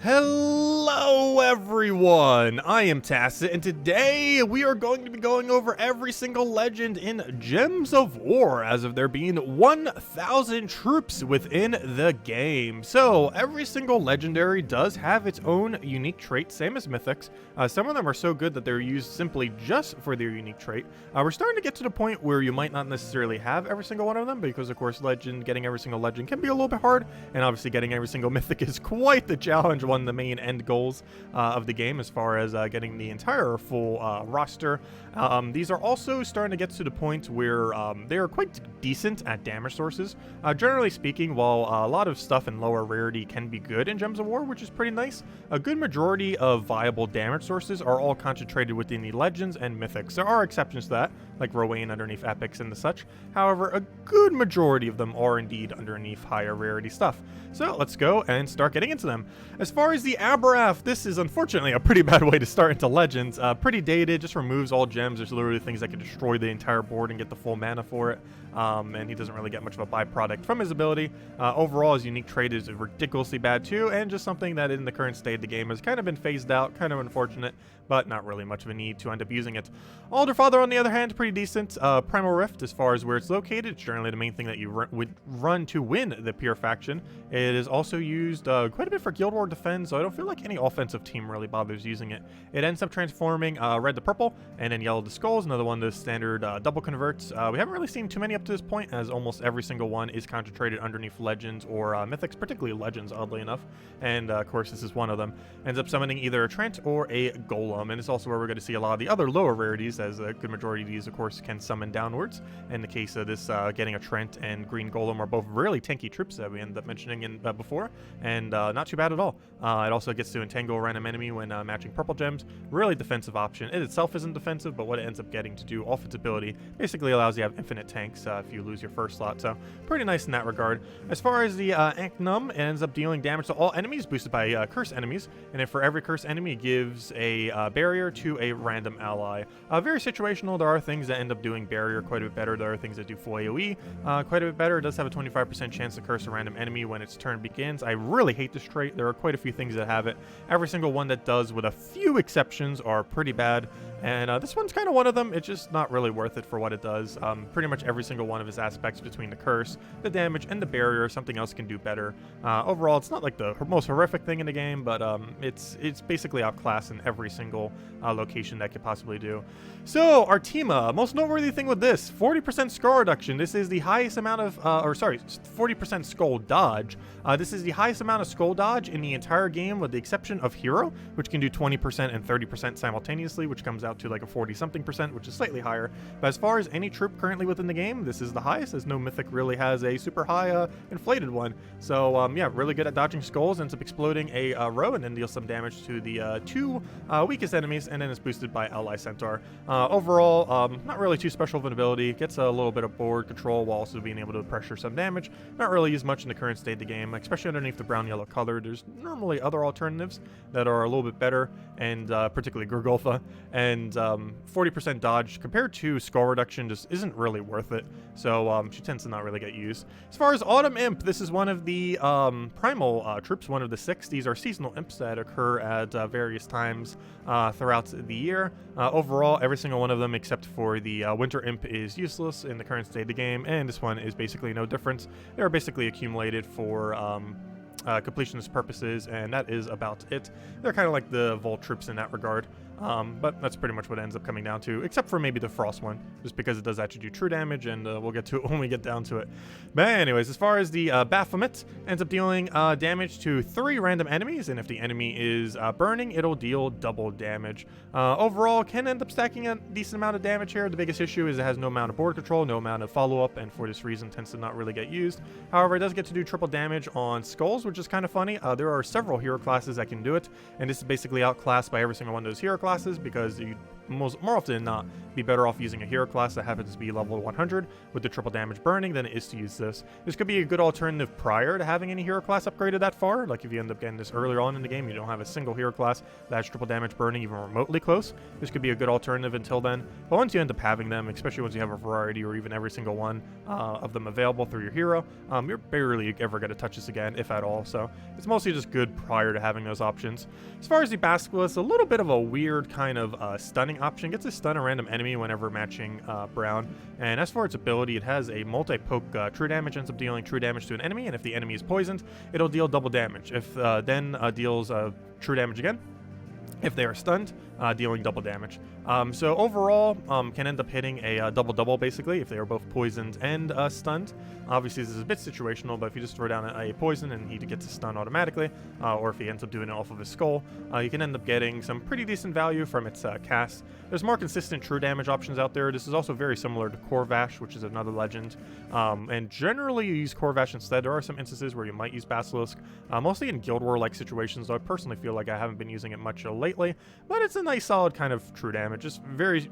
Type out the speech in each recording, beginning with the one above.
Hello everyone, I am Tacit, and today we are going to be going over every single legend in Gems of War as of there being 1,000 troops within the game. So every single legendary does have its own unique trait, same as mythics. Some of them are so good that they're used simply just for their unique trait. We're starting to get to the point where you might not necessarily have every single one of them because of course getting every single legend can be a little bit hard, and obviously getting every single mythic is quite the challenge, one of the main end goals of the game as far as getting the entire full roster. These are also starting to get to the point where they are quite decent at damage sources. Generally speaking, while a lot of stuff in lower rarity can be good in Gems of War, which is pretty nice, a good majority of viable damage sources are all concentrated within the legends and mythics. There are exceptions to that, like Rowan underneath epics and the such. However, a good majority of them are indeed underneath higher rarity stuff. So let's go and start getting into them. As far as the Aberrath, this is unfortunately a pretty bad way to start into Legends. Pretty dated, just removes all gems. There's literally things that can destroy the entire board and get the full mana for it. And he doesn't really get much of a byproduct from his ability. Overall, his unique trait is ridiculously bad too, and just something that in the current state of the game has kind of been phased out, kind of unfortunate, but not really much of a need to end up using it. Alderfather, on the other hand, pretty decent. Primal Rift, as far as where it's located, it's generally the main thing that you would run to win the Pure faction. It is also used quite a bit for Guild War Defense, so I don't feel like any offensive team really bothers using it. It ends up transforming red to purple, and then yellow to skulls, another one of the standard double converts. We haven't really seen too many up to this point, as almost every single one is concentrated underneath Legends or Mythics, particularly Legends, oddly enough. And of course, this is one of them. Ends up summoning either a Trent or a Golem, and it's also where we're going to see a lot of the other lower rarities, as a good majority of these, of course, can summon downwards. In the case of this, getting a Trent and Green Golem are both really tanky troops that we ended up mentioning in before, and not too bad at all. It also gets to entangle a random enemy when matching purple gems. Really defensive option. It itself isn't defensive, but what it ends up getting to do off its ability basically allows you to have infinite tanks if you lose your first slot, so pretty nice in that regard. As far as the Anknum, it ends up dealing damage to all enemies, boosted by curse enemies, and then for every curse enemy, it gives a barrier to a random ally. Very situational. There are things that end up doing barrier quite a bit better. There are things that do full AoE quite a bit better. It does have a 25% chance to curse a random enemy when its turn begins. I really hate this trait. There are quite a few things that have it. Every single one that does, with a few exceptions, are pretty bad, and this one's kind of one of them. It's just not really worth it for what it does. Pretty much every single one of his aspects between the curse, the damage, and the barrier, something else can do better. Overall, it's not like the most horrific thing in the game, but it's basically outclassed in every single location that could possibly do. So, Artima, most noteworthy thing with this, 40% skull reduction. This is the highest amount of, 40% skull dodge. This is the highest amount of skull dodge in the entire game, with the exception of Hero, which can do 20% and 30% simultaneously, which comes out to like a 40-something%, which is slightly higher. But as far as any troop currently within the game, this is the highest, as no mythic really has a super high inflated one. So yeah, really good at dodging skulls, ends up exploding a row and then deals some damage to the two weakest enemies, and then it's boosted by Ally Centaur. Overall, not really too special of an ability. Gets a little bit of board control while also being able to pressure some damage. Not really used much in the current state of the game, especially underneath the brown-yellow color. There's normally other alternatives that are a little bit better, and particularly Gorgolf, and 40% dodge compared to skull reduction just isn't really worth it. So she tends to not really get used. As far as Autumn Imp, this is one of the primal troops, one of the 6. These are seasonal imps that occur at various times throughout the year. Overall, every single one of them except for the Winter Imp is useless in the current state of the game, and this one is basically no difference. They're basically accumulated for completionist purposes, and that is about it. They're kind of like the Volt troops in that regard. But that's pretty much what it ends up coming down to, except for maybe the Frost one, just because it does actually do true damage, and we'll get to it when we get down to it. But anyways, as far as the Baphomet, ends up dealing damage to 3 random enemies, and if the enemy is burning, it'll deal double damage. Overall, can end up stacking a decent amount of damage here. The biggest issue is it has no amount of board control, no amount of follow-up, and for this reason tends to not really get used. However, it does get to do triple damage on skulls, which is kind of funny. There are several hero classes that can do it, and this is basically outclassed by every single one of those hero classes. classes, because you more often than not be better off using a hero class that happens to be level 100 with the triple damage burning than it is to use this. This could be a good alternative prior to having any hero class upgraded that far. Like if you end up getting this earlier on in the game, you don't have a single hero class that has triple damage burning even remotely close. This could be a good alternative until then. But once you end up having them, especially once you have a variety or even every single one of them available through your hero, you're barely ever going to touch this again, if at all. So it's mostly just good prior to having those options. As far as the Basilisk, a little bit of a weird kind of stunning option. Gets to stun a random enemy whenever matching Brown. And as for its ability, it has a multi-poke true damage, ends up dealing true damage to an enemy, and if the enemy is poisoned, it'll deal double damage. If then deals true damage again. If they are stunned, dealing double damage. So overall, can end up hitting a double-double, basically, if they are both poisoned and stunned. Obviously, this is a bit situational, but if you just throw down a poison and he gets a stun automatically, or if he ends up doing it off of his skull, you can end up getting some pretty decent value from its cast. There's more consistent true damage options out there. This is also very similar to Korvash, which is another legend. And generally, you use Korvash instead. There are some instances where you might use Basilisk, mostly in Guild War-like situations, though I personally feel like I haven't been using it much lately. But it's a nice, solid kind of true damage. Just very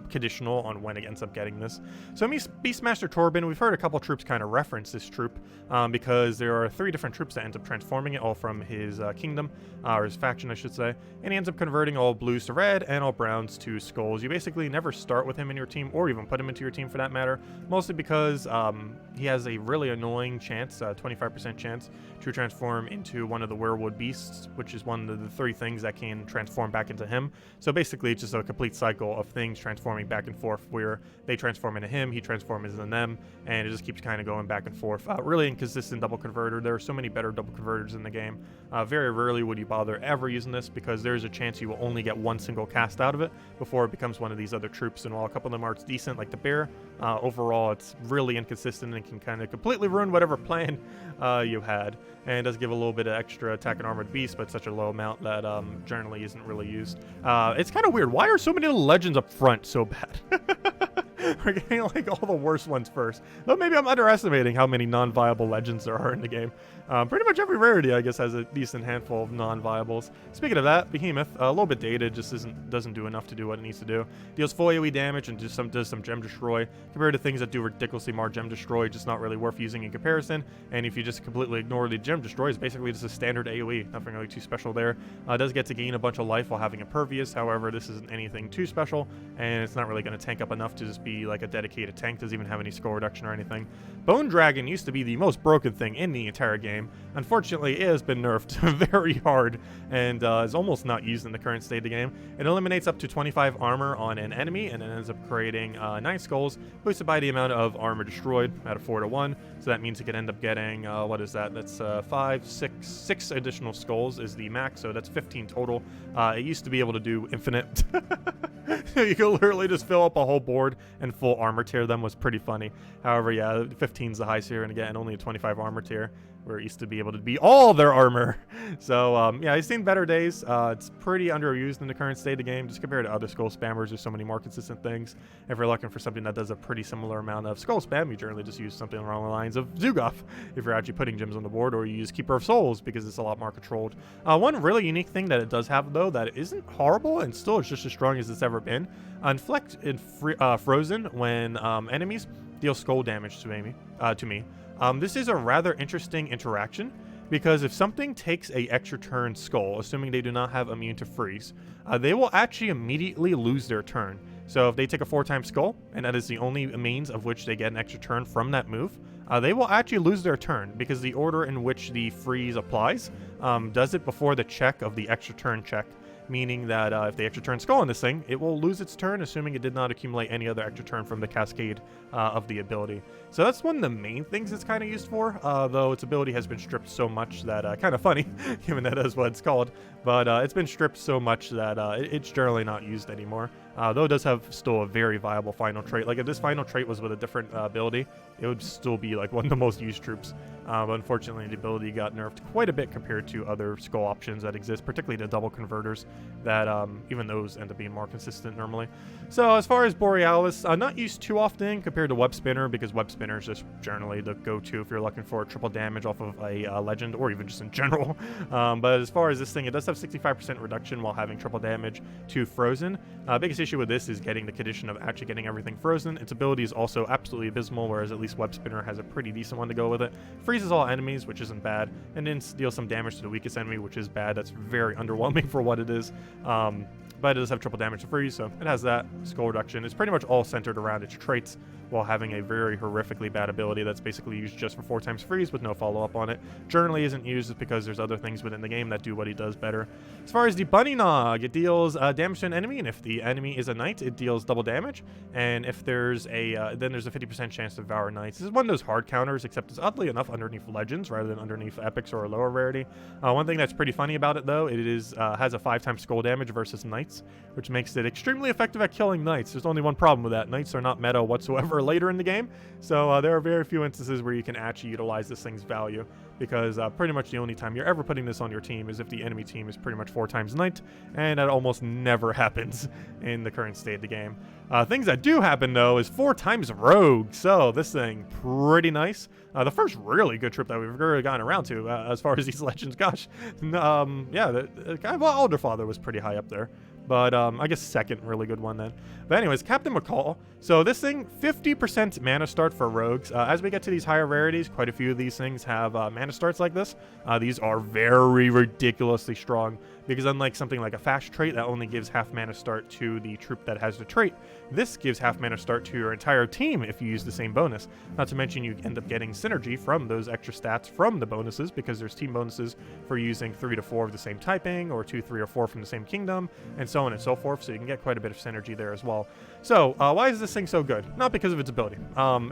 conditional on when it ends up getting this. So Beastmaster Torbin, we've heard a couple troops kind of reference this troop because there are 3 different troops that end up transforming it, all from his kingdom, or his faction, I should say. And he ends up converting all blues to red and all browns to skulls. You basically never start with him in your team, or even put him into your team for that matter, mostly because he has a really annoying chance, 25% chance, to transform into one of the werewood beasts, which is one of the 3 things that can transform back into him. So basically, it's just a complete cycle of things transforming back and forth, where they transform into him, he transforms into them, and it just keeps kind of going back and forth. Really inconsistent double converter. There are so many better double converters in the game. Very rarely would you bother ever using this, because there's a chance you will only get one single cast out of it before it becomes one of these other troops. And while a couple of them are decent, like the bear, overall it's really inconsistent and can kind of completely ruin whatever plan you had. And it does give a little bit of extra attack and armored beast, but such a low amount that generally isn't really used. It's kind of weird. Why are so many legends up front so bad? We're getting like all the worst ones first. Though maybe I'm underestimating how many non-viable legends there are in the game. Pretty much every rarity, I guess, has a decent handful of non-viables. Speaking of that, Behemoth, a little bit dated, just doesn't do enough to do what it needs to do. Deals full AoE damage and does some gem destroy. Compared to things that do ridiculously more gem destroy, just not really worth using in comparison. And if you just completely ignore the gem destroy, it's basically just a standard AoE. Nothing really too special there. Does get to gain a bunch of life while having Impervious. However, this isn't anything too special, and it's not really going to tank up enough to just be like a dedicated tank. Doesn't even have any skull reduction or anything. Bone Dragon used to be the most broken thing in the entire game. Unfortunately, it has been nerfed very hard and is almost not used in the current state of the game. It eliminates up to 25 armor on an enemy, and it ends up creating 9 skulls, boosted by the amount of armor destroyed at a 4-to-1. So that means it could end up getting, what is that? That's 6 additional skulls is the max, so that's 15 total. It used to be able to do infinite. You could literally just fill up a whole board and full armor tier them. Was pretty funny. However, yeah, 15 is the highest tier, and again, only a 25 armor tier, where it used to be able to be all their armor. So, yeah, I've seen better days. It's pretty underused in the current state of the game, just compared to other skull spammers. There's so many more consistent things. If you're looking for something that does a pretty similar amount of skull spam, you generally just use something along the lines of Zugoff, if you're actually putting gems on the board, or you use Keeper of Souls, because it's a lot more controlled. One really unique thing that it does have, though, that isn't horrible, and still is just as strong as it's ever been, Inflict in Frozen when enemies deal skull damage to me. This is a rather interesting interaction, because if something takes a extra turn skull, assuming they do not have immune to freeze, they will actually immediately lose their turn. So if they take a 4-time skull, and that is the only means of which they get an extra turn from that move, they will actually lose their turn, because the order in which the freeze applies does it before the check of the extra turn check. Meaning that if they extra turn skull on this thing, it will lose its turn, assuming it did not accumulate any other extra turn from the cascade of the ability. So that's one of the main things it's kind of used for, though its ability has been stripped so much that, kind of funny, given that is what it's called, but it's been stripped so much that it's generally not used anymore. though it does have still a very viable final trait. Like if this final trait was with a different ability, it would still be like one of the most used troops. But unfortunately, the ability got nerfed quite a bit compared to other skull options that exist, particularly the double converters, that even those end up being more consistent normally. So as far as Borealis, not used too often compared to Web Spinner, because Web Spinner is just generally the go-to if you're looking for triple damage off of a legend, or even just in general. But as far as this thing, it does have 65% reduction while having triple damage to frozen. Biggest issue with this is getting the condition of actually getting everything frozen. Its ability is also absolutely abysmal, whereas at least Web Spinner has a pretty decent one to go with it. Freezes all enemies, which isn't bad, and then deals some damage to the weakest enemy, which is bad. That's very underwhelming for what it is. But it does have triple damage to freeze, so it has that. Skull reduction. It's pretty much all centered around its traits, while having a very horrifically bad ability that's basically used just for 4 times freeze with no follow-up on it. Generally isn't used because there's other things within the game that do what he does better. As far as the Bunny Nog, it deals damage to an enemy, and if the enemy is a knight, it deals double damage. And if there's a then there's a 50% chance to devour knights. This is one of those hard counters, except it's oddly enough underneath legends rather than underneath epics or a lower rarity. One thing that's pretty funny about it though, it is has a 5 times skull damage versus knights, which makes it extremely effective at killing knights. There's only one problem with that: knights are not meta whatsoever later in the game, so there are very few instances where you can actually utilize this thing's value, because pretty much the only time you're ever putting this on your team is if the enemy team is pretty much 4 times knight, and that almost never happens in the current state of the game. Things that do happen though is 4 times rogue, so this thing pretty nice. The first really good trip that we've ever gotten around to as far as these legends. Gosh, yeah, the guy, well, Elderfather was pretty high up there, but I guess second really good one then. But anyways, Captain Mccall. So this thing, 50% mana start for rogues. As we get to these higher rarities, quite a few of these things have mana starts like this. These are very ridiculously strong, because unlike something like a fast trait that only gives half mana start to the troop that has the trait, this gives half mana start to your entire team if you use the same bonus. Not to mention you end up getting synergy from those extra stats from the bonuses, because there's team bonuses for using 3 to 4 of the same typing, or 2, 3, or 4 from the same kingdom, and so on and so forth, so you can get quite a bit of synergy there as well. So why is this thing so good? Not because of its ability.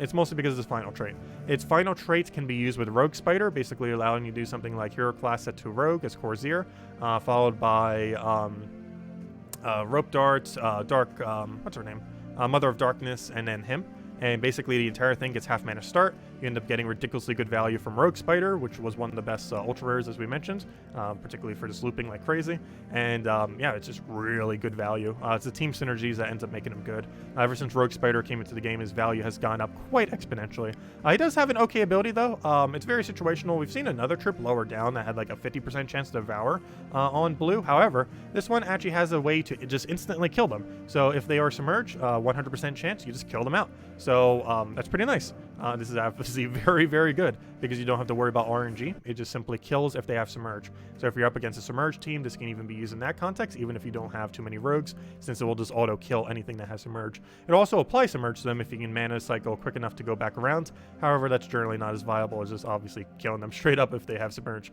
It's mostly because of its final trait. Its final trait can be used with Rogue Spider, basically allowing you to do something like hero class set to Rogue as Corsair, followed by Rope Darts, Dark, what's her name? Mother of Darkness, and then him. And basically the entire thing gets half mana start. You end up getting ridiculously good value from Rogue Spider, which was one of the best ultra rares, as we mentioned, particularly for just looping like crazy. And yeah, it's just really good value. It's the team synergies that ends up making him good. Ever since Rogue Spider came into the game, his value has gone up quite exponentially. He does have an okay ability though. It's very situational. We've seen another trip lower down that had like a 50% chance to devour on blue. However, this one actually has a way to just instantly kill them. So if they are submerged, 100% chance, you just kill them out. So that's pretty nice. This is obviously very, very good, because you don't have to worry about RNG. It just simply kills if they have Submerge. So if you're up against a Submerged team, this can even be used in that context, even if you don't have too many rogues, since it will just auto-kill anything that has Submerge. It also applies Submerge to them if you can mana cycle quick enough to go back around. However, that's generally not as viable as just obviously killing them straight up if they have Submerge.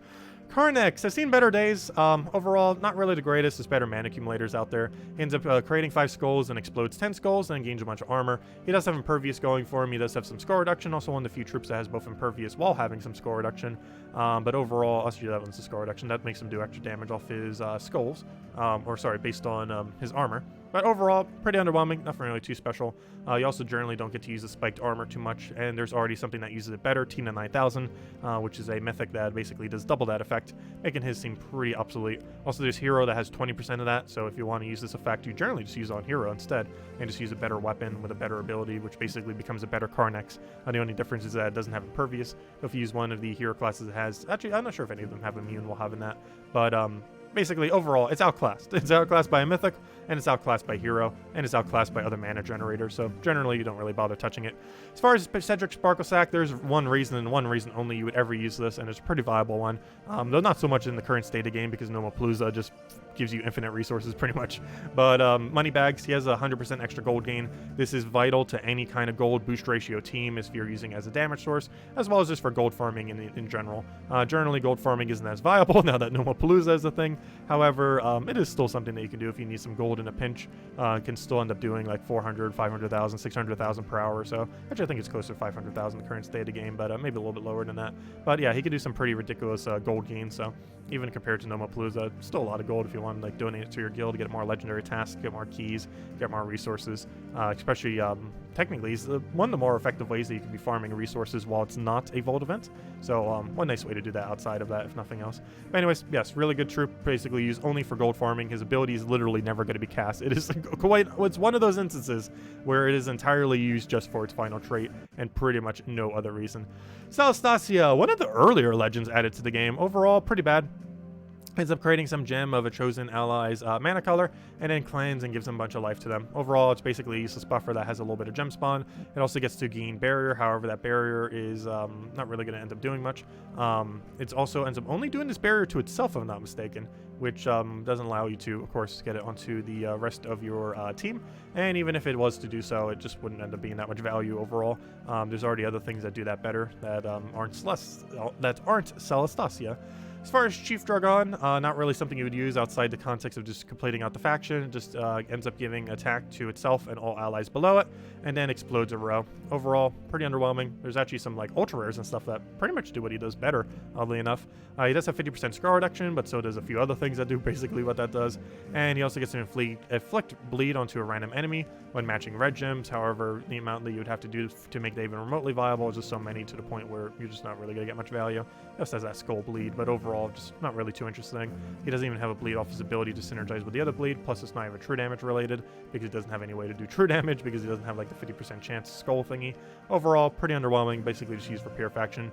Karnex, I've seen better days. Overall, not really the greatest. There's better mana accumulators out there. He ends up creating 5 skulls and explodes 10 skulls, and then gains a bunch of armor. He does have Impervious going for him. He does have some skull reduction. Also one of the few troops that has both Impervious while having some skull reduction. But overall, actually that one's the skull reduction. That makes him do extra damage off his skulls. Or sorry, based on his armor. But overall, pretty underwhelming, nothing really too special. You also generally don't get to use the spiked armor too much, and there's already something that uses it better, Tina 9000, which is a mythic that basically does double that effect, making his seem pretty obsolete. Also, there's Hero that has 20% of that, so if you want to use this effect, you generally just use it on Hero instead, and just use a better weapon with a better ability, which basically becomes a better Karnex. The only difference is that it doesn't have Impervious. If you use one of the hero classes it has, actually, I'm not sure if any of them have Immune while having that, but basically, overall, it's outclassed. It's outclassed by a mythic, and it's outclassed by hero, and it's outclassed by other mana generators, so generally you don't really bother touching it. As far as Cedric Sparkle Sack, there's one reason and one reason only you would ever use this, and it's a pretty viable one, though not so much in the current state of game, because Nomapalooza just gives you infinite resources pretty much. But Moneybags, he has 100% extra gold gain. This is vital to any kind of gold boost ratio team if you're using it as a damage source, as well as just for gold farming in general. Generally, gold farming isn't as viable now that Nomapalooza is a thing, However, it is still something that you can do if you need some gold in a pinch. Can still end up doing like 400, 500,000, 600,000 per hour or so. Actually, I think it's closer to 500,000 the current state of the game, but maybe a little bit lower than that. But yeah, he could do some pretty ridiculous gold gains. So even compared to Nomapalooza, still a lot of gold if you want to like donate it to your guild to get more legendary tasks, get more keys, get more resources. Especially technically, it's one of the more effective ways that you can be farming resources while it's not a vault event. So one nice way to do that outside of that, if nothing else. But anyways, yes, really good troop. Basically used only for gold farming. His ability is literally never going to be cast. It is it's one of those instances where it is entirely used just for its final trait and pretty much no other reason. Celestia, one of the earlier legends added to the game. Overall, pretty bad. Ends up creating some gem of a chosen ally's mana color, and then cleanse and gives them a bunch of life to them. Overall, it's basically a useless buffer that has a little bit of gem spawn. It also gets to gain barrier, however, that barrier is not really going to end up doing much. It also ends up only doing this barrier to itself, if I'm not mistaken, which doesn't allow you to, of course, get it onto the rest of your team. And even if it was to do so, it just wouldn't end up being that much value overall. There's already other things that do that better that aren't Celestia. As far as Chief Dragon, not really something you would use outside the context of just completing out the faction. It just ends up giving attack to itself and all allies below it, and then explodes a row. Overall, pretty underwhelming. There's actually some like ultra rares and stuff that pretty much do what he does better, oddly enough. He does have 50% scroll reduction, but so does a few other things that do basically what that does. And he also gets to inflict bleed onto a random enemy when matching red gems. However, the amount that you would have to do to make that even remotely viable is just so many to the point where you're just not really going to get much value. Just as that skull bleed, but overall, just not really too interesting. He doesn't even have a bleed off his ability to synergize with the other bleed, plus it's not even true damage related, because he doesn't have any way to do true damage, because he doesn't have like the 50% chance skull thingy. Overall, pretty underwhelming, basically just used for pure faction.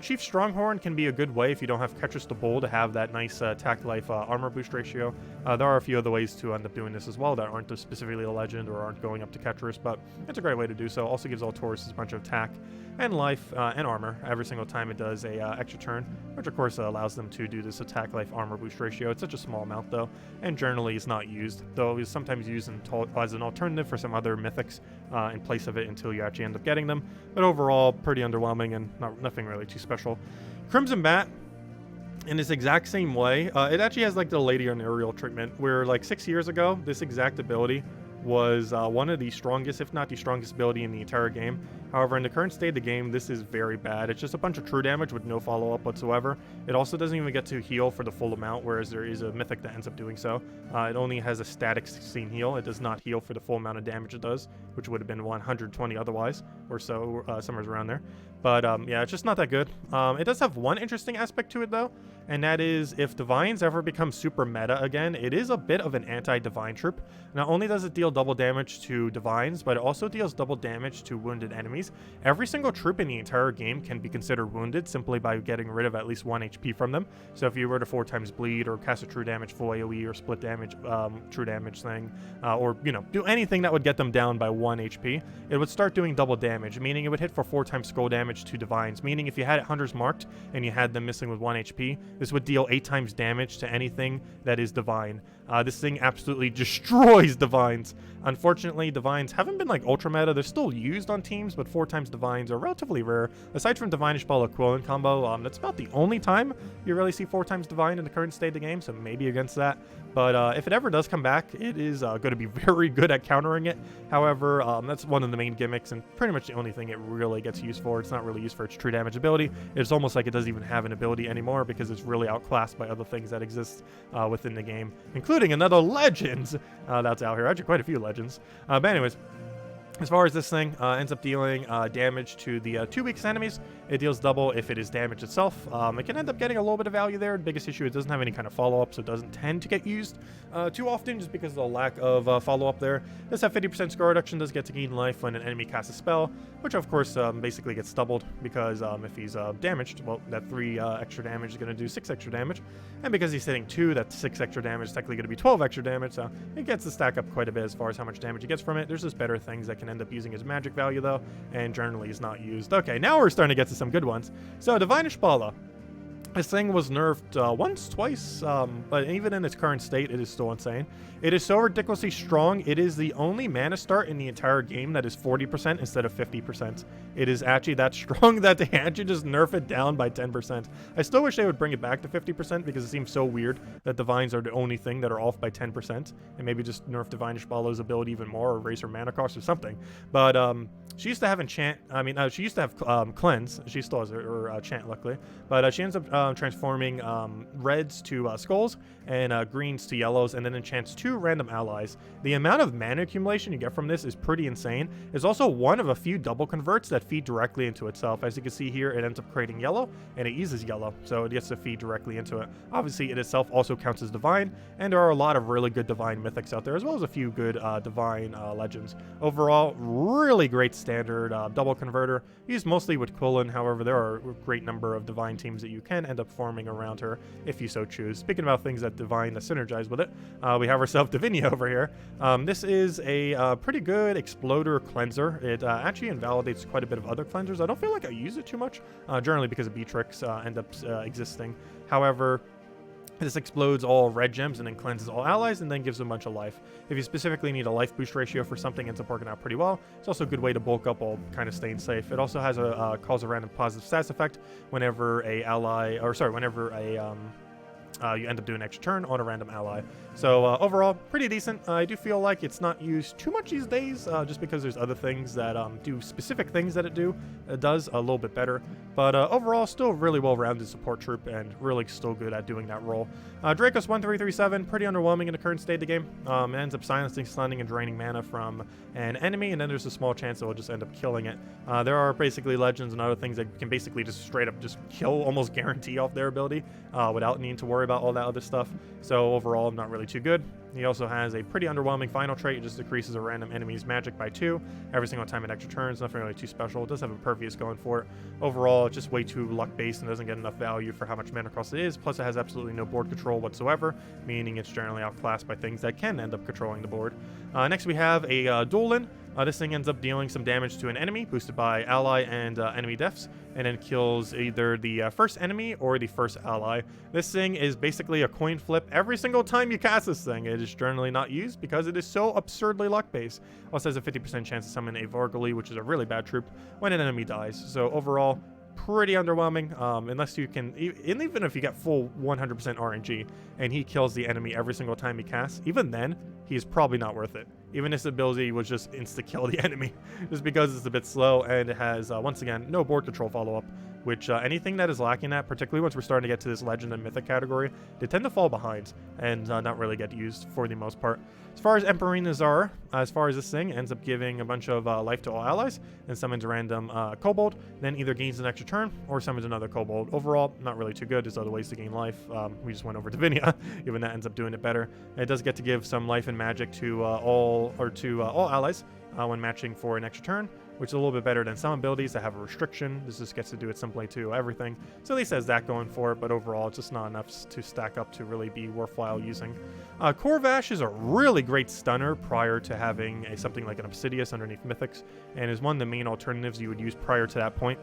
Chief Stronghorn can be a good way if you don't have Ketris the Bull to have that nice attack life armor boost ratio. There are a few other ways to end up doing this as well that aren't specifically a legend or aren't going up to Ketris, but it's a great way to do so. Also gives all Taurus a bunch of attack and life and armor every single time it does a extra turn, which of course allows them to do this attack life armor boost ratio. It's such a small amount though, and generally is not used, though it's sometimes used as an alternative for some other mythics in place of it until you actually end up getting them. But overall, pretty underwhelming and nothing really too special. Crimson Bat, in this exact same way, it actually has like the Lady on Aerial treatment, where like 6 years ago, this exact ability was one of the strongest, if not the strongest ability in the entire game. However, in the current state of the game, this is very bad. It's just a bunch of true damage with no follow-up whatsoever. It also doesn't even get to heal for the full amount, whereas there is a mythic that ends up doing so. It only has a static 16 heal. It does not heal for the full amount of damage it does, which would have been 120 otherwise, or so, somewhere around there. But yeah, it's just not that good. It does have one interesting aspect to it though, and that is if Divines ever become super meta again, it is a bit of an anti-Divine troop. Not only does it deal double damage to Divines, but it also deals double damage to wounded enemies. Every single troop in the entire game can be considered wounded simply by getting rid of at least 1 HP from them. So if you were to 4 times bleed or cast a true damage full AoE or split damage true damage thing, or do anything that would get them down by 1 HP, it would start doing double damage, meaning it would hit for 4 times skull damage to Divines, meaning if you had Hunters marked and you had them missing with 1 HP, this would deal 8 times damage to anything that is Divine. This thing absolutely destroys Divines. Unfortunately, Divines haven't been like ultra meta. They're still used on teams, but 4 times Divines are relatively rare. Aside from Divine-ish Spalla equivalent combo, that's about the only time you really see 4 times Divine in the current state of the game, so maybe against that. But if it ever does come back, it is going to be very good at countering it. However, that's one of the main gimmicks and pretty much the only thing it really gets used for. It's not really used for its true damage ability. It's almost like it doesn't even have an ability anymore because it's really outclassed by other things that exist within the game, including another legend that's out here. Actually, quite a few legends. But anyways, as far as this thing ends up dealing damage to the 2 weakest enemies, it deals double if it is damage itself. It can end up getting a little bit of value there. The biggest issue, it doesn't have any kind of follow-up, so it doesn't tend to get used too often just because of the lack of follow-up there. It does have 50% score reduction, does get to gain life when an enemy casts a spell, which of course basically gets doubled because if he's damaged, well, that 3 extra damage is going to do 6 extra damage. And because he's hitting 2, that's 6 extra damage is technically going to be 12 extra damage, so it gets to stack up quite a bit as far as how much damage he gets from it. There's just better things that can end up using his magic value though, and generally is not used. Okay, now we're starting to get to some good ones. So Divine-ish Spalla. This thing was nerfed once, twice, but even in its current state, it is still insane. It is so ridiculously strong. It is the only mana start in the entire game that is 40% instead of 50%. It is actually that strong that they actually just nerf it down by 10%. I still wish they would bring it back to 50% because it seems so weird that Divines are the only thing that are off by 10%, and maybe just nerf Divine Spalla's ability even more or raise her mana cost or something. But she used to have enchant. I mean, she used to have cleanse. She still has her chant, luckily. But she ends up transforming reds to skulls and greens to yellows, and then enchants 2 random allies. The amount of mana accumulation you get from this is pretty insane. It's also one of a few double converts that feed directly into itself. As you can see here, it ends up creating yellow, and it uses yellow, so it gets to feed directly into it. Obviously, it itself also counts as divine, and there are a lot of really good divine mythics out there, as well as a few good divine legends. Overall, really great standard double converter, used mostly with Quillen. However, there are a great number of divine teams that you can end up forming around her if you so choose. Speaking about things that divine synergize with it, we have ourselves Davinia over here. This is a pretty good exploder cleanser. It actually invalidates quite a bit of other cleansers. I don't feel like I use it too much, generally because of B-Tricks end up existing. However, this explodes all red gems and then cleanses all allies and then gives them a bunch of life. If you specifically need a life boost ratio for something, it ends up working out pretty well. It's also a good way to bulk up while kind of staying safe. It also has a cause a random positive stats effect whenever you end up doing an extra turn on a random ally. So overall, pretty decent. I do feel like it's not used too much these days, just because there's other things that do specific things that it does a little bit better. But overall, still really well-rounded support troop and really still good at doing that role. Dracos 1337, pretty underwhelming in the current state of the game. It ends up silencing, stunning, and draining mana from an enemy, and then there's a small chance it will just end up killing it. There are basically legends and other things that can basically just straight up just kill, almost guarantee off their ability without needing to worry about all that other stuff. So overall, not really too good. He also has a pretty underwhelming final trait. It just decreases a random enemy's magic by 2 every single time it extra turns. Nothing really too special. It does have Impervious going for it. Overall, it's just way too luck-based and doesn't get enough value for how much mana cost it is. Plus, it has absolutely no board control whatsoever, meaning it's generally outclassed by things that can end up controlling the board. Next, we have a Duelin. This thing ends up dealing some damage to an enemy, boosted by ally and enemy deaths, and then kills either the first enemy or the first ally. This thing is basically a coin flip every single time you cast this thing. It is generally not used because it is so absurdly luck-based. Also has a 50% chance to summon a Vargoli, which is a really bad troop, when an enemy dies. So overall, pretty underwhelming, unless you can, even if you get full 100% RNG and he kills the enemy every single time he casts, even then, he's probably not worth it. Even his ability was just insta-kill the enemy, just because it's a bit slow, and it has, once again, no board control follow-up, which anything that is lacking that, particularly once we're starting to get to this Legend and Mythic category, they tend to fall behind and not really get used for the most part. As far as Emperorinas are, as far as this thing, ends up giving a bunch of life to all allies, and summons a random kobold, then either gains an extra turn, or summons another kobold. Overall, not really too good. There's other ways to gain life. We just went over Davinia, even that ends up doing it better. And it does get to give some life and magic to all allies when matching for an extra turn, which is a little bit better than some abilities that have a restriction. This just gets to do it simply to everything. So at least has that going for it, but overall it's just not enough to stack up to really be worthwhile using. Korvash is a really great stunner prior to having something like an Obsidius underneath Mythics, and is one of the main alternatives you would use prior to that point.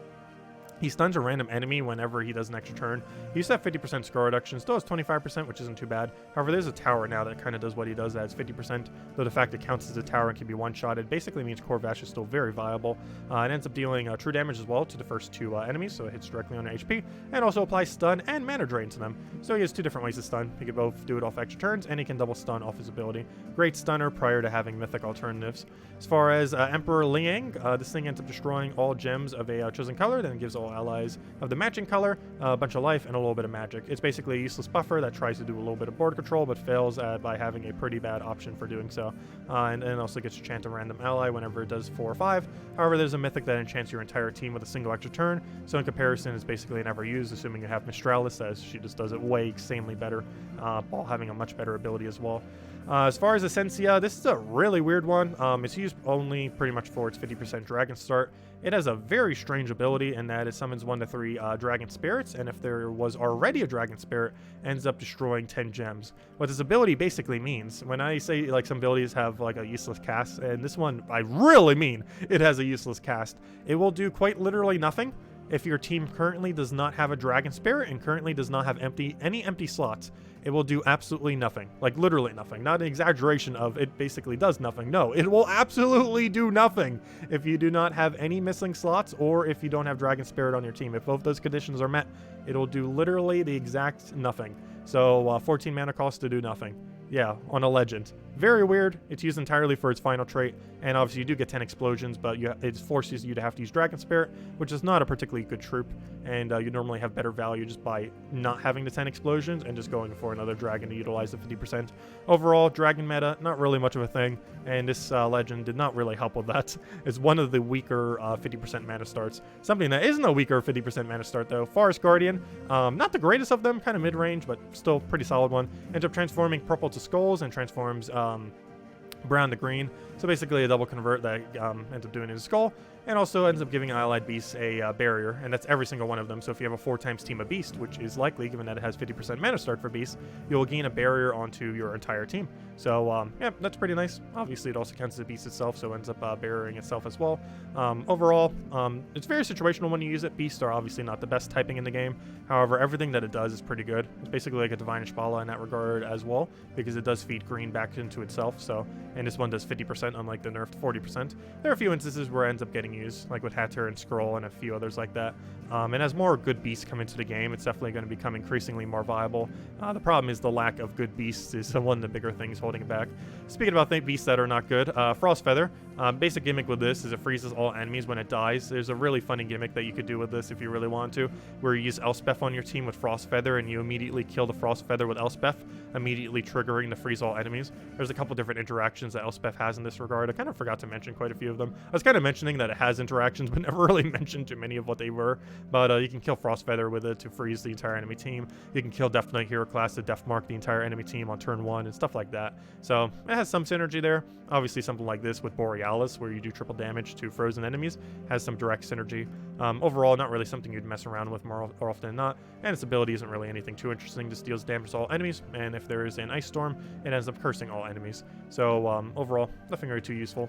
He stuns a random enemy whenever he does an extra turn. He used to have 50% score reduction, still has 25%, which isn't too bad. However, there's a tower now that kind of does what he does, adds 50%, though the fact it counts as a tower and can be one-shotted basically means Korvash is still very viable. It ends up dealing true damage as well to the first 2 enemies, so it hits directly on their HP, and also applies stun and mana drain to them. So he has 2 different ways to stun. He can both do it off extra turns, and he can double stun off his ability. Great stunner prior to having mythic alternatives. As far as Emperor Liang, this thing ends up destroying all gems of a chosen color, then gives all allies of the matching color a bunch of life and a little bit of magic. It's basically a useless buffer that tries to do a little bit of board control, but fails by having a pretty bad option for doing so. And also gets to enchant a random ally whenever it does 4 or 5. However, there's a mythic that enchants your entire team with a single extra turn, so in comparison, it's basically never used, assuming you have Mistralis, as she just does it way insanely better, while having a much better ability as well. As far as Ascencia, this is a really weird one. It's used only pretty much for its 50% dragon start. It has a very strange ability in that it summons 1 to 3 dragon spirits, and if there was already a dragon spirit, ends up destroying 10 gems. What this ability basically means, when I say like some abilities have like a useless cast, and this one I really mean it has a useless cast, it will do quite literally nothing if your team currently does not have a Dragon Spirit and currently does not have any empty slots, it will do absolutely nothing. Like literally nothing. Not an exaggeration of it basically does nothing. No, it will absolutely do nothing if you do not have any missing slots or if you don't have Dragon Spirit on your team. If both those conditions are met, it'll do literally the exact nothing. So 14 mana cost to do nothing. Yeah, on a legend. Very weird. It's used entirely for its final trait, and obviously you do get 10 explosions, but it forces you to have to use Dragon Spirit, which is not a particularly good troop, and you normally have better value just by not having the 10 explosions and just going for another dragon to utilize the 50%. Overall, dragon meta, not really much of a thing, and this legend did not really help with that. It's one of the weaker 50% mana starts. Something that isn't a weaker 50% mana start, though. Forest Guardian, not the greatest of them, kind of mid-range, but still pretty solid one. Ends up transforming purple to skulls and transforms brown to green. So basically a double convert that ends up doing it as skull, and also ends up giving allied beasts a barrier, and that's every single one of them. So if you have a 4x team of beast, which is likely given that it has 50% mana start for beasts, you'll gain a barrier onto your entire team. So yeah, that's pretty nice. Obviously it also counts as a beast itself, so ends up barriering itself as well. Overall, it's very situational when you use it. Beasts are obviously not the best typing in the game. However, everything that it does is pretty good. It's basically like a Divine Spalla in that regard as well, because it does feed green back into itself. So, and this one does 50%, unlike the nerfed 40%. There are a few instances where it ends up getting used, like with Hatter and Skrull and a few others like that. And as more good beasts come into the game, it's definitely going to become increasingly more viable. The problem is the lack of good beasts is one of the bigger things holding it back. Speaking about beasts that are not good, Frost Feather. Basic gimmick with this is it freezes all enemies when it dies. There's a really funny gimmick that you could do with this if you really want to, where you use Elspeth on your team with Frost Feather and you immediately kill the Frost Feather with Elspeth, immediately triggering to freeze all enemies. There's a couple different interactions that Elspeth has in this regard. I kind of forgot to mention quite a few of them. I was kind of mentioning that it has interactions, but never really mentioned too many of what they were. But you can kill Frost Feather with it to freeze the entire enemy team. You can kill Death Knight Hero class to Death Mark the entire enemy team on turn 1 and stuff like that. So it has some synergy there. Obviously something like this with Borealis, where you do triple damage to frozen enemies, has some direct synergy. Overall, not really something you'd mess around with more often than not, and its ability isn't really anything too interesting. Just deals damage to all enemies, and if there is an ice storm, it ends up cursing all enemies. So overall, nothing really too useful.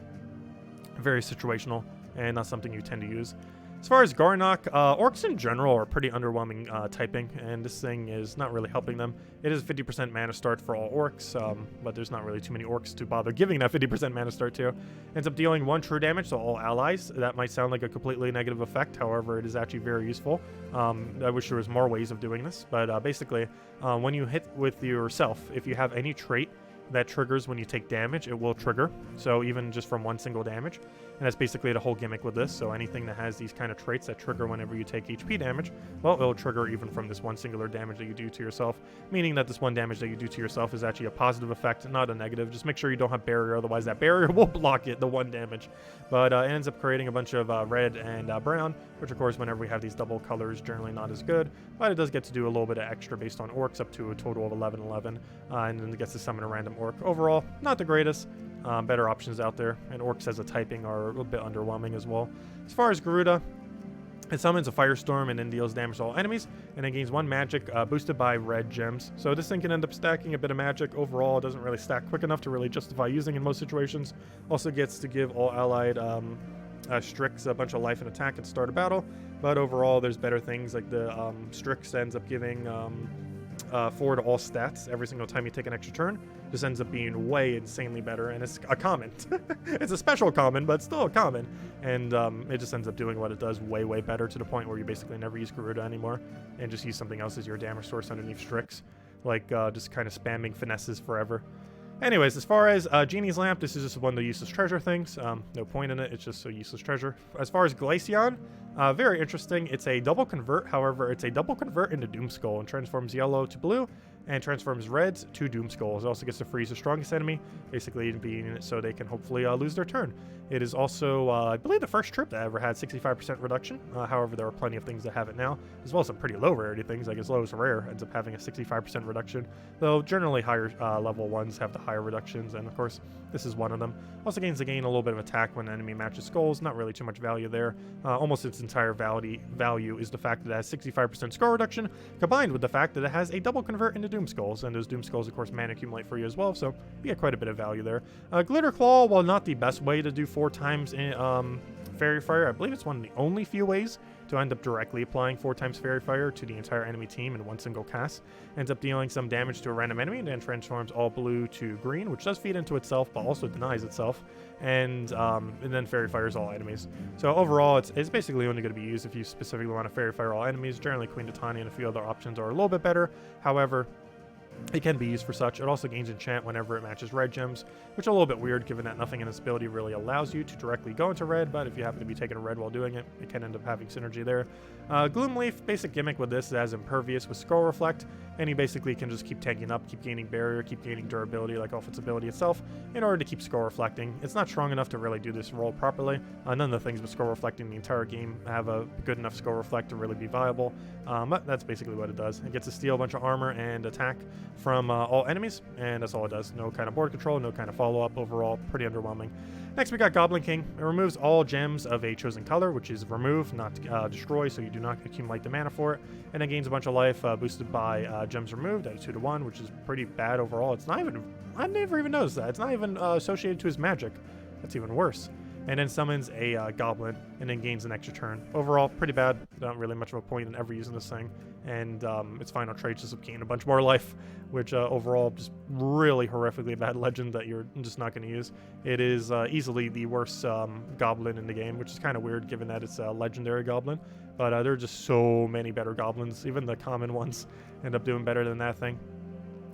Very situational, and not something you tend to use. As far as Garnock, Orcs in general are pretty underwhelming typing, and this thing is not really helping them. It is 50% mana start for all Orcs, but there's not really too many Orcs to bother giving that 50% mana start to. Ends up dealing 1 true damage to all allies. That might sound like a completely negative effect, however, it is actually very useful. I wish there was more ways of doing this, but basically, when you hit with yourself, if you have any trait that triggers when you take damage, it will trigger. So even just from 1 single damage. And that's basically the whole gimmick with this. So anything that has these kind of traits that trigger whenever you take HP damage, well, it'll trigger even from this 1 singular damage that you do to yourself. Meaning that this 1 damage that you do to yourself is actually a positive effect, not a negative. Just make sure you don't have barrier, otherwise that barrier will block it, the 1 damage. But it ends up creating a bunch of red and brown, which of course whenever we have these double colors, generally not as good. But it does get to do a little bit of extra based on Orcs, up to a total of 11/11. And then it gets to summon a random Orc. Overall, not the greatest. Better options out there, and Orcs as a typing are a bit underwhelming as well. As far as Garuda, it summons a Firestorm and then deals damage to all enemies, and it gains 1 magic boosted by red gems. So this thing can end up stacking a bit of magic. Overall, it doesn't really stack quick enough to really justify using in most situations. Also gets to give all allied Strix a bunch of life and attack at the start of battle, but overall there's better things, like the Strix ends up giving 4 to all stats every single time you take an extra turn. This ends up being way insanely better, and it's a common. It's a special common, but still a common, and it just ends up doing what it does way better, to the point where you basically never use Garuda anymore and just use something else as your damage source underneath Strix, like just kind of spamming finesses forever. Anyways, as far as Genie's Lamp, this is just one of the useless treasure things. No point in it, it's just a useless treasure. As far as Glyceon, very interesting. It's a double convert, however, it's a double convert into Doomskull and transforms yellow to blue and transforms reds to Doomskulls. It also gets to freeze the strongest enemy, basically being in it so they can hopefully lose their turn. It is also, I believe, the first troop that ever had 65% reduction. However, there are plenty of things that have it now, as well as some pretty low rarity things, like as low as rare ends up having a 65% reduction, though generally higher level ones have the higher reductions, and of course, this is one of them. Also gains a little bit of attack when an enemy matches skulls, not really too much value there. Almost its entire value is the fact that it has 65% skull reduction, combined with the fact that it has a double convert into Doomskulls, and those Doomskulls, of course, mana accumulate for you as well, so you get quite a bit of value there. Glitter Claw, while not the best way to do 4 times in Fairy Fire, I believe it's one of the only few ways to end up directly applying 4 times Fairy Fire to the entire enemy team in one single cast. Ends up dealing some damage to a random enemy and then transforms all blue to green, which does feed into itself but also denies itself, and then Fairy Fires all enemies. So overall, it's basically only going to be used if you specifically want to Fairy Fire all enemies. Generally, Queen Titania and a few other options are a little bit better. However, it can be used for such. It also gains enchant whenever it matches red gems, which is a little bit weird given that nothing in this ability really allows you to directly go into red, but if you happen to be taking a red while doing it, it can end up having synergy there. Gloom Leaf, basic gimmick with this is as Impervious with Scroll Reflect, and he basically can just keep tanking up, keep gaining barrier, keep gaining durability like off its ability itself in order to keep Scroll Reflecting. It's not strong enough to really do this role properly. None of the things with Scroll Reflecting the entire game have a good enough Scroll Reflect to really be viable, but that's basically what it does. It gets to steal a bunch of armor and attack from all enemies, and that's all it does. No kind of board control, no kind of follow-up. Overall, pretty underwhelming. Next, we got Goblin King. It removes all gems of a chosen color, which is remove, not destroy, so you do not accumulate the mana for it. And it gains a bunch of life boosted by gems removed at a 2-to-1, which is pretty bad overall. It's not even, I never even noticed that. It's not even associated to his magic. That's even worse. And then summons a goblin and then gains an extra turn. Overall, pretty bad. Not really much of a point in ever using this thing. And its final trait just of gaining a bunch more life, which overall just really horrifically bad legend that you're just not going to use. It is easily the worst goblin in the game, which is kind of weird given that it's a legendary goblin. But there are just so many better goblins. Even the common ones end up doing better than that thing.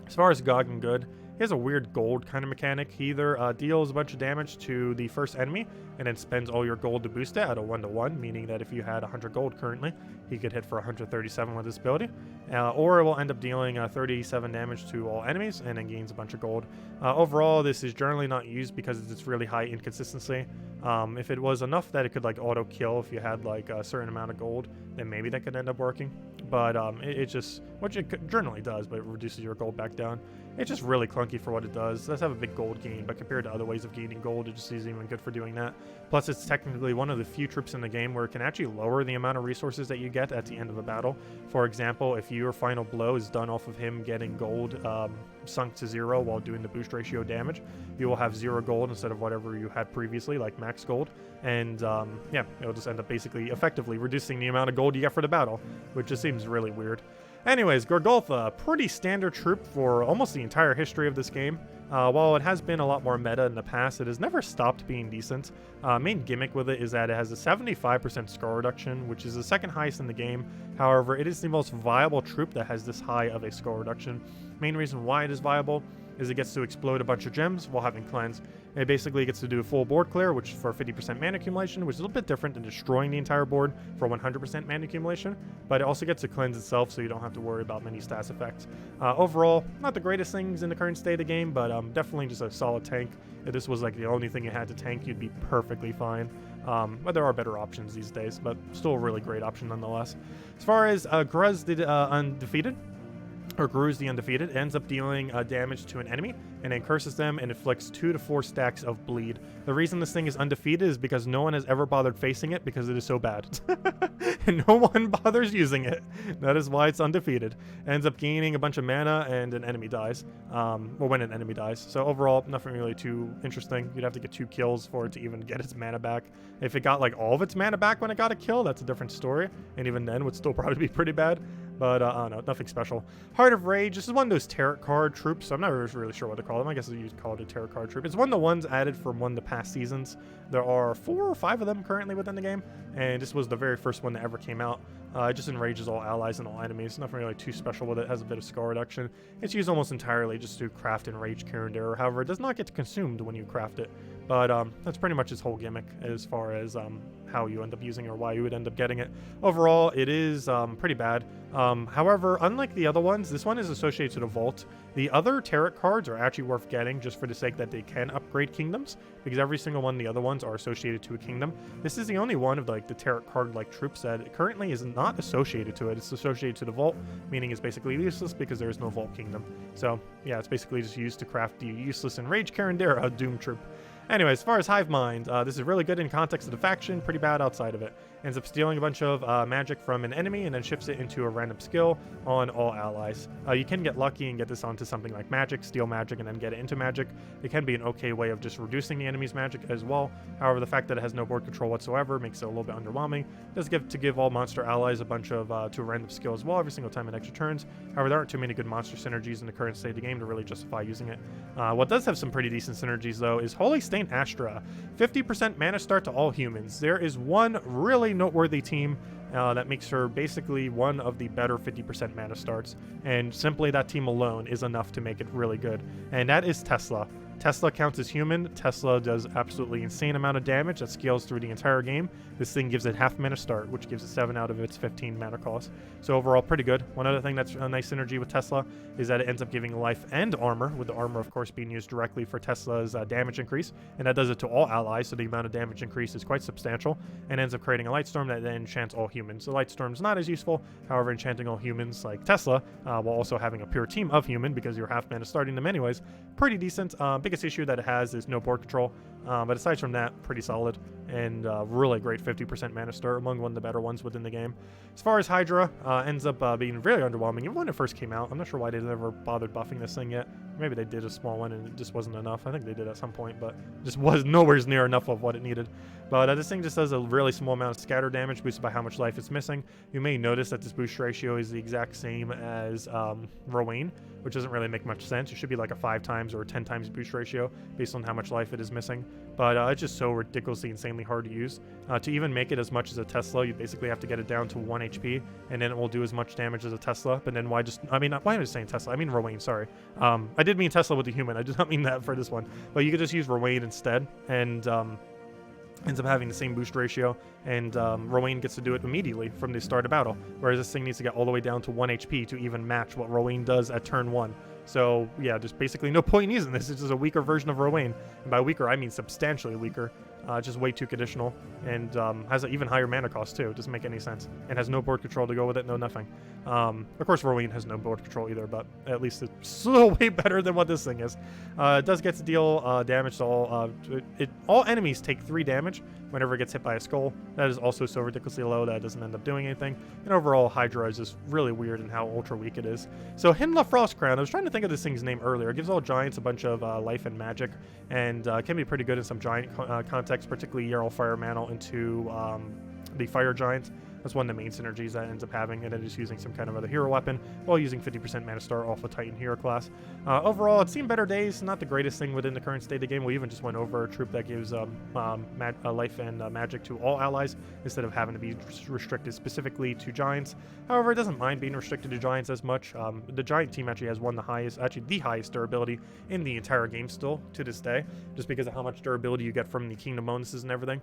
As far as Goblin Good, he has a weird gold kind of mechanic. He either deals a bunch of damage to the first enemy and then spends all your gold to boost it at a 1-to-1, meaning that if you had 100 gold currently, he could hit for 137 with this ability. Or it will end up dealing 37 damage to all enemies and then gains a bunch of gold. Overall, this is generally not used because it's really high inconsistency. If it was enough that it could like auto kill if you had like a certain amount of gold, then maybe that could end up working. But it just, which it generally does, but it reduces your gold back down. It's just really clunky for what it does. It does have a big gold gain, but compared to other ways of gaining gold, it just isn't even good for doing that. Plus, it's technically one of the few troops in the game where it can actually lower the amount of resources that you get at the end of a battle. For example, if your final blow is done off of him getting gold sunk to 0 while doing the boost ratio damage, you will have 0 gold instead of whatever you had previously, like max gold. And yeah, it'll just end up basically effectively reducing the amount of gold you get for the battle, which just seems really weird. Anyways, Gorgolf, a pretty standard troop for almost the entire history of this game. While it has been a lot more meta in the past, it has never stopped being decent. Main gimmick with it is that it has a 75% score reduction, which is the second highest in the game. However, it is the most viable troop that has this high of a score reduction. Main reason why it is viable is it gets to explode a bunch of gems while having cleanse. It basically gets to do a full board clear, which is for 50% mana accumulation, which is a little bit different than destroying the entire board for 100% mana accumulation, but it also gets to cleanse itself, so you don't have to worry about many stats effects. Overall, not the greatest things in the current state of the game, but definitely just a solid tank. If this was like the only thing you had to tank, you'd be perfectly fine. But there are better options these days, but still a really great option nonetheless. As far as Gruz the Undefeated, or Gruz the Undefeated, ends up dealing damage to an enemy and then curses them and inflicts 2 to 4 stacks of bleed. The reason this thing is undefeated is because no one has ever bothered facing it because it is so bad. And no one bothers using it. That is why it's undefeated. It ends up gaining a bunch of mana and an enemy dies. Or when an enemy dies. So overall, nothing really too interesting. You'd have to get 2 kills for it to even get its mana back. If it got like all of its mana back when it got a kill, that's a different story. And even then would still probably be pretty bad. But I don't know, nothing special. Heart of Rage, this is one of those tarot card troops. I'm not really sure what to call them. I guess you'd call it a tarot card troop. It's one of the ones added from one of the past seasons. There are 4 or 5 of them currently within the game, and this was the very first one that ever came out. It just enrages all allies and all enemies. Nothing really too special with it. It has a bit of score reduction. It's used almost entirely just to craft Enrage Karendare. However, it does not get consumed when you craft it. But that's pretty much its whole gimmick as far as how you end up using it or why you would end up getting it. Overall, it is pretty bad. However, unlike the other ones, this one is associated to the Vault. The other tarot cards are actually worth getting just for the sake that they can upgrade kingdoms, because every single one of the other ones are associated to a kingdom. This is the only one of like the tarot card like troops that currently is not associated to it. It's associated to the Vault, meaning it's basically useless because there is no Vault kingdom. So yeah, it's basically just used to craft the useless Enrage Karendare Doom troop. Anyways, as far as Hive Mind, this is really good in context of the faction, pretty bad outside of it. Ends up stealing a bunch of magic from an enemy and then shifts it into a random skill on all allies. You can get lucky and get this onto something like magic, steal magic, and then get it into magic. It can be an okay way of just reducing the enemy's magic as well. However, the fact that it has no board control whatsoever makes it a little bit underwhelming. It does give all monster allies a bunch of to a random skill as well every single time it extra turns. However, there aren't too many good monster synergies in the current state of the game to really justify using it. What does have some pretty decent synergies though is Holy Stain Astra. 50% mana start to all humans. There is one really noteworthy team that makes her basically one of the better 50% mana starts, and simply that team alone is enough to make it really good, and that is Tesla. Tesla counts as human. Tesla does absolutely insane amount of damage that scales through the entire game. This thing gives it half mana start, which gives it 7 out of its 15 mana cost. So overall, pretty good. One other thing that's a nice synergy with Tesla is that it ends up giving life and armor, with the armor, of course, being used directly for Tesla's damage increase. And that does it to all allies, so the amount of damage increase is quite substantial, and ends up creating a Light Storm that then enchants all humans. The Light Storm's not as useful, however, enchanting all humans like Tesla, while also having a pure team of human, because you're half mana starting them anyways, pretty decent. Biggest issue that it has is no board control, but aside from that, pretty solid, and really great 50% mana start, among one of the better ones within the game. As far as Hydra, ends up being really underwhelming, even when it first came out. I'm not sure why they never bothered buffing this thing yet. Maybe they did a small one and it just wasn't enough. I think they did at some point, but just was nowhere near enough of what it needed. But this thing just does a really small amount of scatter damage, boosted by how much life it's missing. You may notice that this boost ratio is the exact same as Rowan, which doesn't really make much sense. It should be like a 5 times or a 10 times boost ratio based on how much life it is missing. But it's just so ridiculously insanely hard to use. To even make it as much as a Tesla, you basically have to get it down to 1 HP, and then it will do as much damage as a Tesla. But then why am I saying Tesla? I mean Rowan, sorry. I did mean Tesla with the human. I did not mean that for this one. But you could just use Rowan instead, and ends up having the same boost ratio, and Rowan gets to do it immediately from the start of battle, whereas this thing needs to get all the way down to 1 HP to even match what Rowan does at turn 1. So yeah, there's basically no point in using this. It's just a weaker version of Rowan, and by weaker I mean substantially weaker. Just way too conditional, and has an even higher mana cost too. It doesn't make any sense, and has no board control to go with it, no nothing. Of course, Rowan has no board control either, but at least it's still way better than what this thing is. It does get to deal damage to all. All enemies take 3 damage whenever it gets hit by a skull. That is also so ridiculously low that it doesn't end up doing anything. And overall, Hydra is just really weird in how ultra weak it is. So Hinla Frostcrown, I was trying to think of this thing's name earlier. It gives all giants a bunch of life and magic, and can be pretty good in some giant context, particularly Jarl Fire Mantle into the Fire Giant. That's one of the main synergies that ends up having, and then just using some kind of other hero weapon while using 50% mana star off a Titan hero class. Overall, it's seen better days. Not the greatest thing within the current state of the game. We even just went over a troop that gives life and magic to all allies instead of having to be restricted specifically to giants. However, it doesn't mind being restricted to giants as much. The giant team actually has the highest durability in the entire game still to this day, just because of how much durability you get from the kingdom bonuses and everything.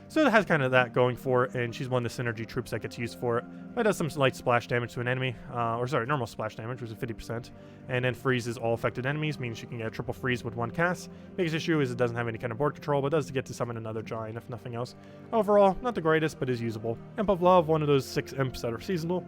So it has kind of that going for it, and she's one of the synergy troops that gets used for it. It does some light splash damage to an enemy, normal splash damage, which is 50%, and then freezes all affected enemies, meaning she can get a triple freeze with 1 cast. Biggest issue is it doesn't have any kind of board control, but does get to summon another giant, if nothing else. Overall, not the greatest, but is usable. Imp of Love, one of those 6 imps that are seasonal.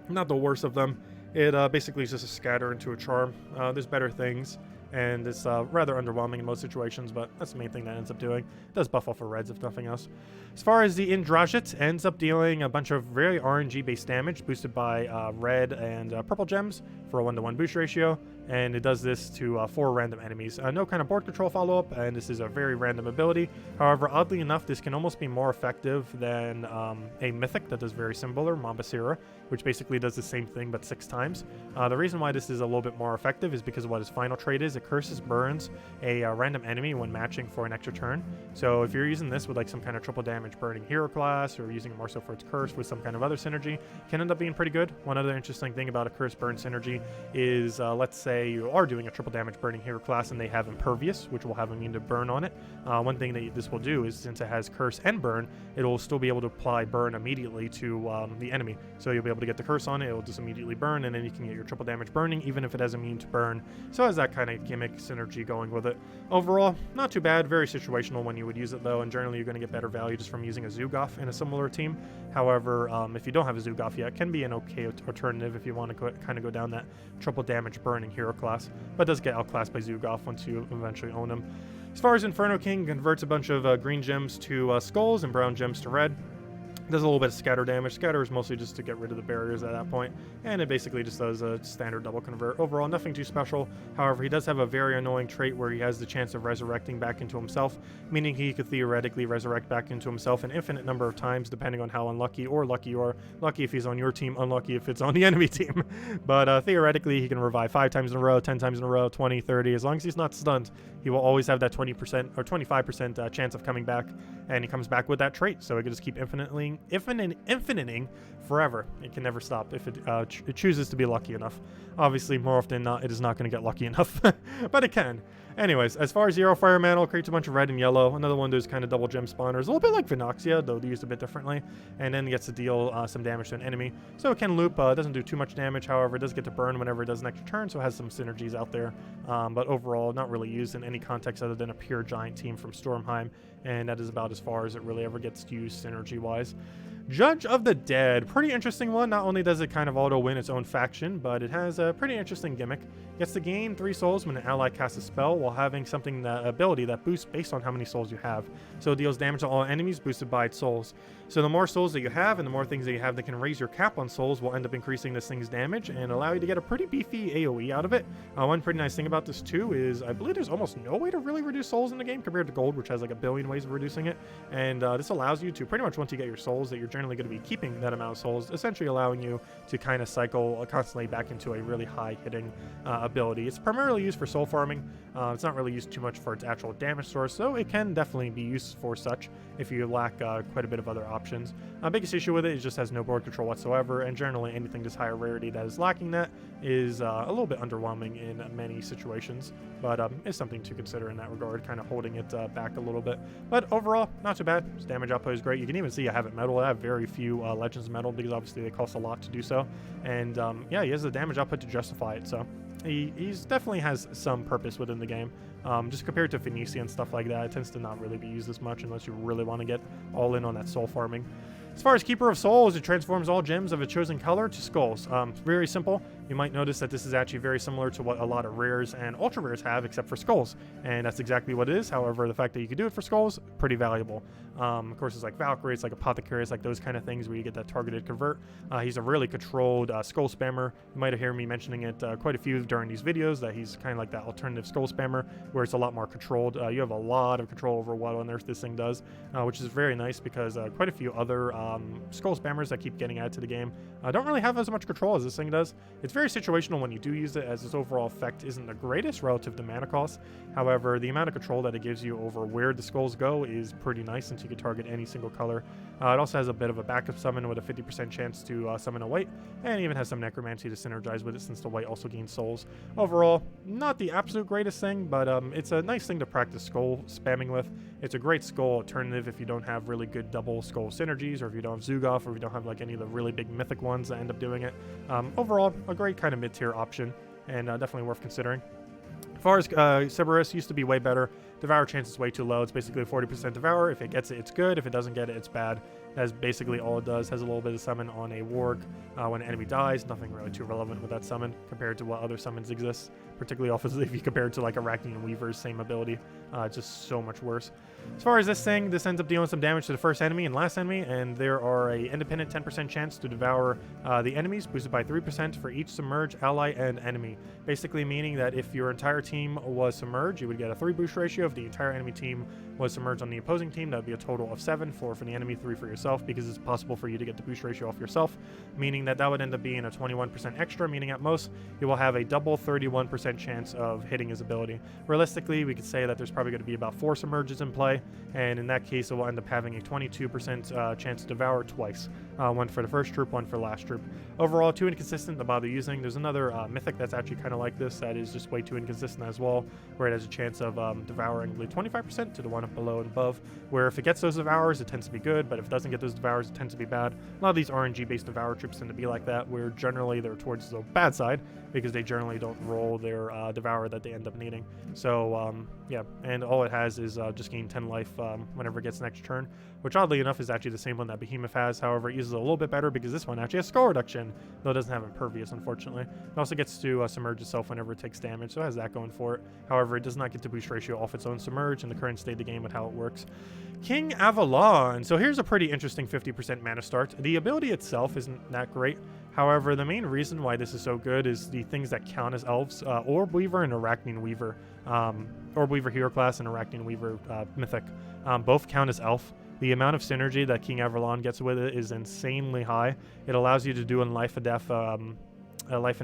Not the worst of them. It basically is just a scatter into a charm. There's better things, and it's rather underwhelming in most situations, but that's the main thing that ends up doing. It does buff off for reds, if nothing else. As far as the Indrajit, ends up dealing a bunch of very RNG-based damage, boosted by red and purple gems for a 1-to-1 boost ratio, and it does this to 4 random enemies. No kind of board control follow-up, and this is a very random ability. However, oddly enough, this can almost be more effective than a mythic that does very similar, Mambasira, which basically does the same thing but 6 times. The reason why this is a little bit more effective is because of what his final trait is. It curses burns a random enemy when matching for an extra turn. So if you're using this with like some kind of triple damage burning hero class, or using it more so for its curse with some kind of other synergy, can end up being pretty good. One other interesting thing about a curse burn synergy is, let's say you are doing a triple damage burning hero class and they have impervious, which will have immune to burn on it. One thing that this will do is, since it has curse and burn, it will still be able to apply burn immediately to the enemy. So you'll be able to get the curse on it, it will just immediately burn, and then you can get your triple damage burning even if it has immune to burn. So it has that kind of gimmick synergy going with it. Overall, not too bad. Very situational when you would use it though, and generally you're going to get better value just from using a Zugoff in a similar team. However, if you don't have a Zugoff yet, it can be an okay alternative if you want to kind of go down that triple damage burning hero class, but it does get outclassed by Zugoff once you eventually own him. As far as Inferno King, converts a bunch of green gems to skulls and brown gems to red. Does a little bit of scatter damage. Scatter is mostly just to get rid of the barriers at that point, and it basically just does a standard double convert. Overall, nothing too special. However, he does have a very annoying trait where he has the chance of resurrecting back into himself, meaning he could theoretically resurrect back into himself an infinite number of times, depending on how unlucky or lucky you are. Lucky if he's on your team, unlucky if it's on the enemy team. But theoretically, he can revive 5 times in a row, 10 times in a row, 20, 30. As long as he's not stunned, he will always have that 20% or 25% chance of coming back, and he comes back with that trait, so he can just keep infiniting forever. It can never stop if it chooses to be lucky enough. Obviously, more often than not, it is not going to get lucky enough, but it can. Anyways, as far as Zero Fire Mantle, creates a bunch of red and yellow. Another one of those kind of double gem spawners, a little bit like Vinoxia, though used a bit differently, and then gets to deal some damage to an enemy. So it can loop, doesn't do too much damage, however, it does get to burn whenever it does an extra turn, so it has some synergies out there. But overall, not really used in any context other than a pure giant team from Stormheim, and that is about as far as it really ever gets used synergy-wise. Judge of the Dead, pretty interesting one. Not only does it kind of auto-win its own faction, but it has a pretty interesting gimmick. Gets to gain 3 souls when an ally casts a spell while having something ability that boosts based on how many souls you have. So it deals damage to all enemies boosted by its souls. So the more souls that you have and the more things that you have that can raise your cap on souls will end up increasing this thing's damage and allow you to get a pretty beefy AoE out of it. One pretty nice thing about this too is I believe there's almost no way to really reduce souls in the game compared to gold, which has like a billion ways of reducing it. And this allows you to pretty much, once you get your souls, that you're generally going to be keeping that amount of souls, essentially allowing you to kind of cycle constantly back into a really high hitting ability. It's primarily used for soul farming. It's not really used too much for its actual damage source, so it can definitely be used for such if you lack quite a bit of other options. Biggest issue with it is just has no board control whatsoever, and generally anything this higher rarity that is lacking that is a little bit underwhelming in many situations, but it's something to consider in that regard, kind of holding it back a little bit. But overall, not too bad. His damage output is great. You can even see I have it metal. I have very few Legends metal because obviously they cost a lot to do so, and yeah, he has the damage output to justify it, so he's definitely has some purpose within the game. Just compared to Phoenicia and stuff like that, it tends to not really be used as much unless you really want to get all in on that soul farming. As far as Keeper of Souls, it transforms all gems of a chosen color to skulls. Very simple. You might notice that this is actually very similar to what a lot of rares and ultra rares have, except for skulls, and that's exactly what it is. However, the fact that you can do it for skulls, pretty valuable. Of course, it's like Valkyrie, it's like Apothecary, it's like those kind of things where you get that targeted convert. He's a really controlled skull spammer. You might have heard me mentioning it quite a few during these videos, that he's kind of like that alternative skull spammer, where it's a lot more controlled. You have a lot of control over what on earth this thing does, which is very nice because quite a few other skull spammers that keep getting added to the game don't really have as much control as this thing does. It's very situational when you do use it, as its overall effect isn't the greatest relative to mana cost. However, the amount of control that it gives you over where the skulls go is pretty nice, since you can target any single color. It also has a bit of a backup summon with a 50% chance to summon a white, and even has some necromancy to synergize with it, since the white also gains souls. Overall, not the absolute greatest thing, but it's a nice thing to practice skull spamming with. It's a great skull alternative if you don't have really good double skull synergies, or if you don't have Zugoff, or if you don't have like any of the really big mythic ones that end up doing it. Overall, a great kind of mid-tier option, and definitely worth considering. As far as Ciborus, used to be way better. Devour chance is way too low. It's basically a 40% Devour. If it gets it, it's good. If it doesn't get it, it's bad. That's basically all it does. Has a little bit of summon on a warg when an enemy dies. Nothing really too relevant with that summon compared to what other summons exist, particularly offensively if you compare it to like Arachnean Weaver's same ability. Just so much worse. As far as this thing, this ends up dealing some damage to the first enemy and last enemy, and there are a independent 10% chance to devour the enemies, boosted by 3% for each submerged ally and enemy. Basically meaning that if your entire team was submerged, you would get a 3 boost ratio. If the entire enemy team was submerged on the opposing team, that would be a total of 7, 4 for the enemy, 3 for yourself, because it's possible for you to get the boost ratio off yourself, meaning that that would end up being a 21% extra, meaning at most you will have a double 31% chance of hitting his ability. Realistically, we could say that there's probably going to be about 4 submerges in play, and in that case it will end up having a 22% chance to devour twice. One for the first troop, one for last troop. Overall, too inconsistent to bother using. There's another mythic that's actually kind of like this that is just way too inconsistent as well, where it has a chance of devouring, I believe, 25% to the one up below and above, where if it gets those devours, it tends to be good, but if it doesn't get those devours, it tends to be bad. A lot of these RNG-based devour troops tend to be like that, where generally they're towards the bad side, because they generally don't roll their devour that they end up needing. So, yeah, and all it has is just gain 10 life whenever it gets next turn, which oddly enough is actually the same one that Behemoth has. However, it uses is a little bit better because this one actually has skull reduction, though it doesn't have impervious, unfortunately. It also gets to submerge itself whenever it takes damage, so it has that going for it. However, it does not get to boost ratio off its own submerge in the current state of the game with how it works. King Avalon. So here's a pretty interesting 50% mana start. The ability itself isn't that great. However, the main reason why this is so good is the things that count as elves, Orb Weaver and Arachne Weaver. Orb Weaver hero class and Arachne Weaver mythic. Both count as elf. The amount of synergy that King Avalon gets with it is insanely high. It allows you to do a life and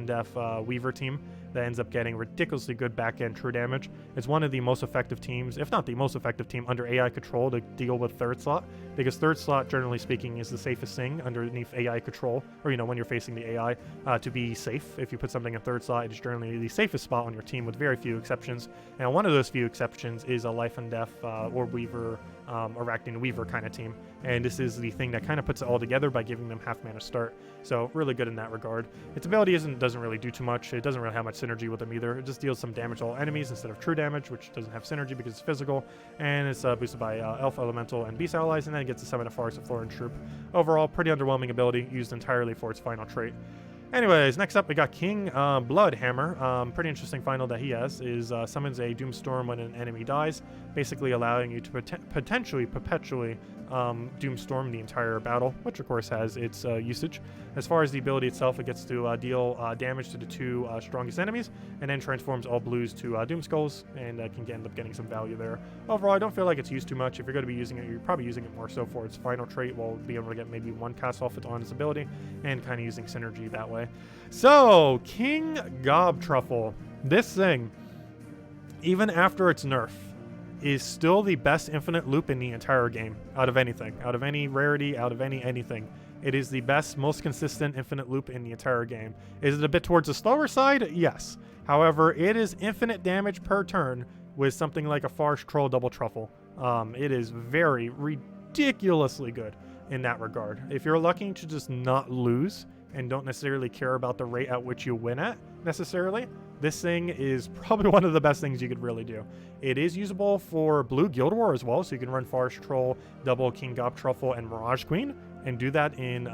death Weaver team that ends up getting ridiculously good back-end true damage. It's one of the most effective teams, if not the most effective team, under AI control to deal with third slot, because third slot, generally speaking, is the safest thing underneath AI control, or, you know, when you're facing the AI, to be safe. If you put something in third slot, it's generally the safest spot on your team with very few exceptions, and one of those few exceptions is a Life and Death Orb Weaver, Arachne Weaver kind of team, and this is the thing that kind of puts it all together by giving them half mana start, so really good in that regard. Its ability doesn't really do too much. It doesn't really have much synergy with them either. It just deals some damage to all enemies instead of true damage, which doesn't have synergy because it's physical, and it's boosted by Elf Elemental and Beast allies, and then it gets to summon a Forest of Florin Troop. Overall, pretty underwhelming ability, used entirely for its final trait. Anyways, next up we got King Bloodhammer. Pretty interesting final that he has is summons a Doomstorm when an enemy dies, basically allowing you to potentially perpetually Doomstorm the entire battle, which of course has its usage. As far as the ability itself, it gets to deal damage to the two strongest enemies, and then transforms all blues to Doomskulls, and can end up getting some value there. Overall, I don't feel like it's used too much. If you're going to be using it, you're probably using it more so for its final trait, while being able to get maybe one cast off on its ability, and kind of using synergy that way. So, King Gob Truffle. This thing, even after its nerf, is still the best infinite loop in the entire game, out of anything, out of any rarity, out of anything. It is the best, most consistent infinite loop in the entire game. Is it a bit towards the slower side? Yes. However, it is infinite damage per turn with something like a Forest Troll double truffle. It is very ridiculously good in that regard. If you're looking to just not lose and don't necessarily care about the rate at which you win at necessarily, this thing is probably one of the best things you could really do. It is usable for Blue Guild War as well, so you can run Forest Troll, double King Gob Truffle, and Mirage Queen, and do that in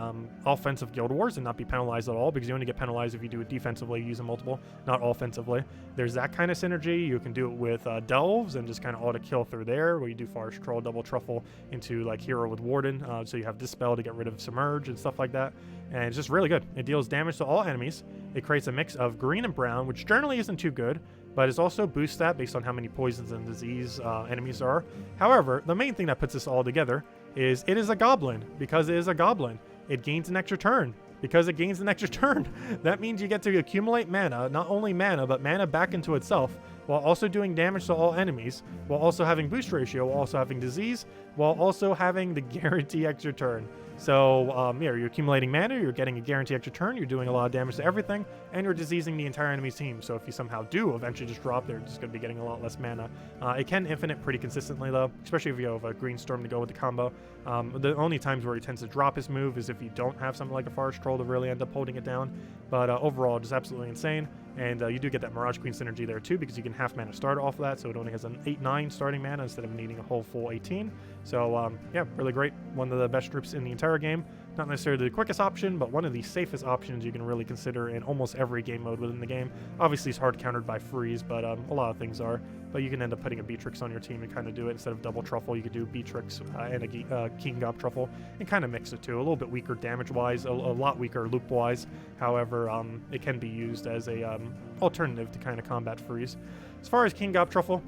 offensive Guild Wars and not be penalized at all, because you only get penalized if you do it defensively, using multiple, not offensively. There's that kind of synergy. You can do it with Delves and just kind of auto-kill through there, where you do Forest Troll, double Truffle into like Hero with Warden, so you have Dispel to get rid of Submerge and stuff like that, and it's just really good. It deals damage to all enemies. It creates a mix of green and brown, which generally isn't too good, but it's also boost that based on how many poisons and disease enemies are. However, the main thing that puts this all together is it is a goblin. Because it is a goblin, it gains an extra turn. Because it gains an extra turn, that means you get to accumulate mana, not only mana, but mana back into itself, while also doing damage to all enemies, while also having boost ratio, while also having disease, while also having the guarantee extra turn. So, yeah, you're accumulating mana, you're getting a guarantee extra turn, you're doing a lot of damage to everything, and you're diseasing the entire enemy's team. So if you somehow do eventually just drop, they're just going to be getting a lot less mana. It can infinite pretty consistently, though, especially if you have a green storm to go with the combo. The only times where he tends to drop his move is if you don't have something like a Forest Troll to really end up holding it down. But overall, just absolutely insane. And you do get that Mirage Queen synergy there too, because you can half mana start off of that, so it only has an 8-9 starting mana instead of needing a whole full 18. So yeah, really great. One of the best troops in the entire game. Not necessarily the quickest option, but one of the safest options you can really consider in almost every game mode within the game. Obviously, it's hard countered by freeze, but a lot of things are. But you can end up putting a Beatrix on your team and kind of do it. Instead of double Truffle, you could do Beatrix and a King Gob Truffle and kind of mix it too. A little bit weaker damage-wise, a lot weaker loop-wise. However, it can be used as a alternative to kind of combat freeze. As far as King Gob Truffle,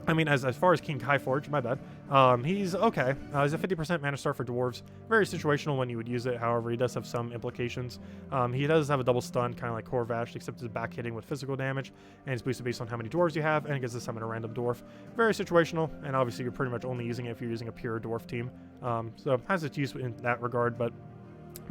I mean, as far as King Highforge, my bad. He's okay. He's a 50% mana start for dwarves. Very situational when you would use it. However, he does have some implications. He does have a double stun, kind of like Korvash, except it's back hitting with physical damage, and it's boosted based on how many dwarves you have, and it gets to summon a random dwarf. Very situational, and obviously you're pretty much only using it if you're using a pure dwarf team. So has its use in that regard, but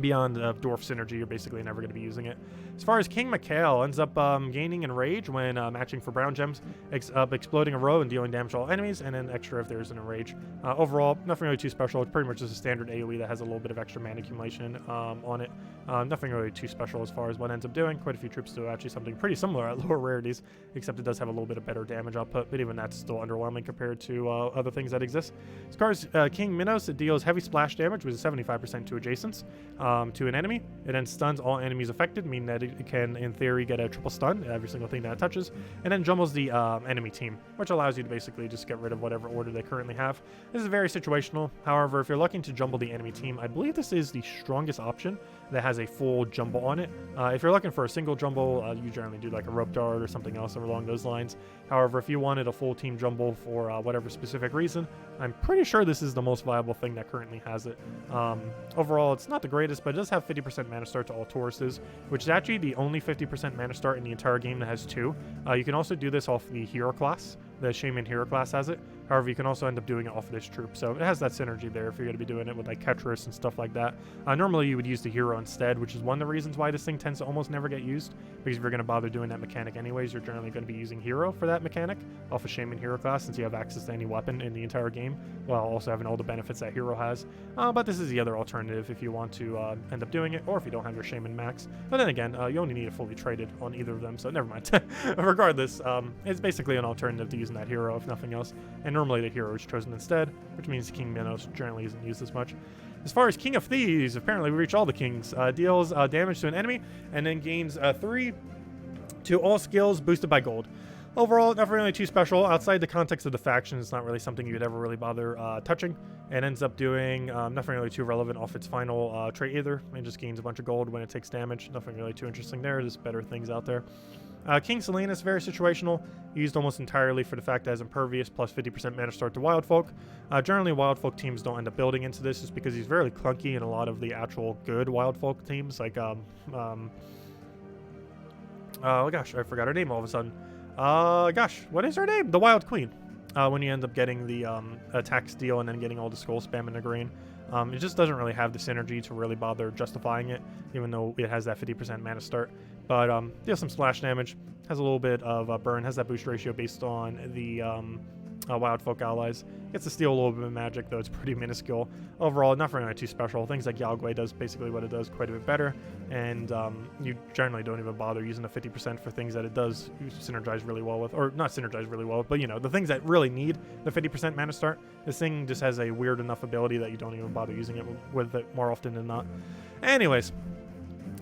Beyond Dwarf Synergy, you're basically never going to be using it. As far as King Mccall, ends up gaining Enrage when matching for brown gems, exploding a row and dealing damage to all enemies, and then extra if there's an Enrage. Overall, nothing really too special. It's pretty much just a standard AoE that has a little bit of extra mana accumulation on it. Nothing really too special as far as what it ends up doing. Quite a few troops do actually something pretty similar at lower rarities, except it does have a little bit of better damage output, but even that's still underwhelming compared to other things that exist. As far as King Minnows, it deals heavy splash damage, which is 75% to adjacents. To an enemy. It then stuns all enemies affected, meaning that it can, in theory, get a triple stun every single thing that it touches, and then jumbles the enemy team, which allows you to basically just get rid of whatever order they currently have. This is very situational. However, if you're looking to jumble the enemy team, I believe this is the strongest option that has a full jumble on it. If you're looking for a single jumble, you generally do like a rope dart or something else along those lines. However, if you wanted a full team jumble for whatever specific reason, I'm pretty sure this is the most viable thing that currently has it. Overall, it's not the greatest, but it does have 50% mana start to all Tauruses, which is actually the only 50% mana start in the entire game that has 2. You can also do this off the hero class. The Shaman hero class has it. However, you can also end up doing it off of this troop, so it has that synergy there if you're going to be doing it with like Ketris and stuff like that. Normally you would use the hero instead, which is one of the reasons why this thing tends to almost never get used, because if you're going to bother doing that mechanic anyways, you're generally going to be using hero for that mechanic off of Shaman hero class, since you have access to any weapon in the entire game, while also having all the benefits that hero has. But this is the other alternative if you want to end up doing it, or if you don't have your Shaman max. But then again, you only need it fully traded on either of them, so never mind. Regardless, it's basically an alternative to using that hero, if nothing else, and normally the hero is chosen instead, which means King Minnows generally isn't used as much. As far as King of Thieves, apparently we reach all the kings. Deals damage to an enemy, and then gains 3 to all skills boosted by gold. Overall, nothing really too special. Outside the context of the faction, it's not really something you'd ever really bother touching. It ends up doing nothing really too relevant off its final trait either. It just gains a bunch of gold when it takes damage. Nothing really too interesting there. There's better things out there. King Salinas, very situational, used almost entirely for the fact that it has Impervious plus 50% mana start to Wild Folk. Generally, Wild Folk teams don't end up building into this just because he's very clunky in a lot of the actual good Wild Folk teams. Like, oh gosh, I forgot her name all of a sudden. Gosh, what is her name? The Wild Queen. When you end up getting the attack steal and then getting all the skull spam in the green. It just doesn't really have the synergy to really bother justifying it, even though it has that 50% mana start. But deals some splash damage, has a little bit of burn, has that boost ratio based on the Wild Folk allies. Gets to steal a little bit of magic, though it's pretty minuscule. Overall, nothing really too special. Things like Yalgway does basically what it does quite a bit better, and you generally don't even bother using the 50% for things that it does synergize really well with, or not synergize really well, but you know, the things that really need the 50% mana start. This thing just has a weird enough ability that you don't even bother using it with it more often than not. Anyways,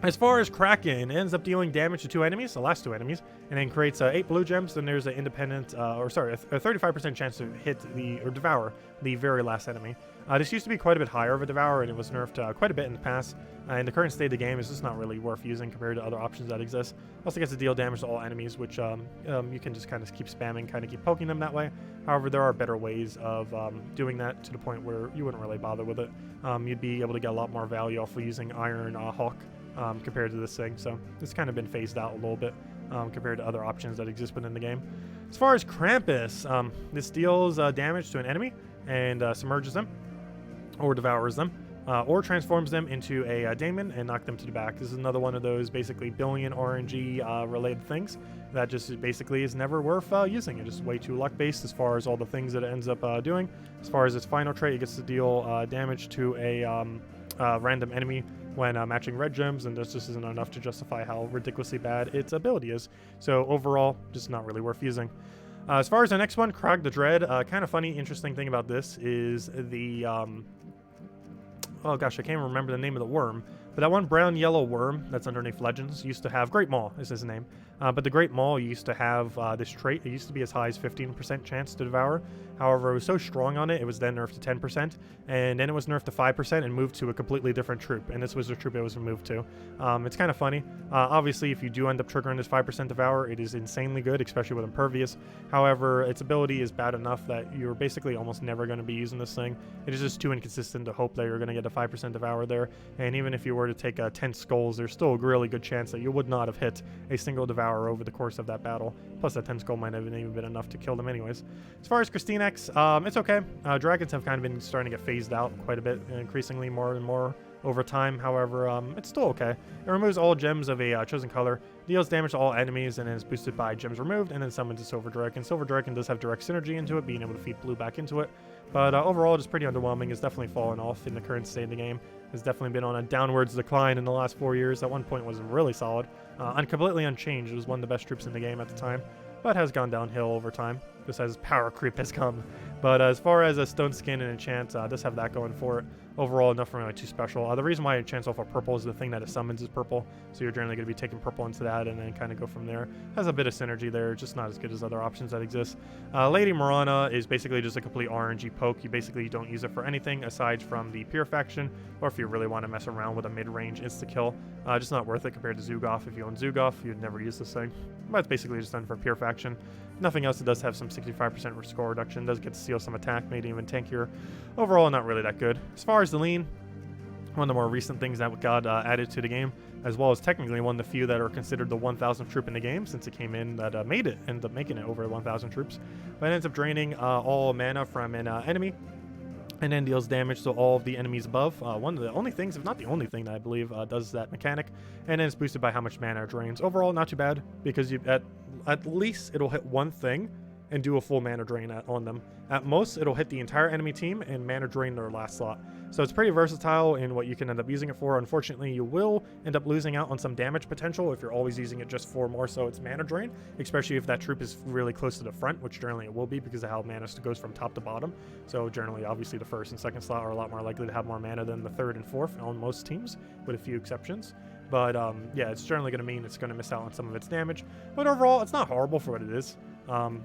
as far as Kraken, it ends up dealing damage to 2 enemies, the last 2 enemies, and then creates 8 blue gems. Then there's an independent, a 35% chance to hit or devour the very last enemy. This used to be quite a bit higher of a devour, and it was nerfed quite a bit in the past. In the current state of the game, it's just not really worth using compared to other options that exist. Also gets to deal damage to all enemies, which you can just kind of keep spamming, kind of keep poking them that way. However, there are better ways of doing that to the point where you wouldn't really bother with it. You'd be able to get a lot more value off of using Iron Hawk. Compared to this thing, so it's kind of been phased out a little bit compared to other options that exist within the game. As far as Krampus, this deals damage to an enemy and submerges them or devours them or transforms them into a daemon and knock them to the back. This is another one of those basically billion RNG related things that just basically is never worth using. It's just way too luck based as far as all the things that it ends up doing. As far as its final trait, it gets to deal damage to a random enemy when matching red gems, and this just isn't enough to justify how ridiculously bad its ability is. So overall, just not really worth using. As far as the next one, Krog the Dread, kind of funny, interesting thing about this is the, oh gosh, I can't remember the name of the worm, but that one brown-yellow worm that's underneath Legends used to have Great Maul, is his name. But the Great Maul used to have this trait. It used to be as high as 15% chance to devour. However, it was so strong on it, it was then nerfed to 10%, and then it was nerfed to 5% and moved to a completely different troop, and this was the troop it was removed to. It's kind of funny. Obviously, if you do end up triggering this 5% devour, it is insanely good, especially with Impervious. However, its ability is bad enough that you're basically almost never going to be using this thing. It is just too inconsistent to hope that you're going to get a 5% devour there, and even if you were to take 10 skulls, there's still a really good chance that you would not have hit a single devour over the course of that battle. Plus, that 10 skull might have even been enough to kill them anyways. As far as Christine X, it's okay. Dragons have kind of been starting to get phased out quite a bit, increasingly more and more over time. However, it's still okay. It removes all gems of a chosen color, deals damage to all enemies, and is boosted by gems removed, and then summons a Silver Dragon. Silver Dragon does have direct synergy into it, being able to feed blue back into it. But overall, just pretty underwhelming. It's definitely fallen off in the current state of the game. It's definitely been on a downwards decline in the last 4 years. At one point, it was really solid. And completely unchanged. It was one of the best troops in the game at the time, but has gone downhill over time, just as power creep has come. But as far as a Stone Skin and Enchant, does have that going for it. Overall, nothing really too special. The reason why it enchants off of purple is the thing that it summons is purple, so you're generally going to be taking purple into that and then kind of go from there. Has a bit of synergy there, just not as good as other options that exist. Lady Mirana is basically just a complete RNG poke. You basically don't use it for anything aside from the Pure faction, or if you really want to mess around with a mid-range insta-kill. Just not worth it compared to Zugolf. If you own Zugolf, you'd never use this thing. But it's basically just done for Pure faction. Nothing else. It does have some 65% score reduction. Does get to steal some attack, made it even tankier. Overall, not really that good. As far as the lean, one of the more recent things that got added to the game, as well as technically one of the few that are considered the 1,000th troop in the game since it came in that ended up making it over 1,000 troops. But it ends up draining all mana from an enemy, and then deals damage to all of the enemies above. One of the only things, if not the only thing that I believe does that mechanic, and then it's boosted by how much mana it drains. Overall, not too bad, because at least it'll hit one thing and do a full mana drain on them. At most, it'll hit the entire enemy team and mana drain their last slot. So it's pretty versatile in what you can end up using it for. Unfortunately, you will end up losing out on some damage potential if you're always using it just for more so its mana drain, especially if that troop is really close to the front, which generally it will be because of how mana goes from top to bottom. So generally, obviously, the first and second slot are a lot more likely to have more mana than the third and fourth on most teams, with a few exceptions. But yeah, it's generally going to mean it's going to miss out on some of its damage. But overall, it's not horrible for what it is.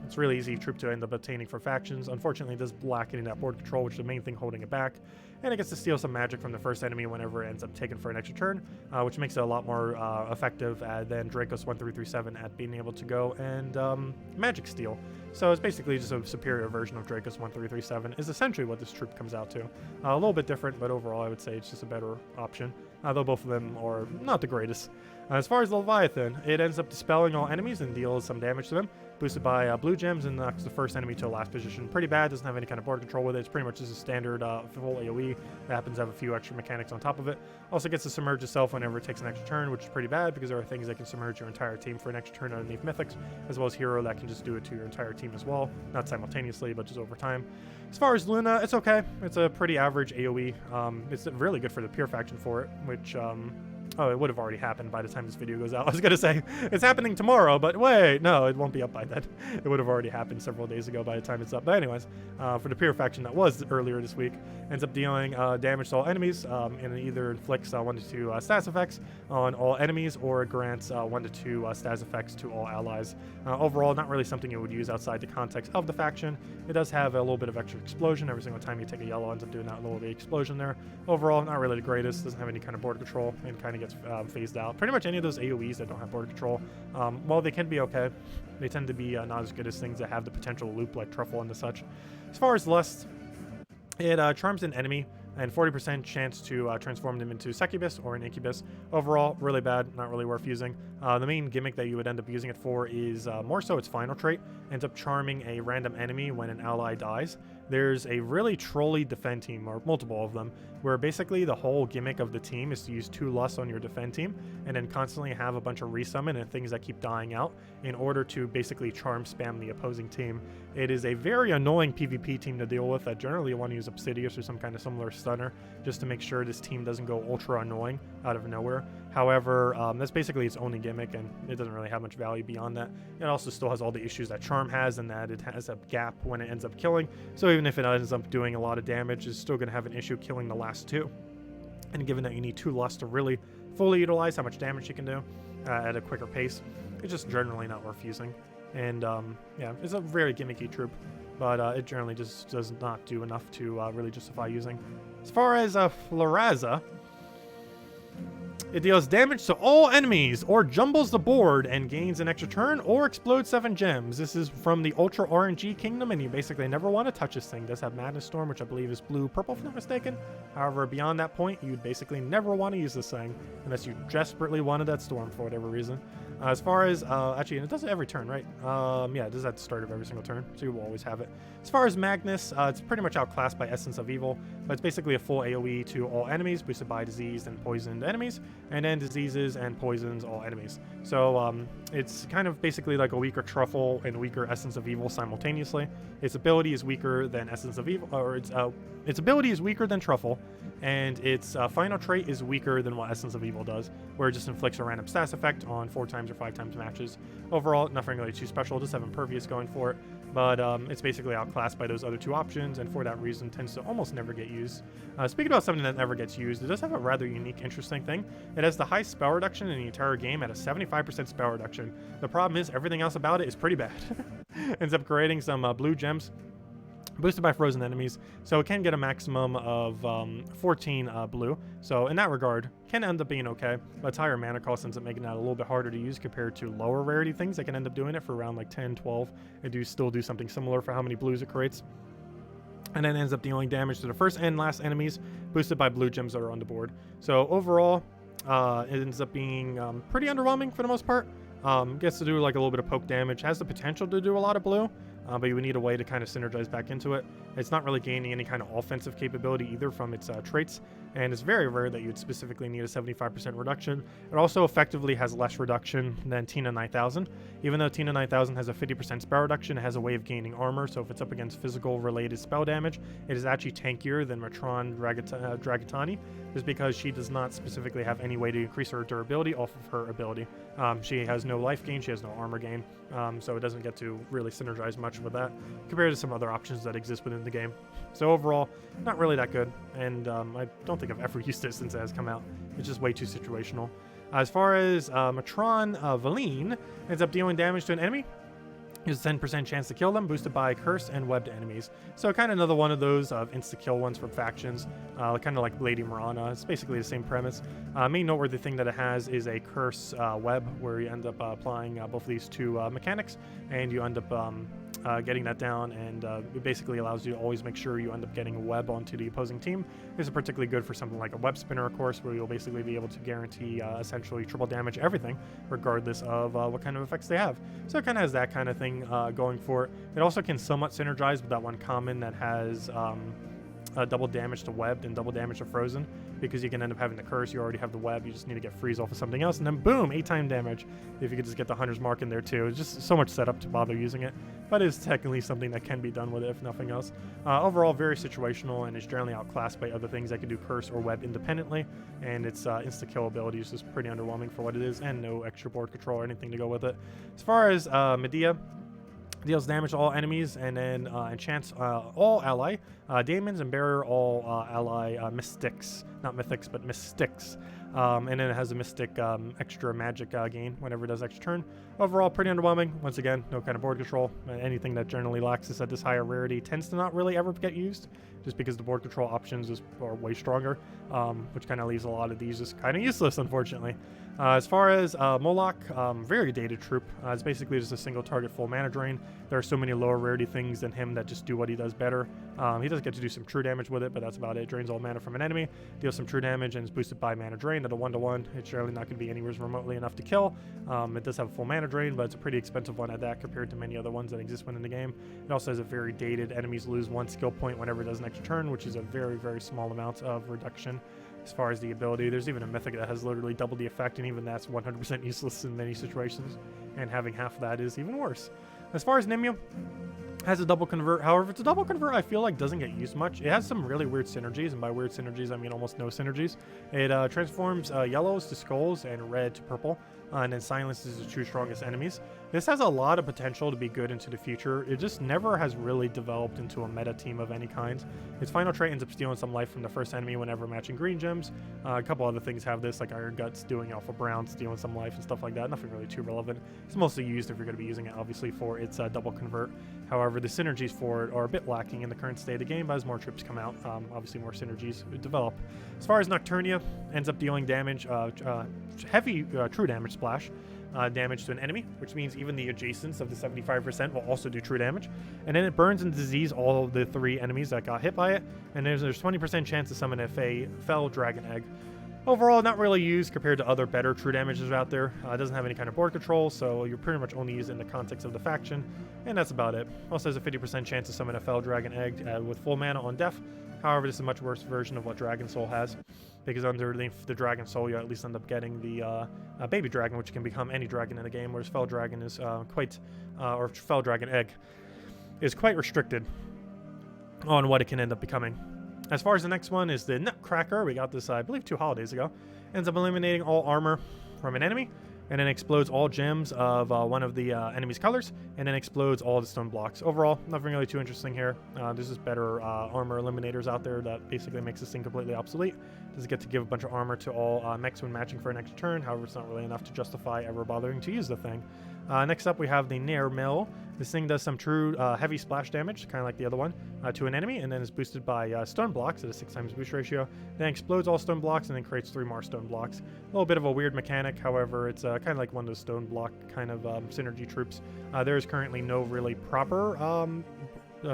It's really easy troop to end up obtaining for factions. Unfortunately, it does lack any of that board control, which is the main thing holding it back. And it gets to steal some magic from the first enemy whenever it ends up taken for an extra turn, which makes it a lot more effective than Dracos 1337 at being able to go and magic steal. So it's basically just a superior version of Dracos 1337 is essentially what this troop comes out to. A little bit different, but overall I would say it's just a better option, though both of them are not the greatest. As far as the Leviathan, it ends up dispelling all enemies and deals some damage to them, boosted by blue gems, and knocks the first enemy to a last position. Pretty bad, doesn't have any kind of board control with it. It's pretty much just a standard full AoE that happens to have a few extra mechanics on top of it. Also gets to submerge itself whenever it takes an extra turn, which is pretty bad because there are things that can submerge your entire team for an extra turn underneath mythics, as well as hero that can just do it to your entire team as well, not simultaneously but just over time. As far as Luna, it's okay. It's a pretty average AoE. It's really good for the Pure faction for it, which oh, it would have already happened by the time this video goes out. I was going to say, it's happening tomorrow, but wait, no, it won't be up by then. It would have already happened several days ago by the time it's up. But anyways, for the Pure faction that was earlier this week, ends up dealing damage to all enemies, and it either inflicts 1 to 2 status effects on all enemies, or it grants 1 to 2 status effects to all allies. Overall, not really something you would use outside the context of the faction. It does have a little bit of extra explosion. Every single time you take a yellow, ends up doing that little explosion there. Overall, not really the greatest. Doesn't have any kind of board control, and kind of gets phased out. Pretty much any of those AoEs that don't have board control, while they can be okay, they tend to be not as good as things that have the potential to loop like Truffle and such. As far as Lust, it charms an enemy and 40% chance to transform them into Succubus or an Incubus. Overall, really bad, not really worth using. The main gimmick that you would end up using it for is more so its final trait, ends up charming a random enemy when an ally dies. There's a really trolly defend team, or multiple of them, where basically the whole gimmick of the team is to use 2 lusts on your defend team and then constantly have a bunch of resummon and things that keep dying out in order to basically charm spam the opposing team. It is a very annoying PvP team to deal with that generally you want to use Obsidius or some kind of similar stunner just to make sure this team doesn't go ultra annoying out of nowhere. However, that's basically its only gimmick, and it doesn't really have much value beyond that. It also still has all the issues that Charm has, and that it has a gap when it ends up killing. So even if it ends up doing a lot of damage, it's still going to have an issue killing the last 2. And given that you need 2 lusts to really fully utilize how much damage you can do at a quicker pace, it's just generally not worth using. And yeah, it's a very gimmicky troop, but it generally just does not do enough to really justify using. As far as Flaraza, it deals damage to all enemies, or jumbles the board and gains an extra turn, or explodes 7 gems. This is from the Ultra RNG Kingdom, and you basically never want to touch this thing. It does have Madness Storm, which I believe is blue-purple, if I'm not mistaken. However, beyond that point, you'd basically never want to use this thing, unless you desperately wanted that storm for whatever reason. As far as, actually, and it does it every turn, right? Yeah, it does at the start of every single turn, so you will always have it. As far as Magnus, it's pretty much outclassed by Essence of Evil, but it's basically a full AoE to all enemies, boosted by diseased and poisoned enemies, and then diseases and poisons all enemies. So, it's kind of basically like a weaker Truffle and weaker Essence of Evil simultaneously. Its ability is weaker than Essence of Evil, or its ability is weaker than Truffle, and its final trait is weaker than what Essence of Evil does, where it just inflicts a random stats effect on 4 times or 5 times matches. Overall, nothing really too special, just have Impervious going for it, but it's basically outclassed by those other 2 options, and for that reason tends to almost never get used. Speaking about something that never gets used, it does have a rather unique, interesting thing. It has the highest spell reduction in the entire game at a 75% spell reduction. The problem is everything else about it is pretty bad. Ends up creating some blue gems, boosted by frozen enemies, so it can get a maximum of 14 blue. So in that regard, can end up being okay, but its higher mana cost ends up making that a little bit harder to use compared to lower rarity things that can end up doing it for around like 10, 12, and still do something similar for how many blues it creates. And then ends up dealing damage to the first and last enemies, boosted by blue gems that are on the board. So overall, it ends up being pretty underwhelming for the most part. Gets to do like a little bit of poke damage, has the potential to do a lot of blue, but you would need a way to kind of synergize back into it. It's not really gaining any kind of offensive capability either from its traits, and it's very rare that you'd specifically need a 75% reduction. It also effectively has less reduction than Tina 9000. Even though Tina 9000 has a 50% spell reduction, it has a way of gaining armor, so if it's up against physical related spell damage, it is actually tankier than Matron Dragatani, just because she does not specifically have any way to increase her durability off of her ability. She has no life gain, she has no armor gain, so it doesn't get to really synergize much with that compared to some other options that exist within the game. So overall, not really that good, and I don't think I've ever used it since it has come out. It's just way too situational. As far as Matron Valine ends up dealing damage to an enemy, there's a 10% chance to kill them, boosted by curse and webbed enemies. So kind of another one of those insta-kill ones from factions, kind of like Lady Mirana. It's basically the same premise. Main noteworthy thing that it has is a curse web, where you end up applying both of these 2 mechanics, and you end up getting that down, and it basically allows you to always make sure you end up getting a web onto the opposing team. This is particularly good for something like a web spinner, of course, where you'll basically be able to guarantee essentially triple damage everything, regardless of what kind of effects they have. So it kind of has that kind of thing going for it. It also can somewhat synergize with that one common that has double damage to webbed and double damage to frozen, because you can end up having the curse, you already have the web, you just need to get freeze off of something else, and then boom, 8-time damage if you could just get the hunter's mark in there too. It's just so much setup to bother using it, but it's technically something that can be done with it if nothing else. Overall, very situational, and is generally outclassed by other things that can do curse or web independently, and its insta-kill ability is just pretty underwhelming for what it is, and no extra board control or anything to go with it. As far as Medea, deals damage to all enemies, and then enchants all ally daemons, and barrier all ally mystics, not mythics but mystics, and then it has a mystic extra magic gain whenever it does extra turn. Overall, pretty underwhelming. Once again, no kind of board control. Anything that generally lacks this at this higher rarity tends to not really ever get used, just because the board control options are way stronger, which kind of leaves a lot of these just kind of useless, unfortunately. As far as Moloch, very dated troop. It's basically just a single target full mana drain. There are so many lower rarity things than him that just do what he does better. He does get to do some true damage with it, but that's about it. Drains all mana from an enemy, deals some true damage, and is boosted by mana drain at a 1-to-1. It's generally not going to be anywhere remotely enough to kill. It does have a full mana drain, but it's a pretty expensive one at that compared to many other ones that exist within the game. It also has a very dated enemies lose 1 skill point whenever it does an extra turn, which is a very, very small amount of reduction. As far as the ability, there's even a mythic that has literally double the effect, and even that's 100% useless in many situations, and having half of that is even worse. As far as Nimue, has a double convert. However, it's a double convert I feel like doesn't get used much. It has some really weird synergies, and by weird synergies I mean almost no synergies. It transforms yellows to skulls and red to purple, and then silences the 2 strongest enemies. This has a lot of potential to be good into the future. It just never has really developed into a meta team of any kind. Its final trait ends up stealing some life from the first enemy whenever matching green gems. A couple other things have this, like Iron Guts doing Alpha Brown, stealing some life and stuff like that. Nothing really too relevant. It's mostly used if you're going to be using it, obviously, for its double convert. However, the synergies for it are a bit lacking in the current state of the game, but as more troops come out, obviously more synergies develop. As far as Nocturnia, ends up dealing damage, heavy true damage splash. Damage to an enemy, which means even the adjacents of the 75% will also do true damage. And then it burns and disease all of the 3 enemies that got hit by it, and there's 20% chance to summon a fell dragon egg. Overall, not really used compared to other better true damages out there. It doesn't have any kind of board control, so you're pretty much only used in the context of the faction, and that's about it. Also has a 50% chance to summon a Fell Dragon Egg with full mana on death. However, this is a much worse version of what Dragon Soul has, because underneath the Dragon Soul, you at least end up getting the Baby Dragon, which can become any dragon in the game, whereas Fell Dragon is or Fell Dragon Egg is quite restricted on what it can end up becoming. As far as the next one is the Nutcracker. We got this, I believe, 2 holidays ago. Ends up eliminating all armor from an enemy, and then explodes all gems of one of the enemy's colors, and then explodes all the stone blocks. Overall, nothing really too interesting here. There's just better armor eliminators out there that basically makes this thing completely obsolete. Does get to give a bunch of armor to all mechs when matching for an extra turn. However, it's not really enough to justify ever bothering to use the thing. Next up, we have the Nair Mill. This thing does some true heavy splash damage, kind of like the other one, to an enemy, and then is boosted by stone blocks at a 6x boost ratio. Then explodes all stone blocks and then creates 3 more stone blocks. A little bit of a weird mechanic, however, it's kind of like one of those stone block kind of synergy troops. There is currently no really proper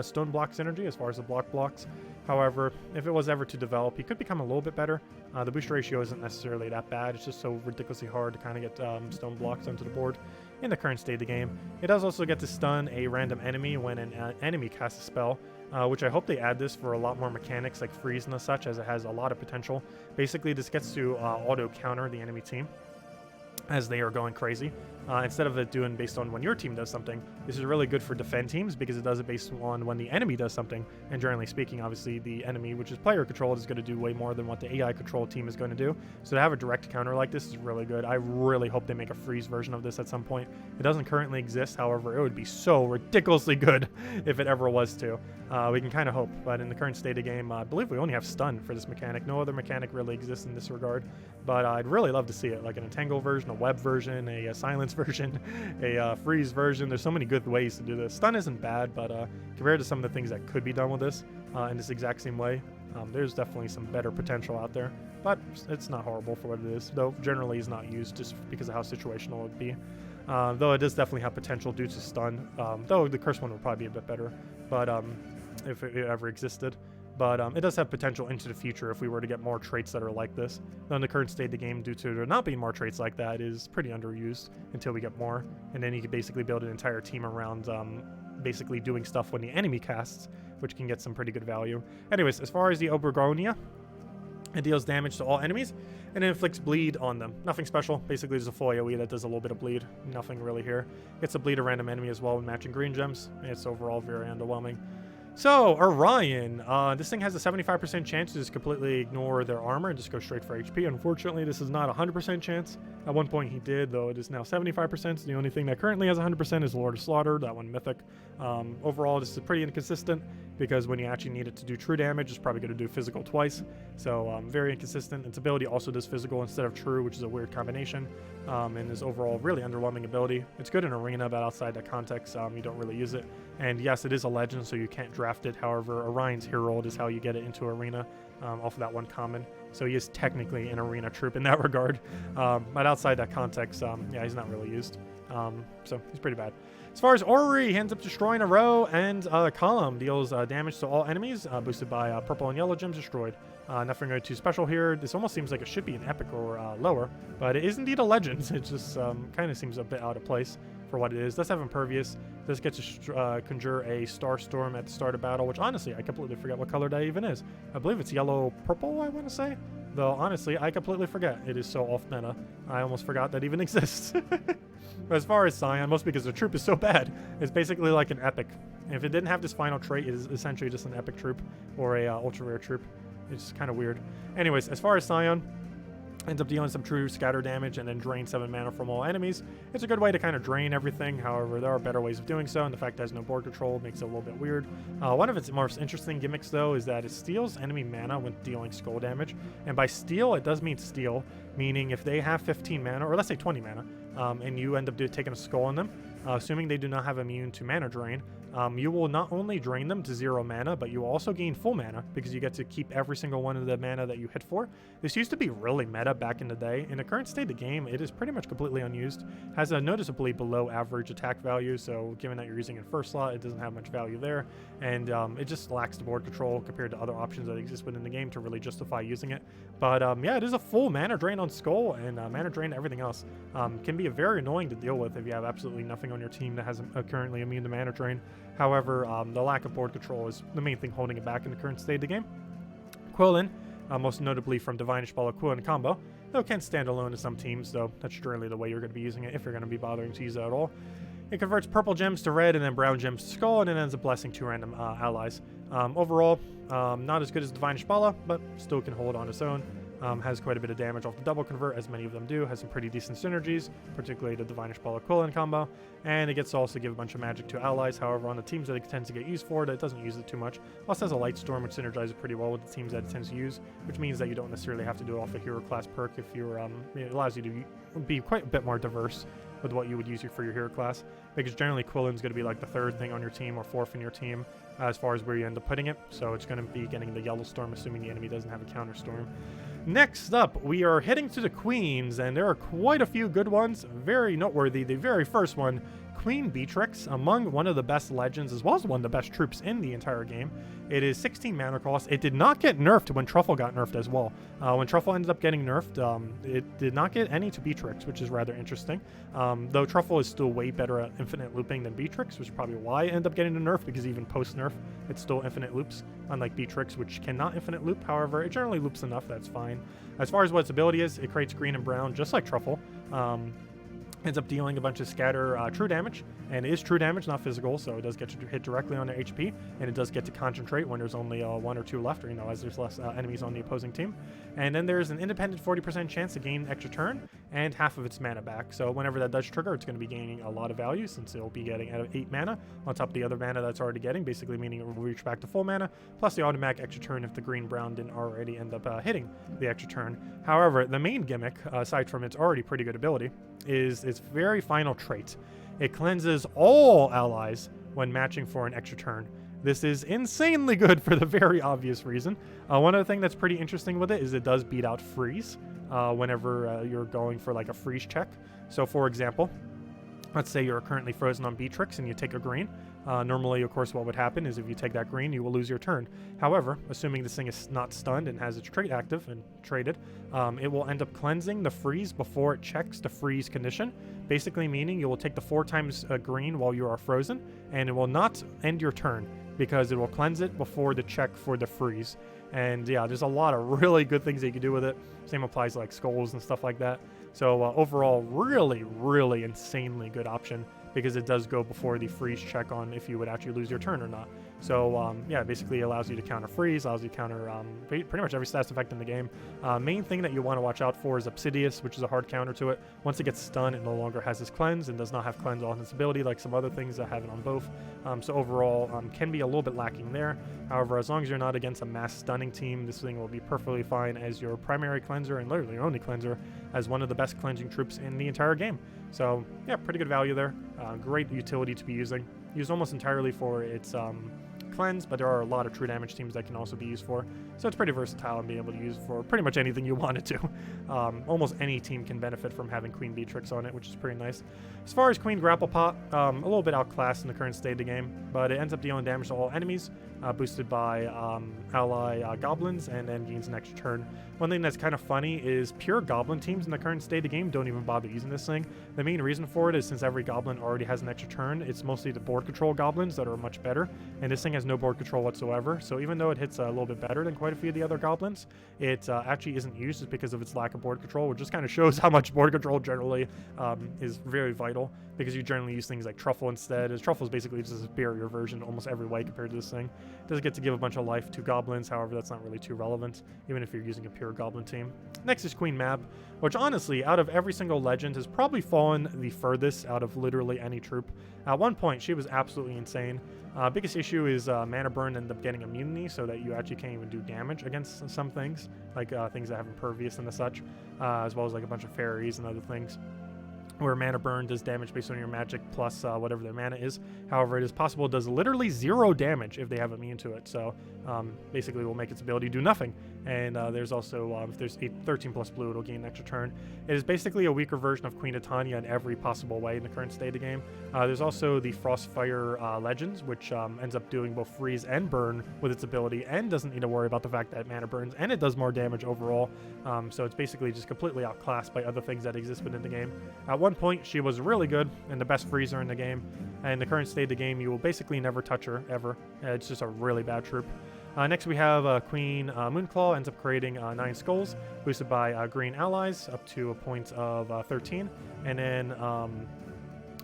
stone block synergy as far as the block blocks. However, if it was ever to develop, he could become a little bit better. The boost ratio isn't necessarily that bad. It's just so ridiculously hard to kind of get stone blocks onto the board in the current state of the game. It does also get to stun a random enemy when an enemy casts a spell, which I hope they add this for a lot more mechanics like freeze and such, as it has a lot of potential. Basically, this gets to auto counter the enemy team as they are going crazy. Instead of it doing based on when your team does something, this is really good for defend teams because it does it based on when the enemy does something. And generally speaking, obviously the enemy, which is player controlled, is going to do way more than what the AI controlled team is going to do. So to have a direct counter like this is really good. I really hope they make a freeze version of this at some point. It doesn't currently exist, however, it would be so ridiculously good if it ever was to. We can kind of hope, but in the current state of game, I believe we only have stun for this mechanic. No other mechanic really exists in this regard, but I'd really love to see it, like an entangle version, a web version, a silence version, a freeze version. There's so many good ways to do this. Stun isn't bad, but compared to some of the things that could be done with this in this exact same way, there's definitely some better potential out there, but it's not horrible for what it is, though generally is not used just because of how situational it would be. Though it does definitely have potential due to stun, though the curse one would probably be a bit better, but if it ever existed. But it does have potential into the future if we were to get more traits that are like this. Though in the current state of the game, due to there not being more traits like that, is pretty underused until we get more. And then you could basically build an entire team around basically doing stuff when the enemy casts, which can get some pretty good value. Anyways, as far as the Obergonia, it deals damage to all enemies and inflicts bleed on them. Nothing special. Basically, there's a full AoE that does a little bit of bleed. Nothing really here. Gets to bleed a random enemy as well when matching green gems. It's overall very underwhelming. So, Orion. This thing has a 75% chance to just completely ignore their armor and just go straight for HP. Unfortunately, this is not a 100% chance. At one point he did, though it is now 75%. The only thing that currently has 100% is Lord of Slaughter, that one mythic. Overall, this is pretty inconsistent because when you actually need it to do true damage, it's probably going to do physical twice. So, very inconsistent. Its ability also does physical instead of true, which is a weird combination. And is overall really underwhelming ability. It's good in arena, but outside that context, you don't really use it. And yes, it is a legend, so you can't draft it. However, Orion's Herald is how you get it into arena off of that one common. So he is technically an arena troop in that regard. But outside that context, yeah, he's not really used. So he's pretty bad. As far as Ori, he ends up destroying a row and column. Deals damage to all enemies, boosted by purple and yellow gems destroyed. Nothing really too special here. This almost seems like it should be an epic or lower, but it is indeed a legend. It just kind of seems a bit out of place for what it is. Does have impervious. Does get to conjure a star storm at the start of battle, which honestly, I completely forget what color that even is. I believe it's yellow-purple, I want to say. Though honestly, I completely forget. It is so off meta. I almost forgot that even exists. But as far as Scion, mostly because the troop is so bad, it's basically like an epic. And if it didn't have this final trait, it is essentially just an epic troop or a ultra rare troop. It's kind of weird. Anyways, as far as Scion, ends up dealing some true scatter damage and then drain 7 mana from all enemies. It's a good way to kind of drain everything. However, there are better ways of doing so, and the fact that it has no board control makes it a little bit weird. One of its most interesting gimmicks, though, is that it steals enemy mana when dealing skull damage. And by steal, it does mean steal, meaning if they have 15 mana, or let's say 20 mana, and you end up taking a skull on them, assuming they do not have immune to mana drain, you will not only drain them to 0 mana, but you will also gain full mana because you get to keep every single one of the mana that you hit for. This used to be really meta back in the day. In the current state of the game, it is pretty much completely unused. Has a noticeably below average attack value, so given that you're using it in first slot, it doesn't have much value there, and it just lacks the board control compared to other options that exist within the game to really justify using it. But yeah, it is a full mana drain on Skull and mana drain to everything else. Can be very annoying to deal with if you have absolutely nothing on your team that has currently immune to mana drain. However, the lack of board control is the main thing holding it back in the current state of the game. Quillin, most notably from Divine Spalla Quillin combo, though it can stand alone in some teams, though that's generally the way you're going to be using it if you're going to be bothering to use it at all. It converts purple gems to red and then brown gems to Skull, and it ends up blessing 2 random allies. Overall, not as good as Divine Spalla, but still can hold on its own. Has quite a bit of damage off the double convert, as many of them do. Has some pretty decent synergies, particularly the Divine Spalla Quillin combo. And it gets to also give a bunch of magic to allies. However, on the teams that it tends to get used for, it doesn't use it too much. Also has a Light Storm, which synergizes pretty well with the teams that it tends to use, which means that you don't necessarily have to do it off a hero class perk if you're, it allows you to be quite a bit more diverse with what you would use for your hero class, because generally Quillin's going to be like the 3rd thing on your team or 4th in your team as far as where you end up putting it. So it's going to be getting the Yellow Storm, assuming the enemy doesn't have a counter storm. Next up, we are heading to the Queens, and there are quite a few good ones. Very noteworthy. The very first one, Queen Beatrix, among one of the best legends as well as one of the best troops in the entire game. It is 16 mana cost. It did not get nerfed when Truffle got nerfed as well. When Truffle ended up getting nerfed, it did not get any to Beatrix, which is rather interesting. Though Truffle is still way better at infinite looping than Beatrix, which is probably why it ended up getting the nerf, because even post-nerf, it's still infinite loops, unlike Beatrix, which cannot infinite loop. However, it generally loops enough, that's fine. As far as what its ability is, it creates green and brown, just like Truffle. Ends up dealing a bunch of scatter true damage, and it is true damage, not physical, so it does get to hit directly on their HP, and it does get to concentrate when there's only 1 or 2 left, or as there's less enemies on the opposing team. And then there's an independent 40% chance to gain extra turn and half of its mana back. So whenever that does trigger, it's going to be gaining a lot of value, since it'll be getting 8 mana on top of the other mana that's already getting, basically meaning it will reach back to full mana, plus the automatic extra turn if the green-brown didn't already end up hitting the extra turn. However, the main gimmick, aside from its already pretty good ability, is its very final trait. It cleanses all allies when matching for an extra turn. This is insanely good for the very obvious reason. One other thing that's pretty interesting with it is it does beat out freeze whenever you're going for like a freeze check. So for example, let's say you're currently frozen on Beatrix and you take a green. Normally, of course, what would happen is if you take that green, you will lose your turn. However, assuming this thing is not stunned and has its trait active and traded, it will end up cleansing the freeze before it checks the freeze condition, basically meaning you will take the 4 times green while you are frozen, and it will not end your turn because it will cleanse it before the check for the freeze. And yeah, there's a lot of really good things that you can do with it. Same applies to like skulls and stuff like that. So overall, really, really insanely good option, because it does go before the freeze check on if you would actually lose your turn or not. So yeah, basically allows you to counter freeze, allows you to counter pretty much every stats effect in the game. Main thing that you want to watch out for is Obsidious, which is a hard counter to it. Once it gets stunned, it no longer has this cleanse and does not have cleanse on its ability like some other things that have it on both. So overall, can be a little bit lacking there. However, as long as you're not against a mass stunning team, this thing will be perfectly fine as your primary cleanser and literally your only cleanser, as one of the best cleansing troops in the entire game. So yeah, pretty good value there. Great utility to be using. Used almost entirely for its cleanse, but there are a lot of true damage teams that can also be used for. So it's pretty versatile and being able to use for pretty much anything you want it to. Almost any team can benefit from having Queen Beatrix on it, which is pretty nice. As far as Queen Grapple Pot, a little bit outclassed in the current state of the game, but it ends up dealing damage to all enemies, boosted by ally goblins, and then gains an extra turn. One thing that's kind of funny is pure goblin teams in the current state of the game don't even bother using this thing. The main reason for it is since every goblin already has an extra turn, it's mostly the board control goblins that are much better, and this thing has no board control whatsoever. So even though it hits a little bit better than quite a few of the other goblins, it actually isn't used just because of its lack of board control, which just kind of shows how much board control generally is very vital, because you generally use things like Truffle instead, as Truffle is basically just a barrier version almost every way compared to this thing. It does get to give a bunch of life to goblins, however that's not really too relevant, even if you're using a pure goblin team. Next is Queen Mab, which honestly, out of every single legend, has probably fallen the furthest out of literally any troop. At one point, she was absolutely insane. Biggest issue is mana burn ended up getting immunity, so that you actually can't even do damage against some things, like things that have impervious and the such, as well as like a bunch of fairies and other things. where mana burn does damage based on your magic plus whatever their mana is. However, it is possible it does literally 0 damage if they have immune to it. So basically will make its ability do nothing. And there's also, if there's 13 plus blue, it'll gain an extra turn. It is basically a weaker version of Queen Titania in every possible way in the current state of the game. There's also the Frostfire Legends, which ends up doing both freeze and burn with its ability, and doesn't need to worry about the fact that mana burns, and it does more damage overall. So it's basically just completely outclassed by other things that exist within the game. At one point, she was really good and the best freezer in the game. And in the current state of the game, you will basically never touch her, ever. It's just a really bad troop. Next, we have Queen Moonclaw, ends up creating 9 skulls, boosted by green allies up to a point of 13. And then,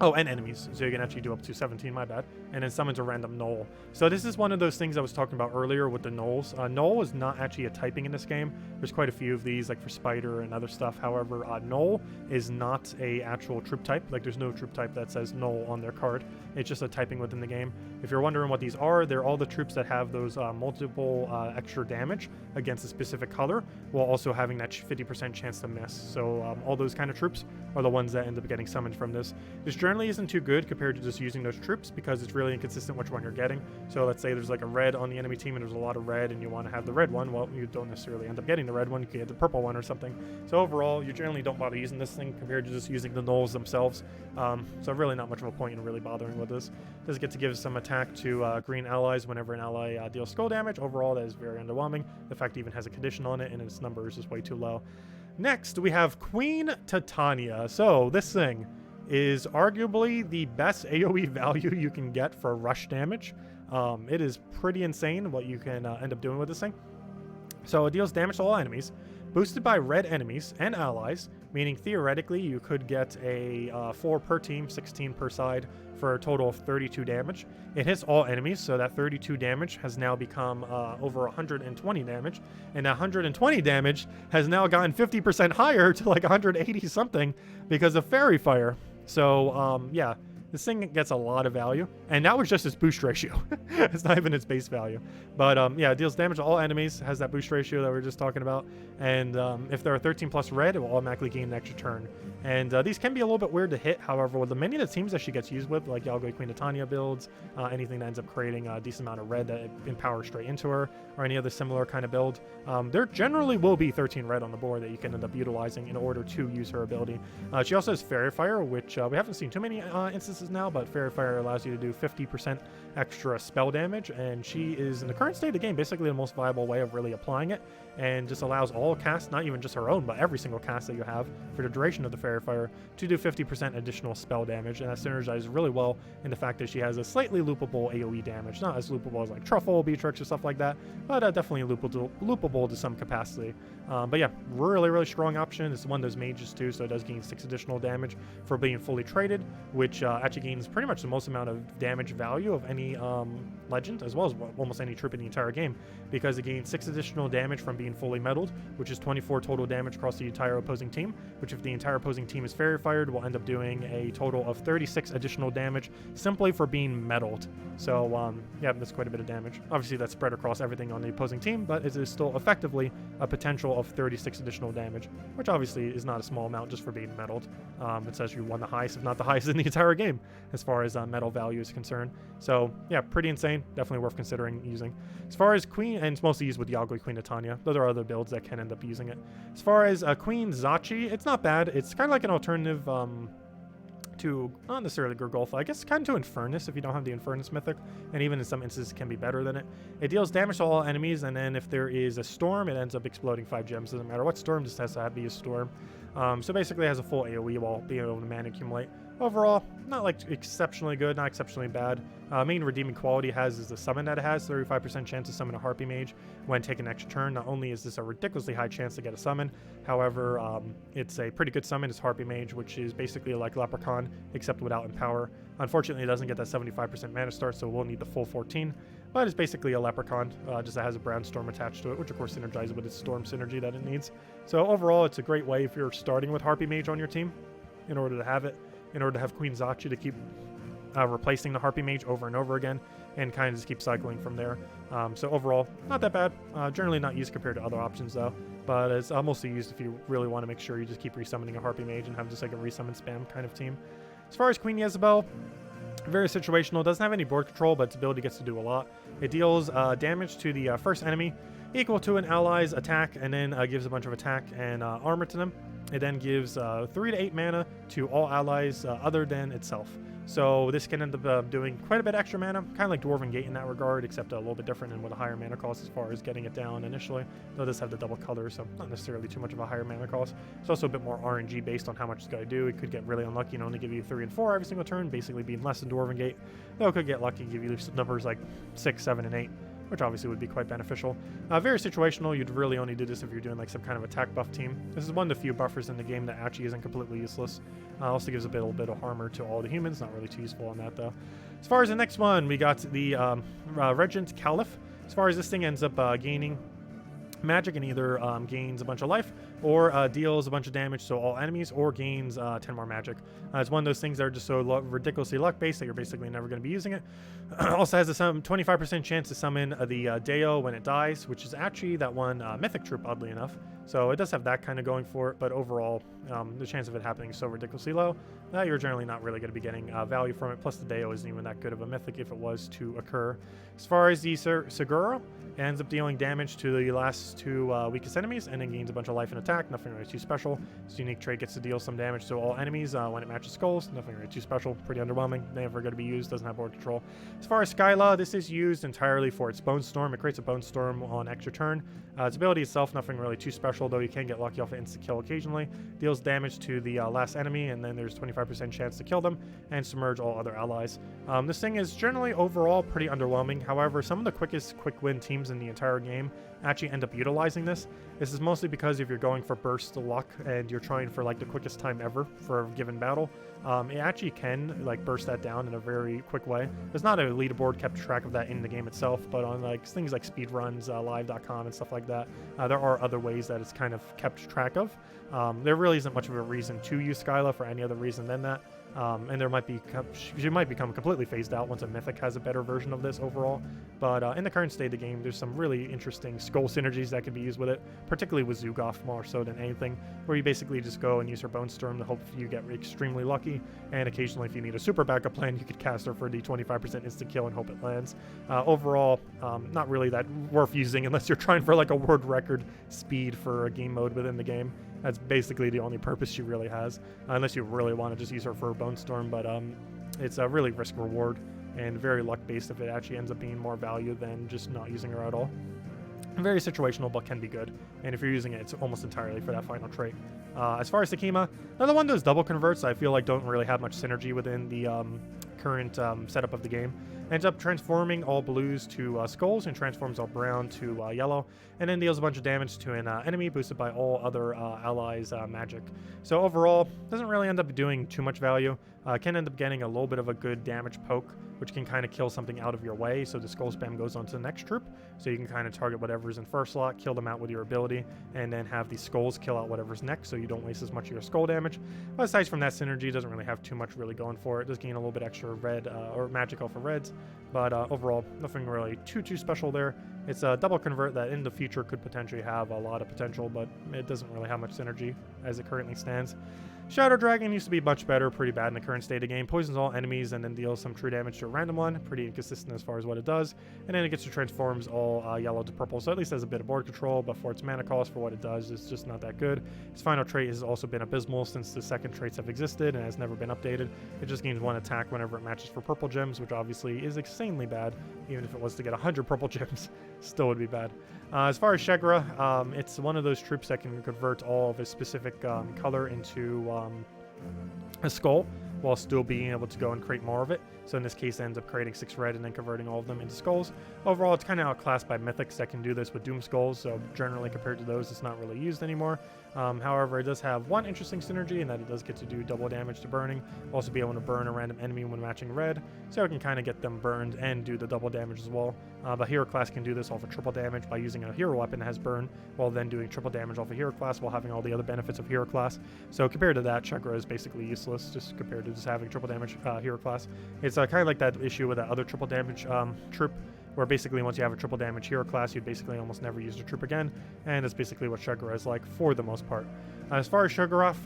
and enemies. So you can actually do up to 17, my bad. And then summons a random Gnoll. So this is one of those things I was talking about earlier with the Gnolls. Gnoll is not actually a typing in this game. There's quite a few of these, like for Spider and other stuff. However, Gnoll is not a actual troop type. Like there's no troop type that says Gnoll on their card. It's just a typing within the game. If you're wondering what these are, they're all the troops that have those multiple extra damage against a specific color, while also having that 50% chance to miss. So all those kind of troops are the ones that end up getting summoned from this. This generally isn't too good compared to just using those troops, because it's really inconsistent which one you're getting. So let's say there's like a red on the enemy team and there's a lot of red and you want to have the red one. Well, you don't necessarily end up getting the red one. You can get the purple one or something. So overall, you generally don't bother using this thing compared to just using the Gnolls themselves. So really not much of a point in really bothering with this. Does get to give some attack to green allies whenever an ally deals skull damage. Overall, that is very underwhelming. The fact it even has a condition on it and its number is just way too low. Next, we have Queen Titania. So this thing is arguably the best AoE value you can get for rush damage. It is pretty insane what you can end up doing with this thing. So it deals damage to all enemies, boosted by red enemies and allies, meaning theoretically you could get a 4 per team, 16 per side, for a total of 32 damage. It hits all enemies, so that 32 damage has now become over 120 damage, and that 120 damage has now gotten 50% higher to like 180 something because of Fairy Fire. So yeah, this thing gets a lot of value, and that was just its boost ratio. It's not even its base value. But yeah, it deals damage to all enemies, has that boost ratio that we were just talking about, and if there are 13 plus red, it will automatically gain an extra turn. And these can be a little bit weird to hit. However, with the many of the teams that she gets used with, like Yalgoi Queen Titania builds, anything that ends up creating a decent amount of red that empowers straight into her, or any other similar kind of build, there generally will be 13 red on the board that you can end up utilizing in order to use her ability. She also has Fairy Fire, which we haven't seen too many instances now, but Fairy Fire allows you to do 50% extra spell damage, and she is, in the current state of the game, basically the most viable way of really applying it, and just allows all casts, not even just her own, but every single cast that you have for the duration of the Fairy Fire, to do 50% additional spell damage. And that synergizes really well in the fact that she has a slightly loopable AoE damage, not as loopable as like Truffle, Beatrix, or stuff like that, but definitely loopable to some capacity. But yeah, really strong option. It's one of those mages too, so it does gain 6 additional damage for being fully traded, which actually gains pretty much the most amount of damage value of any legend, as well as almost any troop in the entire game, because it gains 6 additional damage from being fully meddled, which is 24 total damage across the entire opposing team, which if the entire opposing team is Fairy Fired, will end up doing a total of 36 additional damage simply for being meddled. So yeah, that's quite a bit of damage. Obviously that's spread across everything on the opposing team, but it is still effectively a potential of 36 additional damage, which obviously is not a small amount just for being meddled. It says you won the highest, if not the highest in the entire game as far as metal value is concerned. So yeah, pretty insane. Definitely worth considering using. As far as Queen, and it's mostly used with Yalgoi Queen Titania. Those are other builds that can end up using it. As far as Queen Zachi, it's not bad. It's kind of like an alternative to, not necessarily Gorgolf, I guess kind of to Infernus if you don't have the Infernus mythic, and even in some instances can be better than it. It deals damage to all enemies, and then if there is a storm, it ends up exploding 5 gems. Doesn't matter what storm, just has to be a storm. So basically it has a full AoE while being able to mana accumulate. Overall, not like exceptionally good, not exceptionally bad. Main redeeming quality has is the summon that it has, 35% chance to summon a Harpy Mage when taking an extra turn. Not only is this a ridiculously high chance to get a summon, however, it's a pretty good summon. It's Harpy Mage, which is basically like Leprechaun, except without Empower. Unfortunately, it doesn't get that 75% mana start, so we'll need the full 14. But it's basically a Leprechaun, just that has a Brown Storm attached to it, which of course synergizes with its Storm synergy that it needs. So overall, it's a great way if you're starting with Harpy Mage on your team, in order to have it, in order to have Queen Zachi to keep replacing the Harpy Mage over and over again. and kind of just keep cycling from there. So overall, not that bad. Generally not used compared to other options though, but it's mostly used if you really want to make sure you just keep resummoning a Harpy Mage and have just like a resummon spam kind of team. As far as Queen Jezebel, very situational. Doesn't have any board control, but its ability gets to do a lot. It deals damage to the first enemy equal to an ally's attack, and then gives a bunch of attack and armor to them. It then gives 3 to 8 mana to all allies other than itself. So this can end up doing quite a bit extra mana, kind of like Dwarven Gate in that regard, except a little bit different and with a higher mana cost as far as getting it down initially. Though it does have the double color, so not necessarily too much of a higher mana cost. It's also a bit more RNG based on how much it's going to do. It could get really unlucky and only give you 3 and 4 every single turn, basically being less than Dwarven Gate. Though it could get lucky and give you numbers like 6, 7, and 8. Which obviously would be quite beneficial. Very situational. You'd really only do this if you're doing like some kind of attack buff team. This is one of the few buffers in the game that actually isn't completely useless. Also gives a little bit of armor to all the humans. Not really too useful on that though. As far as the next one, we got the Regent Caliph. As far as this thing ends up gaining magic, and either gains a bunch of life or deals a bunch of damage to all enemies, or gains 10 more magic. It's one of those things that are just so ridiculously luck based that you're basically never going to be using it. Also has a 25% chance to summon the Deo when it dies, which is actually that one mythic troop, oddly enough. So it does have that kind of going for it, but overall the chance of it happening is so ridiculously low that you're generally not really going to be getting value from it. Plus the Deo isn't even that good of a mythic if it was to occur. As far as the Seguro, it ends up dealing damage to the last 2 weakest enemies, and then gains a bunch of life and attack. Nothing really too special. Its unique trait gets to deal some damage to all enemies when it matches skulls. Nothing really too special. Pretty underwhelming. Never going to be used. Doesn't have board control. As far as Skyla, this is used entirely for its Bone Storm. It creates a Bone Storm on extra turn. Its ability itself, nothing really too special, though you can get lucky off an instant kill occasionally. Deals damage to the last enemy, and then there's 25% chance to kill them, and submerge all other allies. This thing is generally overall pretty underwhelming. However, some of the quickest quick win teams in the entire game actually end up utilizing this. This is mostly because if you're going for burst luck and you're trying for like the quickest time ever for a given battle, it actually can like burst that down in a very quick way. There's not a leaderboard kept track of that in the game itself, but on like things like speedruns, live.com and stuff like that, there are other ways that it's kind of kept track of. There really isn't much of a reason to use Skyla for any other reason than that. And there might be she might become completely phased out once a mythic has a better version of this overall. But in the current state of the game, there's some really interesting skull synergies that can be used with it, particularly with Zugoff more so than anything, where you basically just go and use her Bone Storm to hope you get extremely lucky, and occasionally if you need a super backup plan, you could cast her for the 25% instant kill and hope it lands. Overall, not really that worth using unless you're trying for like a world record speed for a game mode within the game. That's basically the only purpose she really has, unless you really want to just use her for a Bone Storm, but it's a really risk reward and very luck based if it actually ends up being more value than just not using her at all. Very situational, but can be good, and if you're using it, it's almost entirely for that final trait. As far as Sakima, another one of those double converts I feel like don't really have much synergy within the current setup of the game. Ends up transforming all blues to skulls and transforms all brown to yellow, and then deals a bunch of damage to an enemy boosted by all other allies' magic. So overall, doesn't really end up doing too much value. Can end up getting a little bit of a good damage poke, which can kind of kill something out of your way, so the skull spam goes on to the next troop, so you can kind of target whatever's in first slot, kill them out with your ability, and then have the skulls kill out whatever's next, so you don't waste as much of your skull damage. But aside from that synergy, doesn't really have too much really going for it. Does gain a little bit extra red or magic off of reds, but overall, nothing really too special there. It's a double convert that in the future could potentially have a lot of potential, but it doesn't really have much synergy as it currently stands. Shadow Dragon used to be much better, pretty bad in the current state of the game. Poisons all enemies and then deals some true damage to a random one. Pretty inconsistent as far as what it does. And then it gets to transforms all yellow to purple, so at least has a bit of board control, but for its mana cost for what it does, it's just not that good. Its final trait has also been abysmal since the second traits have existed and has never been updated. It just gains 1 attack whenever it matches for purple gems, which obviously is insanely bad. Even if it was to get 100 purple gems, still would be bad. As far as Shegra, it's one of those troops that can convert all of a specific color into a skull, while still being able to go and create more of it. So in this case, it ends up creating 6 red and then converting all of them into skulls. Overall, it's kind of outclassed by mythics that can do this with Doom Skulls, so generally compared to those, it's not really used anymore. However, it does have one interesting synergy in that it does get to do double damage to burning, also be able to burn a random enemy when matching red, so it can kind of get them burned and do the double damage as well. The hero class can do this off of triple damage by using a hero weapon that has burn, while then doing triple damage off a hero class while having all the other benefits of hero class. So compared to that, Shegra is basically useless, just compared to to just having triple damage hero class. It's kind of like that issue with that other triple damage troop, where basically once you have a triple damage hero class, you'd basically almost never use the troop again, and that's basically what Shugara is like for the most part. As far as Shugaroth,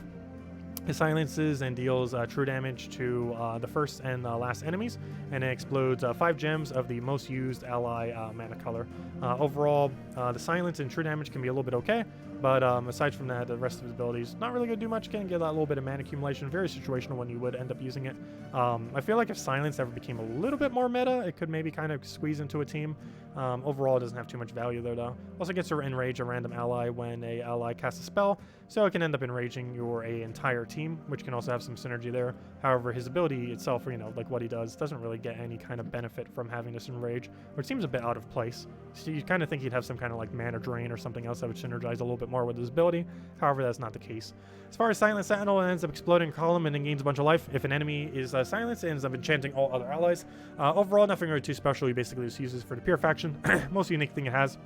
it silences and deals true damage to the first and last enemies, and it explodes 5 gems of the most used ally mana color. Overall, the silence and true damage can be a little bit okay, but aside from that, the rest of his abilities not really going to do much. Can get that little bit of mana accumulation, very situational when you would end up using it. I feel like if silence ever became a little bit more meta, it could maybe kind of squeeze into a team. Overall, it doesn't have too much value there, though. Also gets to enrage a random ally when a ally casts a spell, so it can end up enraging your entire team, which can also have some synergy there. However, his ability itself, you know, like what he does, doesn't really get any kind of benefit from having this enrage, which seems a bit out of place. So you kind of think he'd have some kind of like mana drain or something else that would synergize a little bit more with his ability. However, that's not the case. As far as Silent Sentinel, it ends up exploding a column and then gains a bunch of life. If an enemy is silenced, it ends up enchanting all other allies. Overall, nothing really too special. He basically just uses for the pure faction. Most unique thing it has,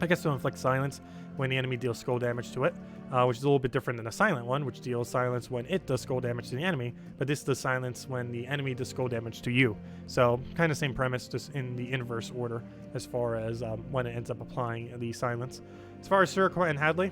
I guess, to inflict silence when the enemy deals skull damage to it, which is a little bit different than a silent one, which deals silence when it does skull damage to the enemy, but this does silence when the enemy does skull damage to you. So kind of same premise, just in the inverse order as far as when it ends up applying the silence. As far as Surikwa and Hadley,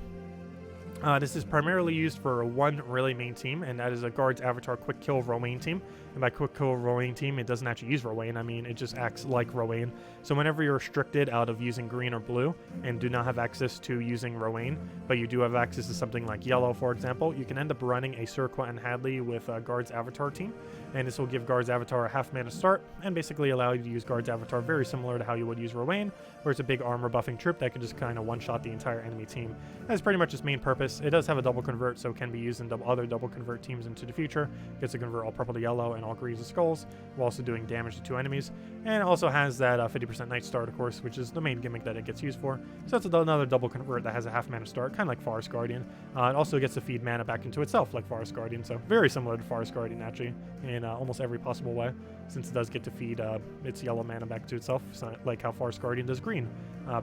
this is primarily used for one really main team, and that is a Guard's Avatar Quick Kill Rowain team. And by Quick Kill Rowain team, it doesn't actually use Rowain. I mean, it just acts like Rowain. So whenever you're restricted out of using green or blue and do not have access to using Rowain, but you do have access to something like yellow, for example, you can end up running a Surikwa and Hadley with Guard's Avatar team. And this will give Guard's Avatar a half mana start and basically allow you to use Guard's Avatar very similar to how you would use Rowain, where it's a big armor buffing troop that can just kind of one-shot the entire enemy team. That's pretty much its main purpose. It does have a double convert, so it can be used in other double convert teams into the future. It gets to convert all purple to yellow and all greens to skulls, while also doing damage to 2 enemies. And it also has that 50% night start, of course, which is the main gimmick that it gets used for. So that's another double convert that has a half mana start, kind of like Forest Guardian. It also gets to feed mana back into itself like Forest Guardian, so very similar to Forest Guardian actually in almost every possible way, since it does get to feed its yellow mana back to itself, so like how Forest Guardian does green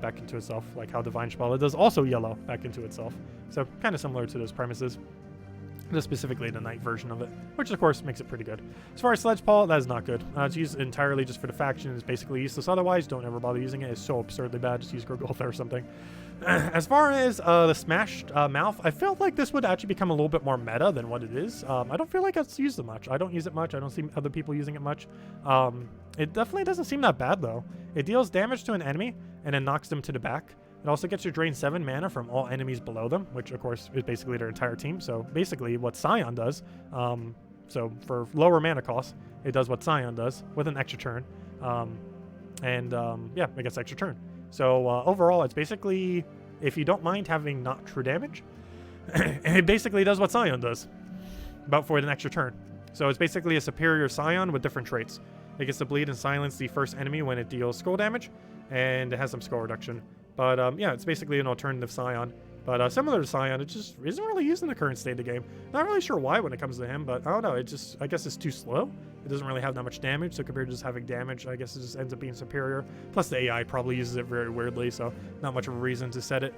back into itself, like how Divine Spalla does also yellow back into itself. So kind of similar to those premises, just specifically the night version of it, which of course makes it pretty good. As far as Sledgepaw, that is not good. It's used entirely just for the faction. It's basically useless otherwise. Don't ever bother using it. It's so absurdly bad. Just use Gorgolf or something. As far as the Smashed Mouth, I felt like this would actually become a little bit more meta than what it is. I don't feel like it's used it much. I don't use it much. I don't see other people using it much. It definitely doesn't seem that bad though. It deals damage to an enemy and then knocks them to the back. It also gets to drain 7 mana from all enemies below them, which of course is basically their entire team. So basically what Scion does, so for lower mana costs, it does what Scion does with an extra turn. Yeah, it gets extra turn. So overall, it's basically, if you don't mind having not true damage, it basically does what Scion does, but for an extra turn. So it's basically a superior Scion with different traits. It gets to bleed and silence the first enemy when it deals skull damage, and it has some skull reduction. But yeah, it's basically an alternative Scion. But similar to Scion, it just isn't really used in the current state of the game. Not really sure why when it comes to him, but I don't know. It just, I guess it's too slow. It doesn't really have that much damage, so compared to just having damage, I guess it just ends up being superior. Plus the AI probably uses it very weirdly, so not much of a reason to set it.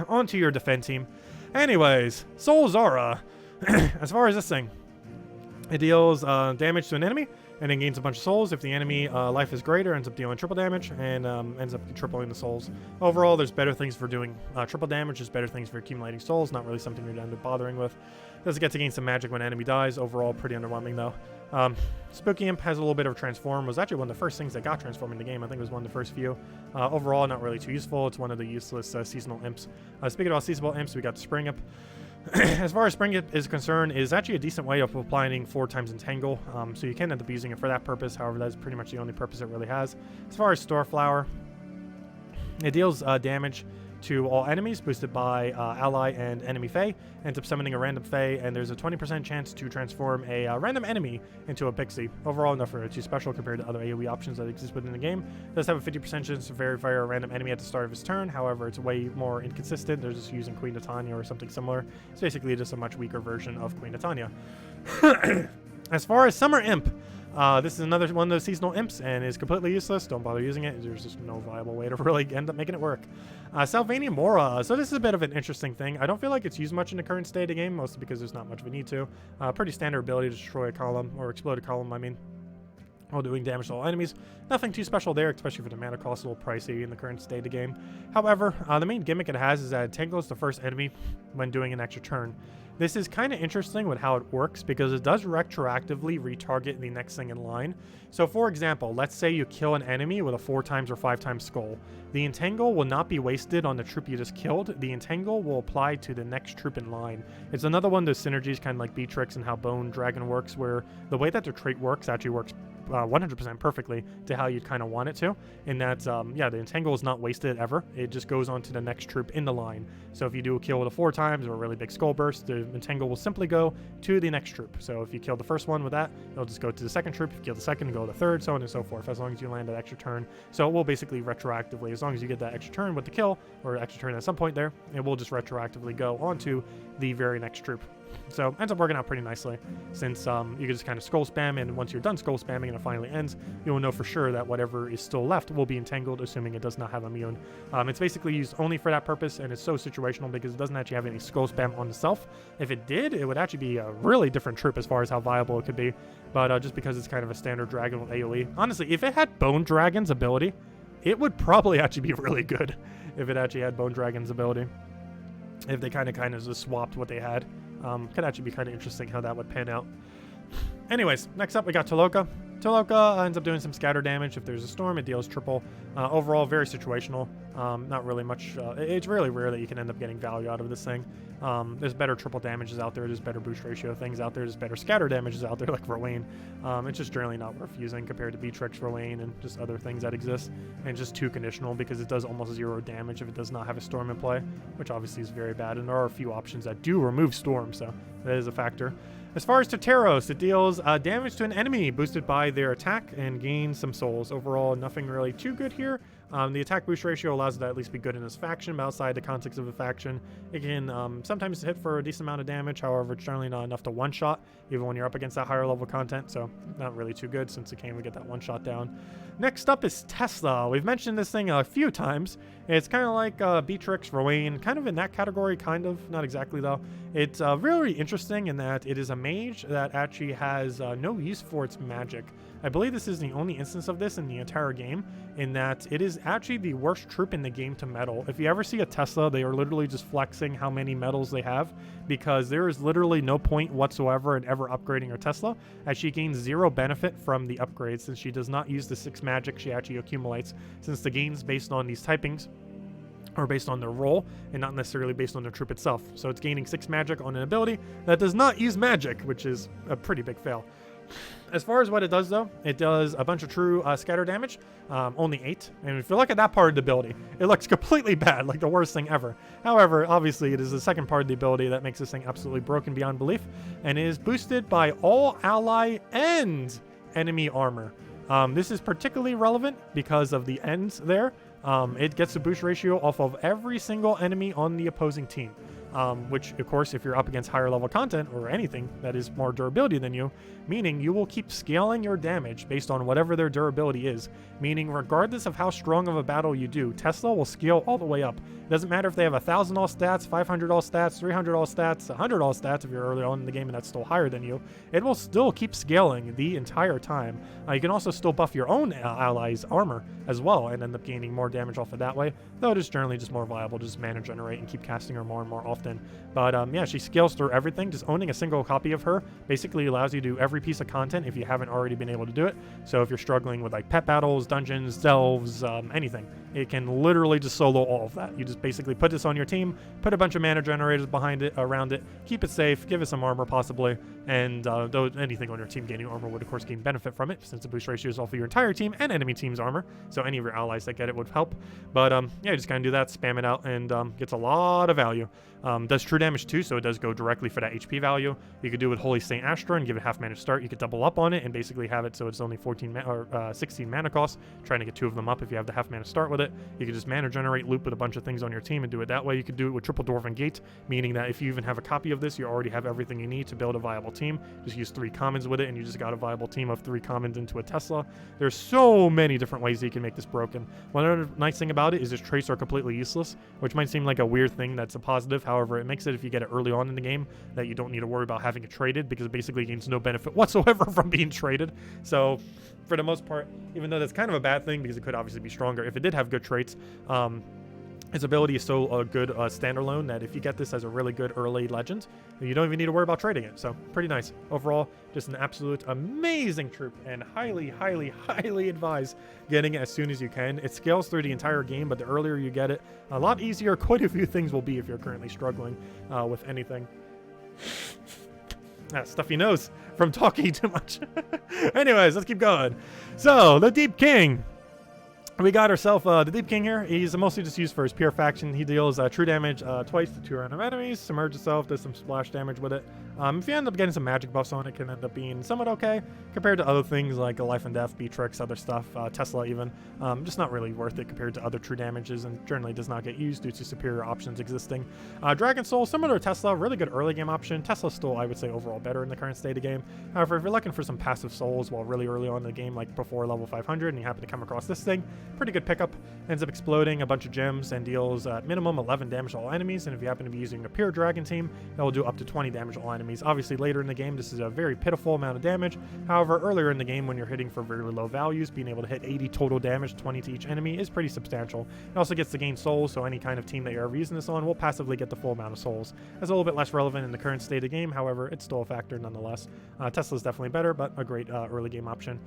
On to your defense team. Anyways, Soul Zara. As far as this thing, it deals damage to an enemy, and then gains a bunch of souls. If the enemy life is greater, ends up dealing triple damage, and ends up tripling the souls. Overall, there's better things for doing triple damage. There's better things for accumulating souls. Not really something you'd end up bothering with. Does get to gain some magic when an enemy dies. Overall, pretty underwhelming though. Spooky Imp has a little bit of transform. Was actually one of the first things that got transformed in the game. I think it was one of the first few. Overall, not really too useful. It's one of the useless seasonal imps. Speaking about seasonal imps, we got Spring Imp. As far as Spring Imp is concerned, it is actually a decent way of applying 4 times Entangle, so you can end up using it for that purpose. However, that's pretty much the only purpose it really has. As far as Storeflower, it deals damage to all enemies, boosted by ally and enemy Fae. Ends up summoning a random Fae, and there's a 20% chance to transform a random enemy into a pixie. Overall, nothing too special compared to other AoE options that exist within the game. It does have a 50% chance to verify a random enemy at the start of his turn. However, it's way more inconsistent. They're just using Queen Titania or something similar. It's basically just a much weaker version of Queen Titania. As far as Summer Imp, This is another one of those seasonal imps and is completely useless. Don't bother using it. There's just no viable way to really end up making it work. Salvania Mora. So this is a bit of an interesting thing. I don't feel like it's used much in the current state of the game, mostly because there's not much of a need to. Pretty standard ability to destroy a column, or explode a column, I mean, while doing damage to all enemies. Nothing too special there, especially for the mana cost, a little pricey in the current state of the game. However, the main gimmick it has is that it tangles the first enemy when doing an extra turn. This is kind of interesting with how it works because it does retroactively retarget the next thing in line. So for example, let's say you kill an enemy with a 4 times or 5 times skull. The entangle will not be wasted on the troop you just killed. The entangle will apply to the next troop in line. It's another one of those synergies, kind of like Beatrix and how Bone Dragon works, where the way that their trait works actually works 100% perfectly to how you'd kind of want it to, in that yeah, the entangle is not wasted ever. It just goes on to the next troop in the line. So if you do a kill with a 4 times or a really big skull burst, the entangle will simply go to the next troop. So if you kill the first one with that, it'll just go to the second troop. If you kill the second, go to the third, so on and so forth, as long as you land that extra turn. So it will basically retroactively, as long as you get that extra turn with the kill, or extra turn at some point there, it will just retroactively go onto the very next troop. So ends up working out pretty nicely, since you can just kind of skull spam, and once you're done skull spamming and it finally ends, you will know for sure that whatever is still left will be entangled, assuming it does not have immune. It's basically used only for that purpose, and it's so situational because it doesn't actually have any skull spam on itself. If it did, it would actually be a really different troop as far as how viable it could be, but just because it's kind of a standard dragon with AoE. Honestly, if it had Bone Dragon's ability, it would probably actually be really good if it actually had Bone Dragon's ability. If they kind of just swapped what they had. Could actually be kind of interesting how that would pan out. Anyways, next up we got Toloka. Toloka ends up doing some scatter damage. If there's a storm, it deals triple. Overall, very situational. Not really much. It's really rare that you can end up getting value out of this thing. There's better triple damages out there. There's better boost ratio things out there. There's better scatter damages out there, like Rowan. It's just generally not worth using compared to Beatrix, Rowan, and just other things that exist. And just too conditional because it does almost 0 damage if it does not have a storm in play, which obviously is very bad. And there are a few options that do remove storm, so that is a factor. As far as Tartaros, it deals damage to an enemy boosted by their attack and gains some souls. Overall, nothing really too good here. The attack boost ratio allows it to at least be good in this faction, but outside the context of the faction, it can sometimes hit for a decent amount of damage. However, it's generally not enough to one-shot, even when you're up against that higher level content, so not really too good since it can't even get that one-shot down. Next up is Tesla. We've mentioned this thing a few times. It's kind of like Beatrix, Rowan, kind of in that category, kind of, not exactly though. It's really interesting in that it is a mage that actually has no use for its magic. I believe this is the only instance of this in the entire game, in that it is actually the worst troop in the game to medal. If you ever see a Tesla, they are literally just flexing how many medals they have, because there is literally no point whatsoever in ever upgrading her Tesla, as she gains 0 benefit from the upgrades since she does not use the 6 magic she actually accumulates, since the gains based on these typings are based on their role and not necessarily based on their troop itself. So it's gaining 6 magic on an ability that does not use magic, which is a pretty big fail. As far as what it does, though, it does a bunch of true scatter damage, only 8. And if you look at that part of the ability, it looks completely bad, like the worst thing ever. However, obviously, it is the second part of the ability that makes this thing absolutely broken beyond belief, and is boosted by all ally and enemy armor. This is particularly relevant because of the ends there. It gets a boost ratio off of every single enemy on the opposing team. Which, of course, if you're up against higher level content or anything that is more durability than you, meaning you will keep scaling your damage based on whatever their durability is, meaning regardless of how strong of a battle you do, Tesla will scale all the way up. It doesn't matter if they have 1,000 all stats, 500 all stats, 300 all stats, 100 all stats if you're early on in the game and that's still higher than you. It will still keep scaling the entire time. You can also still buff your own allies' armor as well and end up gaining more damage off of that way, though it is generally just more viable to just mana generate and keep casting her more and more often. But yeah, she scales through everything. Just owning a single copy of her basically allows you to do every piece of content if you haven't already been able to do it. So if you're struggling with like pet battles, dungeons, delves, anything, it can literally just solo all of that. You just basically put this on your team, put a bunch of mana generators behind it, around it, keep it safe, give it some armor possibly, and though anything on your team gaining armor would of course gain benefit from it, since the boost ratio is all for your entire team and enemy team's armor, so any of your allies that get it would help. But yeah, you just kind of do that, spam it out, and gets a lot of value. Does true damage too, so it does go directly for that HP value. You could do it with Holy Saint Astra and give it half mana start. You could double up on it and basically have it so it's only 16 mana cost, trying to get 2 of them up if you have the half mana start with it. it. You could just mana generate, loop with a bunch of things on your team and do it that way. You could do it with Triple Dwarven Gate, meaning that if you even have a copy of this, you already have everything you need to build a viable team. Just use 3 commons with it, and you just got a viable team of 3 commons into a Tesla. There's so many different ways that you can make this broken. One other nice thing about it is its traits are completely useless, which might seem like a weird thing that's a positive. However, it makes it, if you get it early on in the game, that you don't need to worry about having it traded, because it basically gains no benefit whatsoever from being traded. So for the most part, even though that's kind of a bad thing because it could obviously be stronger, if it did have good traits, its ability is so a good standalone that if you get this as a really good early legend, you don't even need to worry about trading it. So pretty nice. Overall, just an absolute amazing troop, and highly, highly, highly advise getting it as soon as you can. It scales through the entire game, but the earlier you get it, a lot easier quite a few things will be if you're currently struggling with anything. That stuffy nose from talking too much. Anyways, let's keep going. So, the Deep King. We got ourselves the Deep King here. He's mostly just used for his pure faction. He deals true damage twice to 2 random enemies. Submerge itself, does some splash damage with it. If you end up getting some magic buffs on it, can end up being somewhat okay compared to other things like Life and Death, Beatrix, other stuff, Tesla even. Just not really worth it compared to other true damages, and generally does not get used due to superior options existing. Dragon Soul, similar to Tesla, really good early game option. Tesla's still, I would say, overall better in the current state of game. However, if you're looking for some passive souls while really early on in the game, like before level 500, and you happen to come across this thing, pretty good pickup. Ends up exploding a bunch of gems and deals minimum 11 damage to all enemies, and if you happen to be using a pure dragon team, that will do up to 20 damage to all enemies. Obviously later in the game this is a very pitiful amount of damage. However, earlier in the game when you're hitting for very low values, being able to hit 80 total damage, 20 to each enemy, is pretty substantial. It also gets to gain souls, so any kind of team that you're ever using this on will passively get the full amount of souls. It's a little bit less relevant in the current state of game, however it's still a factor nonetheless. Tesla's definitely better, but a great early game option.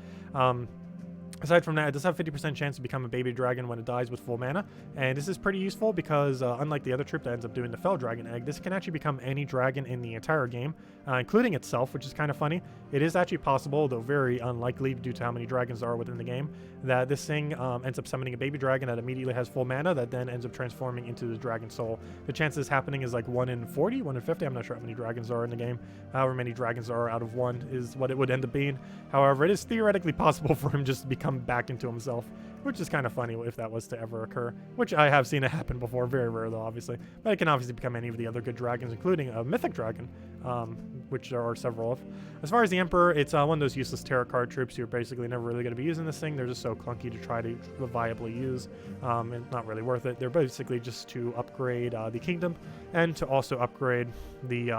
Aside from that, it does have 50% chance to become a baby dragon when it dies with full mana, and this is pretty useful because unlike the other troop that ends up doing the Fell Dragon Egg, this can actually become any dragon in the entire game, including itself, which is kind of funny. It is actually possible, though very unlikely due to how many dragons there are within the game, that this thing ends up summoning a baby dragon that immediately has full mana that then ends up transforming into the Dragon Soul. The chance of this happening is like 1 in 40, 1 in 50, I'm not sure how many dragons there are in the game. However many dragons there are out of 1 is what it would end up being. However, it is theoretically possible for him just to become back into himself, which is kind of funny if that was to ever occur, which I have seen it happen before, very rare though obviously, but it can obviously become any of the other good dragons, including a mythic dragon, which there are several of. As far as the Emperor, it's one of those useless tarot card troops. You're basically never really going to be using this thing. They're just so clunky to try to viably use, and not really worth it. They're basically just to upgrade the kingdom and to also upgrade the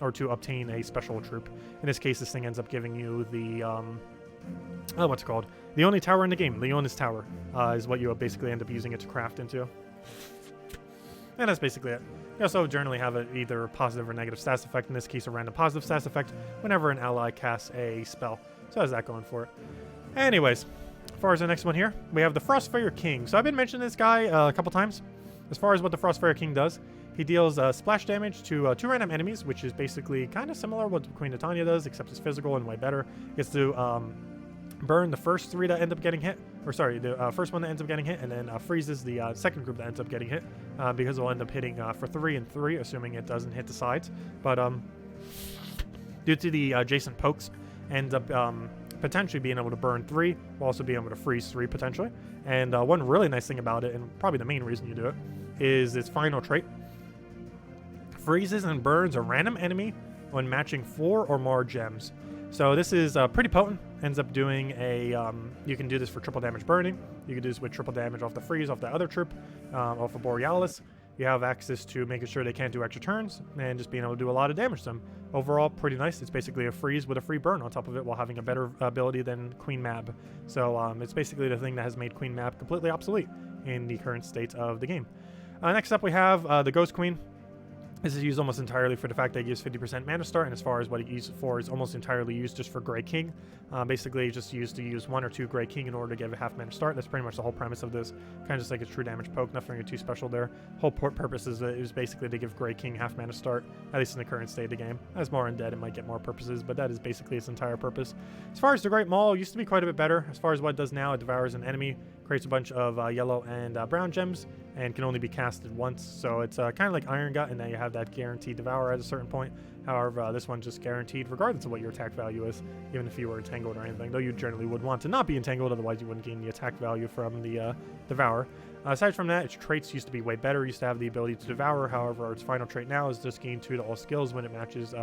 or to obtain a special troop. In this case, this thing ends up giving you the what's it called? The only tower in the game, Leona's Tower, is what you basically end up using it to craft into. And that's basically it. You also generally have either a positive or negative stats effect, in this case a random positive stats effect, whenever an ally casts a spell. So how's that going for it? Anyways, as far as the next one here, we have the Frostfire King. So I've been mentioning this guy a couple times. As far as what the Frostfire King does, he deals splash damage to 2 random enemies, which is basically kind of similar to what Queen Titania does, except it's physical and way better. Gets to burn the first 3 that end up getting hit, or sorry, the first one that ends up getting hit, and then freezes the second group that ends up getting hit, because it'll end up hitting for 3 and 3, assuming it doesn't hit the sides. But due to the adjacent pokes, ends up potentially being able to burn 3, while also being able to freeze 3 potentially. And one really nice thing about it, and probably the main reason you do it, is its final trait. Freezes and burns a random enemy when matching 4 or more gems. So this is pretty potent. Ends up doing a, you can do this for triple damage burning. You can do this with triple damage off the freeze, off the other troop, off of Borealis. You have access to making sure they can't do extra turns, and just being able to do a lot of damage to them. Overall, pretty nice. It's basically a freeze with a free burn on top of it while having a better ability than Queen Mab. So it's basically the thing that has made Queen Mab completely obsolete in the current state of the game. Next up we have the Ghost Queen. This is used almost entirely for the fact that it gives 50% mana start, and as far as what it used for is almost entirely used just for Grey King. Basically, just used to use 1 or 2 Grey King in order to give a half mana start. That's pretty much the whole premise of this. Kind of just like a true damage poke, nothing too special there. Whole purpose is basically to give Grey King half mana start, at least in the current state of the game. As more undead, it might get more purposes, but that is basically its entire purpose. As far as the Great Maul, it used to be quite a bit better. As far as what it does now, it devours an enemy, creates a bunch of yellow and brown gems, and can only be casted once. So it's kind of like Iron Gut, and then you have that guaranteed devour at a certain point. However, this one's just guaranteed regardless of what your attack value is, even if you were entangled or anything, though you generally would want to not be entangled, otherwise you wouldn't gain the attack value from the Devour. Aside from that, its traits used to be way better. It used to have the ability to devour. However, its final trait now is just gain 2 to all skills when it matches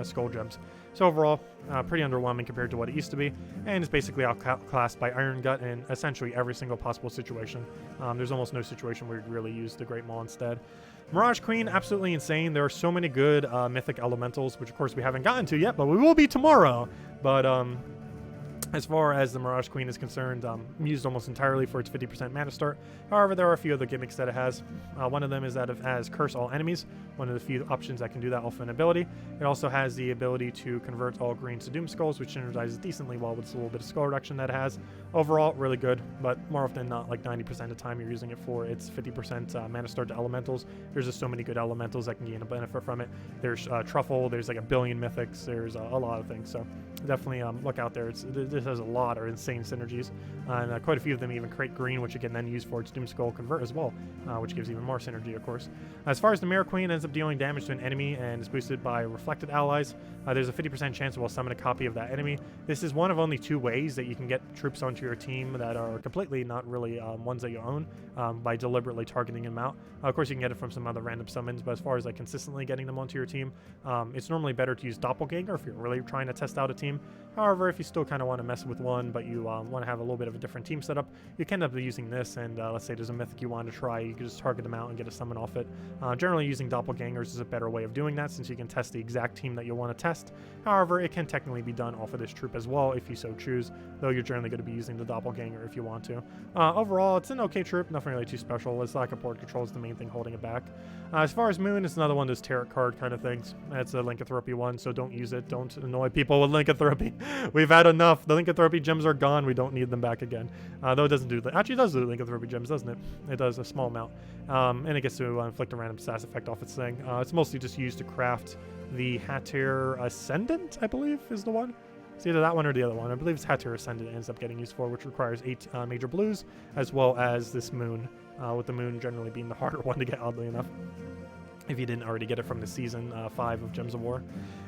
skull gems. So overall, pretty underwhelming compared to what it used to be, and it's basically outclassed by Iron Gut in essentially every single possible situation. There's almost no situation where you'd really use the Great Maul instead. Mirage Queen, absolutely insane. There are so many good mythic elementals, which of course we haven't gotten to yet, but we will be tomorrow. But as far as the Mirage Queen is concerned, used almost entirely for its 50% mana start. However, there are a few other gimmicks that it has. One of them is that it has Curse All Enemies, one of the few options that can do that off an ability. It also has the ability to convert all greens to Doom Skulls, which synergizes decently well with a little bit of skull reduction that it has. Overall, really good, but more often than not, like 90% of the time you're using it for its 50% mana start to elementals. There's just so many good elementals that can gain a benefit from it. There's Truffle, there's like a billion mythics, there's a lot of things, so definitely look out there. This has a lot of insane synergies, and quite a few of them even create green, which you can then use for its Doom Skull convert as well, which gives even more synergy, of course. As far as the Mirror Queen, ends up dealing damage to an enemy and is boosted by reflected allies. There's a 50% chance it will summon a copy of that enemy. This is one of only 2 ways that you can get troops onto your team that are completely not really ones that you own, by deliberately targeting them out. Of course, you can get it from some other random summons, but as far as like consistently getting them onto your team, it's normally better to use Doppelganger if you're really trying to test out a team. However, if you still kind of want to mess with one, but you want to have a little bit of a different team setup, you can end up using this, and let's say there's a mythic you want to try, you can just target them out and get a summon off it. Generally, using Doppelgangers is a better way of doing that, since you can test the exact team that you want to test. However, it can technically be done off of this troop as well, if you so choose, though you're generally going to be using the Doppelganger if you want to. Overall, it's an okay troop, nothing really too special. Its lack of board control is the main thing holding it back. As far as Moon, it's another one of those tarot card kind of things. It's a Lycanthropy one, so don't use it. Don't annoy people with Lycanthropy. We've had enough. The Lycanthropy gems are gone. We don't need them back again. Though it doesn't do... Actually, it does do Lycanthropy gems, doesn't it? It does a small amount. And it gets to inflict a random status effect off its thing. It's mostly just used to craft the Hatir Ascendant, I believe, is the one. It's either that one or the other one. I believe it's Hatir Ascendant it ends up getting used for, which requires 8 major blues, as well as this Moon, with the Moon generally being the harder one to get, oddly enough, if you didn't already get it from the Season 5 of Gems of War.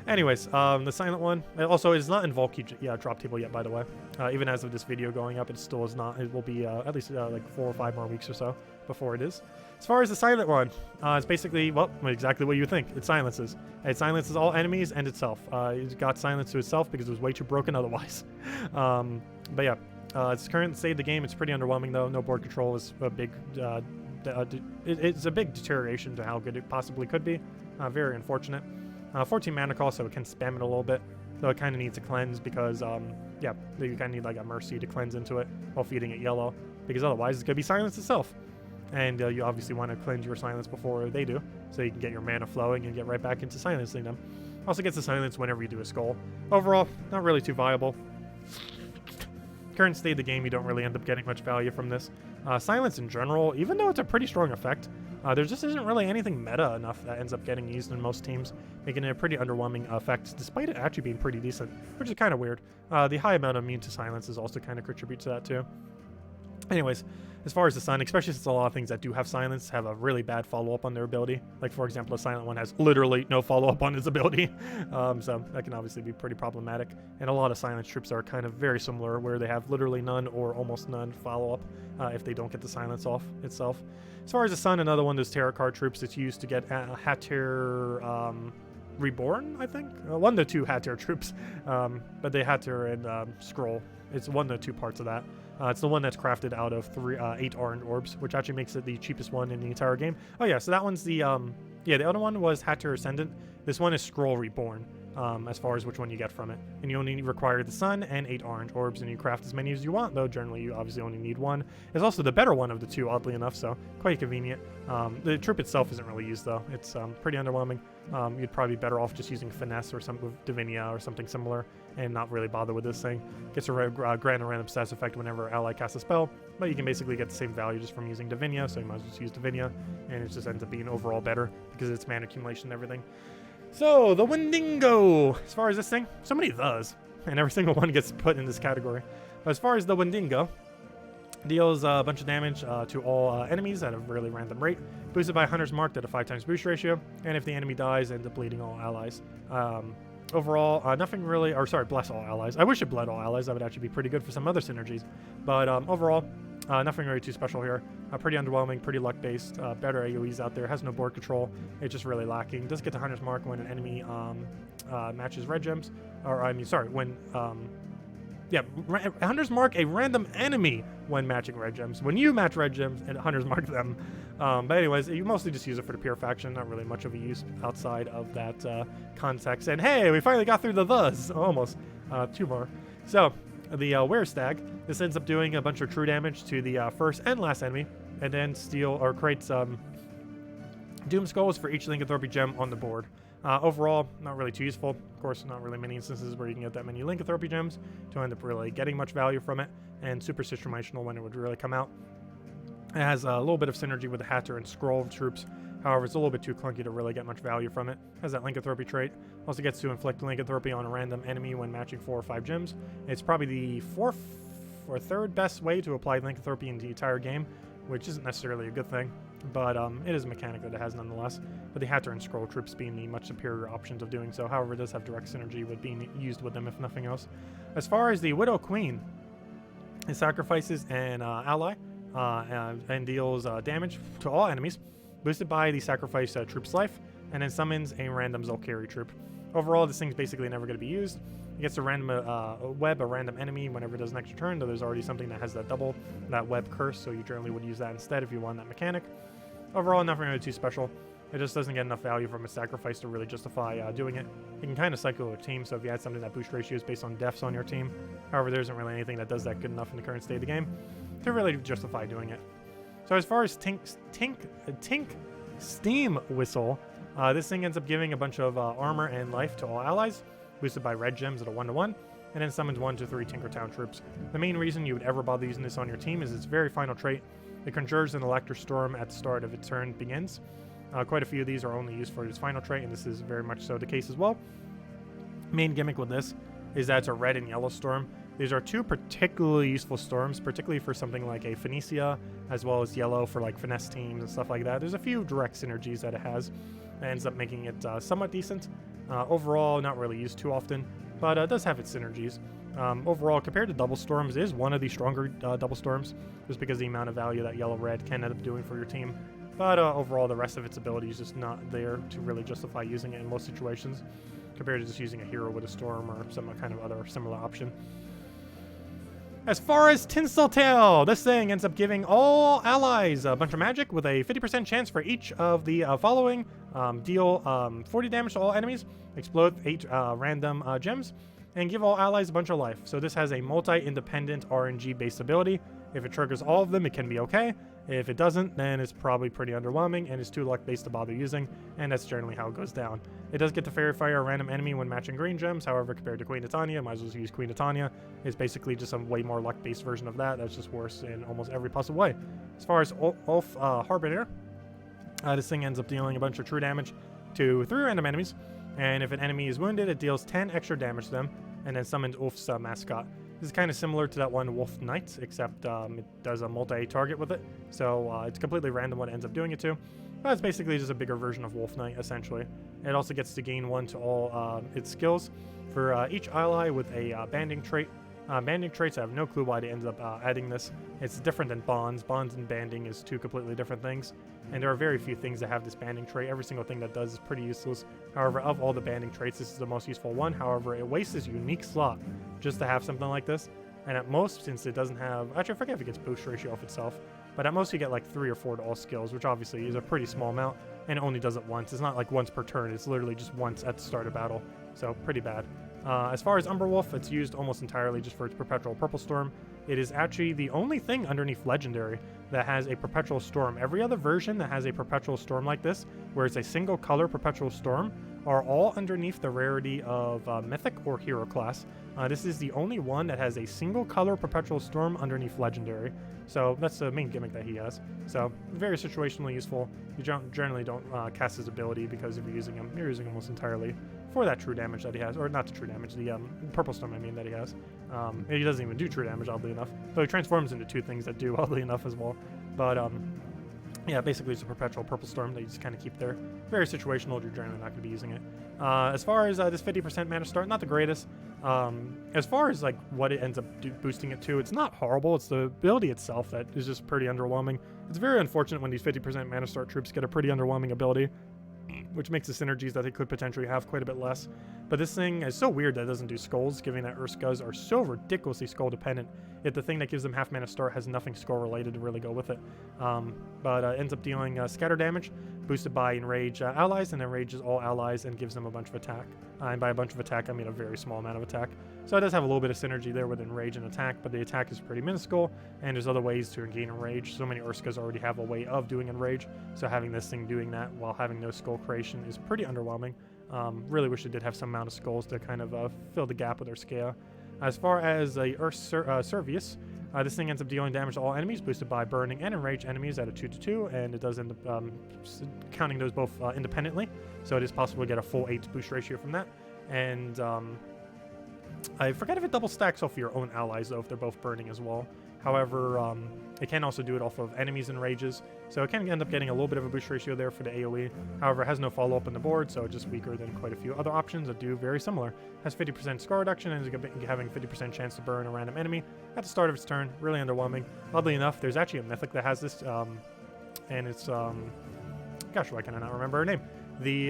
Anyways, the Silent one, also it is not in Volky drop table yet, by the way. Even as of this video going up, it still is not. It will be at least like 4 or 5 more weeks or so before it is. As far as the Silent one, it's basically, well, exactly what you would think. It silences. It silences all enemies and itself. It got silence to itself because it was way too broken otherwise. But yeah, its current state of the game, it's pretty underwhelming though. No board control is a big... it's a big deterioration to how good it possibly could be. Very unfortunate. 14 mana cost, so it can spam it a little bit, though it kind of needs a cleanse because, yeah, you kind of need like a Mercy to cleanse into it while feeding it yellow, because otherwise it's going to be silence itself. And you obviously want to cleanse your silence before they do, so you can get your mana flowing and get right back into silencing them. Also gets the silence whenever you do a skull. Overall, not really too viable. Current state of the game, you don't really end up getting much value from this. Silence in general, even though it's a pretty strong effect, there just isn't really anything meta enough that ends up getting used in most teams, making it a pretty underwhelming effect, despite it actually being pretty decent, which is kind of weird. The high amount of immune to silence is also kind of contribute to that too. Anyways, as far as the Sun, especially since a lot of things that do have silence have a really bad follow-up on their ability. Like, for example, a Silent one has literally no follow-up on its ability. So that can obviously be pretty problematic. And a lot of silence troops are kind of very similar, where they have literally none or almost none follow-up if they don't get the silence off itself. As far as the Sun, another one of those tarot card troops that's used to get Hatir Reborn, I think? One of the 2 Hatir troops. But they Hatir and Scroll. It's one of the 2 parts of that. It's the one that's crafted out of 8 orange orbs, which actually makes it the cheapest one in the entire game. Oh yeah, so that one's the, yeah, the other one was Hatir Ascendant. This one is Scroll Reborn, as far as which one you get from it. And you only require the Sun and 8 orange orbs, and you craft as many as you want, though generally you obviously only need 1. It's also the better one of the 2, oddly enough, so quite convenient. The troop itself isn't really used, though. It's pretty underwhelming. You'd probably be better off just using Finesse or some with Davinia or something similar, and not really bother with this thing. Gets a grant a random status effect whenever ally casts a spell, but you can basically get the same value just from using Davinia, so you might as well just use Davinia, and it just ends up being overall better because of its mana accumulation and everything. So, the Wendigo! As far as this thing, so many thes, and every single one gets put in this category. But as far as the Wendigo, Deals a bunch of damage to all enemies at a really random rate. Boosted by Hunter's Mark at a 5x boost ratio. And if the enemy dies, ends up bleeding all allies. Overall, nothing really, or sorry, bless all allies. I wish it bled all allies. That would actually be pretty good for some other synergies. But overall, nothing really too special here. Pretty underwhelming, pretty luck-based. Better AoEs out there. Has no board control. It's just really lacking. Does get the Hunter's Mark when an enemy matches red gems. Or, I mean, sorry, when... yeah, Hunter's Mark a random enemy when matching red gems. When you match red gems, and Hunter's Mark them. But anyways, you mostly just use it for the pure faction. Not really much of a use outside of that context. And hey, we finally got through the thus. Almost. 2 more. So, the Werestag. This ends up doing a bunch of true damage to the first and last enemy. And then creates Doom Skulls for each Lycanthropy gem on the board. Overall, not really too useful. Of course, not really many instances where you can get that many Lycanthropy gems to end up really getting much value from it, and super situational when it would really come out. It has a little bit of synergy with the Hatter and Scroll troops. However, it's a little bit too clunky to really get much value from it. Has that Lycanthropy trait. Also gets to inflict Lycanthropy on a random enemy when matching 4 or 5 gems. It's probably the 4th or 3rd best way to apply Lycanthropy in the entire game, which isn't necessarily a good thing. But it is a mechanic that it has nonetheless. But the Hatter and Scroll troops being the much superior options of doing so. However, it does have direct synergy with being used with them, if nothing else. As far as the Widow Queen, it sacrifices an ally and deals damage to all enemies, boosted by the sacrifice troop's life, and then summons a random Zulkari troop. Overall, this thing's basically never going to be used. It gets to random web a random enemy whenever it does an extra turn, though there's already something that has that web curse, so you generally would use that instead if you want that mechanic. Overall, nothing really too special. It just doesn't get enough value from a sacrifice to really justify doing it. You can kind of cycle a team, so if you had something that boost ratio is based on deaths on your team, however, there isn't really anything that does that good enough in the current state of the game to really justify doing it. So as far as Tink Steam Whistle, this thing ends up giving a bunch of armor and life to all allies, boosted by red gems at a 1-to-1, and then summons 1 to 3 Tinkertown troops. The main reason you would ever bother using this on your team is its very final trait. It conjures an Electro Storm at the start of its turn begins. Quite a few of these are only used for its final trait, and this is very much so the case as well. Main gimmick with this is that it's a red and yellow storm. These are 2 particularly useful storms, particularly for something like a Phoenicia, as well as yellow for like finesse teams and stuff like that. There's a few direct synergies that it has. That ends up making it somewhat decent. Overall, not really used too often, but it does have its synergies. Overall, compared to double storms, it is one of the stronger double storms, just because the amount of value that yellow-red can end up doing for your team. But overall, the rest of its ability is just not there to really justify using it in most situations, compared to just using a hero with a storm or some kind of other similar option. As far as Tinseltail, this thing ends up giving all allies a bunch of magic with a 50% chance for each of the following. Deal 40 damage to all enemies, explode 8 random gems, and give all allies a bunch of life. So this has a multi-independent RNG-based ability. If it triggers all of them, it can be okay. If it doesn't, then it's probably pretty underwhelming and is too luck-based to bother using, and that's generally how it goes down. It does get to Fairy Fire a random enemy when matching green gems, however, compared to Queen Titania, might as well use Queen Titania. It's basically just a way more luck-based version of that. That's just worse in almost every possible way. As far as Ulf Harbinger, this thing ends up dealing a bunch of true damage to 3 random enemies, and if an enemy is wounded, it deals 10 extra damage to them, and then summons Ulf's mascot. This is kind of similar to that one Wolf Knight, except it does a multi-target with it, so it's completely random what it ends up doing it to. But it's basically just a bigger version of Wolf Knight, essentially. It also gets to gain 1 to all its skills for each ally with a banding trait. Banding traits, I have no clue why they ended up adding this. It's different than bonds. Bonds and banding is 2 completely different things, and there are very few things that have this banding trait. Every single thing that does is pretty useless. However, of all the banding traits, this is the most useful one. However, it wastes this unique slot just to have something like this, and at most, since it doesn't have... Actually, I forget if it gets boost ratio off itself, but at most you get like 3 or 4 to all skills, which obviously is a pretty small amount, and it only does it once. It's not like once per turn, it's literally just once at the start of battle, so pretty bad. As far as Umberwolf, it's used almost entirely just for its Perpetual Purple Storm. It is actually the only thing underneath Legendary that has a Perpetual Storm. Every other version that has a Perpetual Storm like this, where it's a single color Perpetual Storm, are all underneath the rarity of Mythic or Hero class. This is the only one that has a single color Perpetual Storm underneath Legendary. So that's the main gimmick that he has. So very situationally useful. You generally don't cast his ability, because if you're using him almost entirely for that true damage that he has, or not the true damage, the Purple Storm I mean that he has. He doesn't even do true damage, oddly enough. Though he transforms into two things that do, oddly enough, as well. But, yeah, basically it's a perpetual purple storm that you just kind of keep there. Very situational, you're generally not going to be using it. As far as this 50% mana start, not the greatest. As far as like what it ends up boosting it to, it's not horrible. It's the ability itself that is just pretty underwhelming. It's very unfortunate when these 50% mana start troops get a pretty underwhelming ability, which makes the synergies that they could potentially have quite a bit less. But this thing is so weird that it doesn't do skulls, given that Urskas are so ridiculously skull dependent, yet the thing that gives them half mana start has nothing skull related to really go with it. But ends up dealing scatter damage, boosted by enrage allies, and enrages all allies and gives them a bunch of attack. And by a bunch of attack, I mean a very small amount of attack. So it does have a little bit of synergy there with enrage and attack, but the attack is pretty minuscule, and there's other ways to gain enrage. So many Urskas already have a way of doing enrage, so having this thing doing that while having no skull creation is pretty underwhelming. Really wish it did have some amount of skulls to kind of fill the gap with their scale. As far as a Servius, this thing ends up dealing damage to all enemies, boosted by burning and enrage enemies at a 2/2, and it does end up counting those both independently, so it is possible to get a full 8 boost ratio from that. And I forget if it double stacks off your own allies, though, if they're both burning as well. However, it can also do it off of enemies and rages, so it can end up getting a little bit of a boost ratio there for the AoE. However, it has no follow-up on the board, so it's just weaker than quite a few other options that do very similar. Has 50% score reduction and is having 50% chance to burn a random enemy at the start of its turn. Really underwhelming. Oddly enough, there's actually a mythic that has this, and it's, gosh, why can I not remember her name? The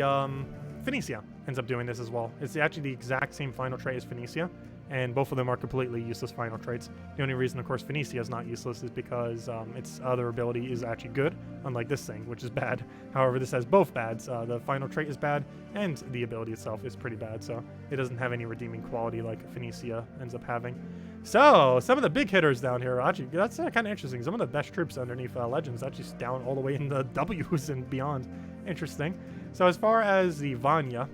Phoenicia ends up doing this as well. It's actually the exact same final trait as Phoenicia, and both of them are completely useless final traits. The only reason, of course, Phoenicia is not useless is because its other ability is actually good, unlike this thing, which is bad. However, this has both bads. The final trait is bad, and the ability itself is pretty bad, so it doesn't have any redeeming quality like Phoenicia ends up having. So, some of the big hitters down here, actually, that's kind of interesting. Some of the best troops underneath Legends actually down all the way in the W's and beyond. Interesting. So as far as the Vanya,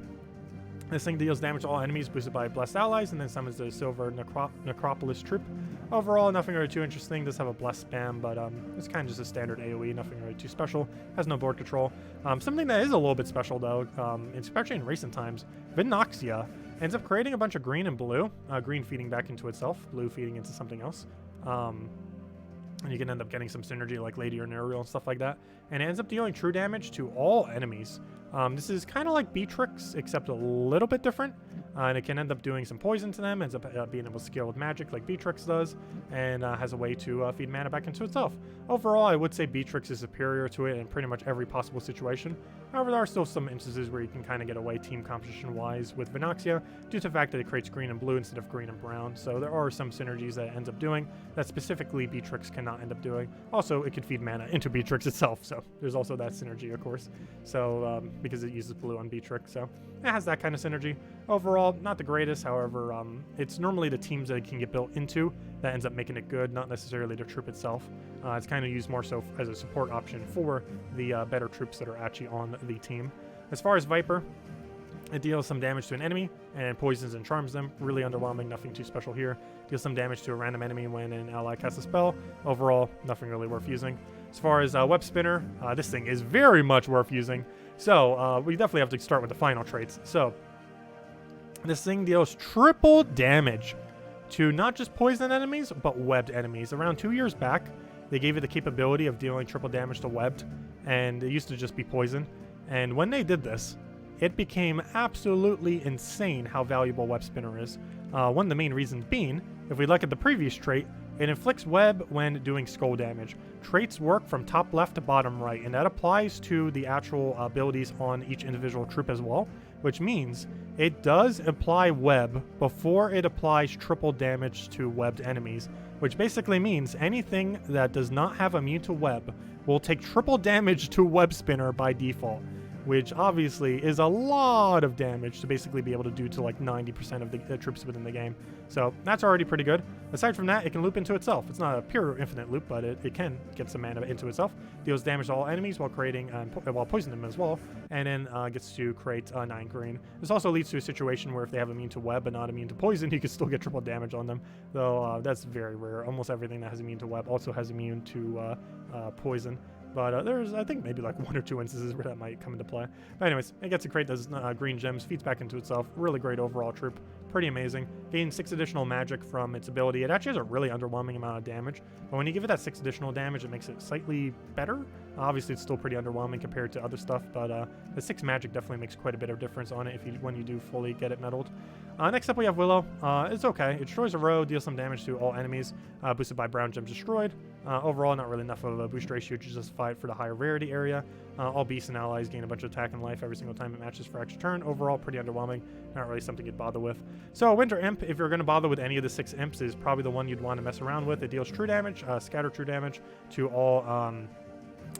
this thing deals damage to all enemies, boosted by blessed allies, and then summons the silver necropolis troop. Overall, nothing really too interesting. Does have a blessed spam, but it's kind of just a standard AoE, nothing really too special. Has no board control. Something that is a little bit special, though, especially in recent times, Vinoxia ends up creating a bunch of green and blue. Green feeding back into itself, blue feeding into something else. And you can end up getting some synergy like Lady or Nuriel and stuff like that. And it ends up dealing true damage to all enemies. This is kind of like Beatrix, except a little bit different. And it can end up doing some poison to them, ends up being able to scale with magic like Beatrix does, and has a way to feed mana back into itself. Overall, I would say Beatrix is superior to it in pretty much every possible situation. However, there are still some instances where you can kind of get away team composition-wise with Vinoxia, due to the fact that it creates green and blue instead of green and brown. So there are some synergies that it ends up doing that specifically Beatrix cannot end up doing. Also, it could feed mana into Beatrix itself, so there's also that synergy, of course. So, because it uses blue on Beatrix, so it has that kind of synergy. Overall, not the greatest. However, it's normally the teams that it can get built into that ends up making it good, not necessarily the troop itself. It's kind of used more so as a support option for the better troops that are actually on the team. As far as Viper, it deals some damage to an enemy and poisons and charms them. Really underwhelming, nothing too special here. Deals some damage to a random enemy when an ally casts a spell. Overall, nothing really worth using. As far as Web Spinner, this thing is very much worth using. So we definitely have to start with the final traits. So this thing deals triple damage to not just poison enemies, but webbed enemies. Around 2 years back, they gave it the capability of dealing triple damage to webbed, and it used to just be poison. And when they did this, it became absolutely insane how valuable Web Spinner is. One of the main reasons being, if we look at the previous trait, it inflicts web when doing skull damage. Traits work from top left to bottom right, and that applies to the actual abilities on each individual troop as well, which means it does apply web before it applies triple damage to webbed enemies, which basically means anything that does not have immune to web will take triple damage to Web Spinner by default, which obviously is a lot of damage to basically be able to do to like 90% of the troops within the game. So that's already pretty good. Aside from that, it can loop into itself. It's not a pure infinite loop, but it can get some mana into itself. Deals damage to all enemies while creating, while poisoning them as well, and then gets to create 9 green. This also leads to a situation where if they have immune to web but not immune to poison, you can still get triple damage on them, though that's very rare. Almost everything that has immune to web also has immune to poison. But there's, I think, maybe like 1 or 2 instances where that might come into play. But anyways, it gets to create those green gems, feeds back into itself. Really great overall troop. pretty amazing. Gains 6 additional magic from its ability. It actually has a really underwhelming amount of damage, but when you give it that 6 additional damage, it makes it slightly better. Obviously, it's still pretty underwhelming compared to other stuff, but the 6 magic definitely makes quite a bit of difference on it when you do fully get it meddled. Next up, we have Willow. It's okay. It destroys a row, deals some damage to all enemies, boosted by brown gems destroyed. Overall, not really enough of a boost ratio to justify it for the higher rarity area. All beasts and allies gain a bunch of attack and life every single time it matches for extra turn. Overall, pretty underwhelming. Not really something you'd bother with. So, Winter Imp, if you're going to bother with any of the 6 imps, is probably the one you'd want to mess around with. It deals true damage, scatter true damage to all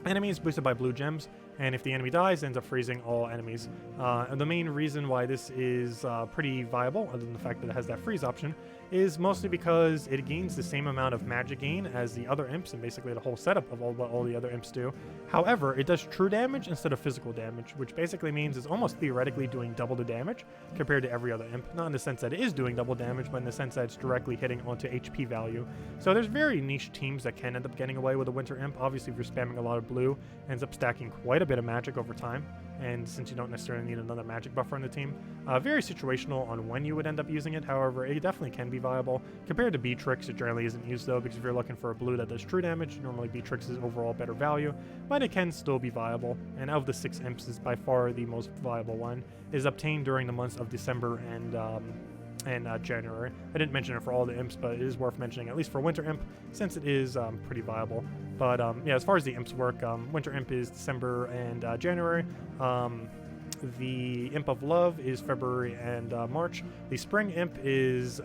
enemies, boosted by blue gems, and if the enemy dies, it ends up freezing all enemies. And the main reason why this is pretty viable, other than the fact that it has that freeze option, is mostly because it gains the same amount of magic gain as the other imps, and basically the whole setup of what all the other imps do. However, it does true damage instead of physical damage, which basically means it's almost theoretically doing double the damage compared to every other imp. Not in the sense that it is doing double damage, but in the sense that it's directly hitting onto HP value. So there's very niche teams that can end up getting away with a Winter Imp. Obviously, if you're spamming a lot of blue, it ends up stacking quite a bit of magic over time, and since you don't necessarily need another magic buffer in the team, very situational on when you would end up using it. However, it definitely can be viable. Compared to Beatrix, it generally isn't used though, because if you're looking for a blue that does true damage, normally Beatrix is overall better value, but it can still be viable, and of the 6 imps is by far the most viable one. It is obtained during the months of December and January. I didn't mention it for all the imps, but it is worth mentioning, at least for Winter Imp, since it is pretty viable. But yeah, as far as the imps work, Winter Imp is December and January. The Imp of Love is February and March. The Spring Imp is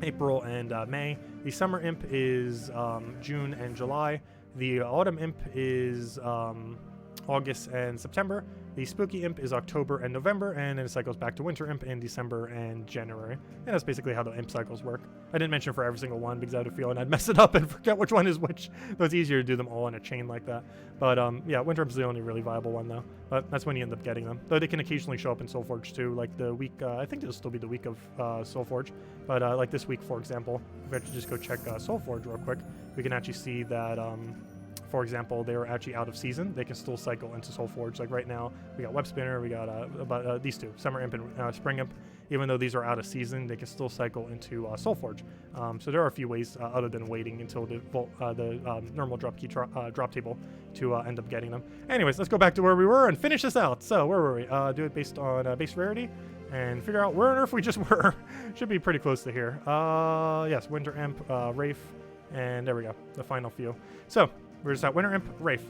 April and May. The Summer Imp is June and July. The Autumn Imp is August and September. The Spooky Imp is October and November, and then it cycles back to Winter Imp in December and January. And that's basically how the imp cycles work. I didn't mention for every single one because I had a feeling I'd mess it up and forget which one is which. So it's easier to do them all in a chain like that. But yeah, Winter Imp's the only really viable one though. But that's when you end up getting them. Though they can occasionally show up in Soulforge too, like the week, I think it'll still be the week of Soulforge. But like this week, for example, if we actually just go check Soulforge real quick, we can actually see that for example, they were actually out of season. They can still cycle into Soulforge. Like right now, we got Web Spinner, we got these two, Summer Imp and Spring Imp. Even though these are out of season, they can still cycle into Soulforge. So there are a few ways other than waiting until the normal drop table to end up getting them. Anyways, let's go back to where we were and finish this out. So where were we? Do it based on base rarity and figure out where on earth we just were. Should be pretty close to here. Yes, Winter Imp, Wraith, and there we go, the final few. So we're just at Winter Imp, Wraith.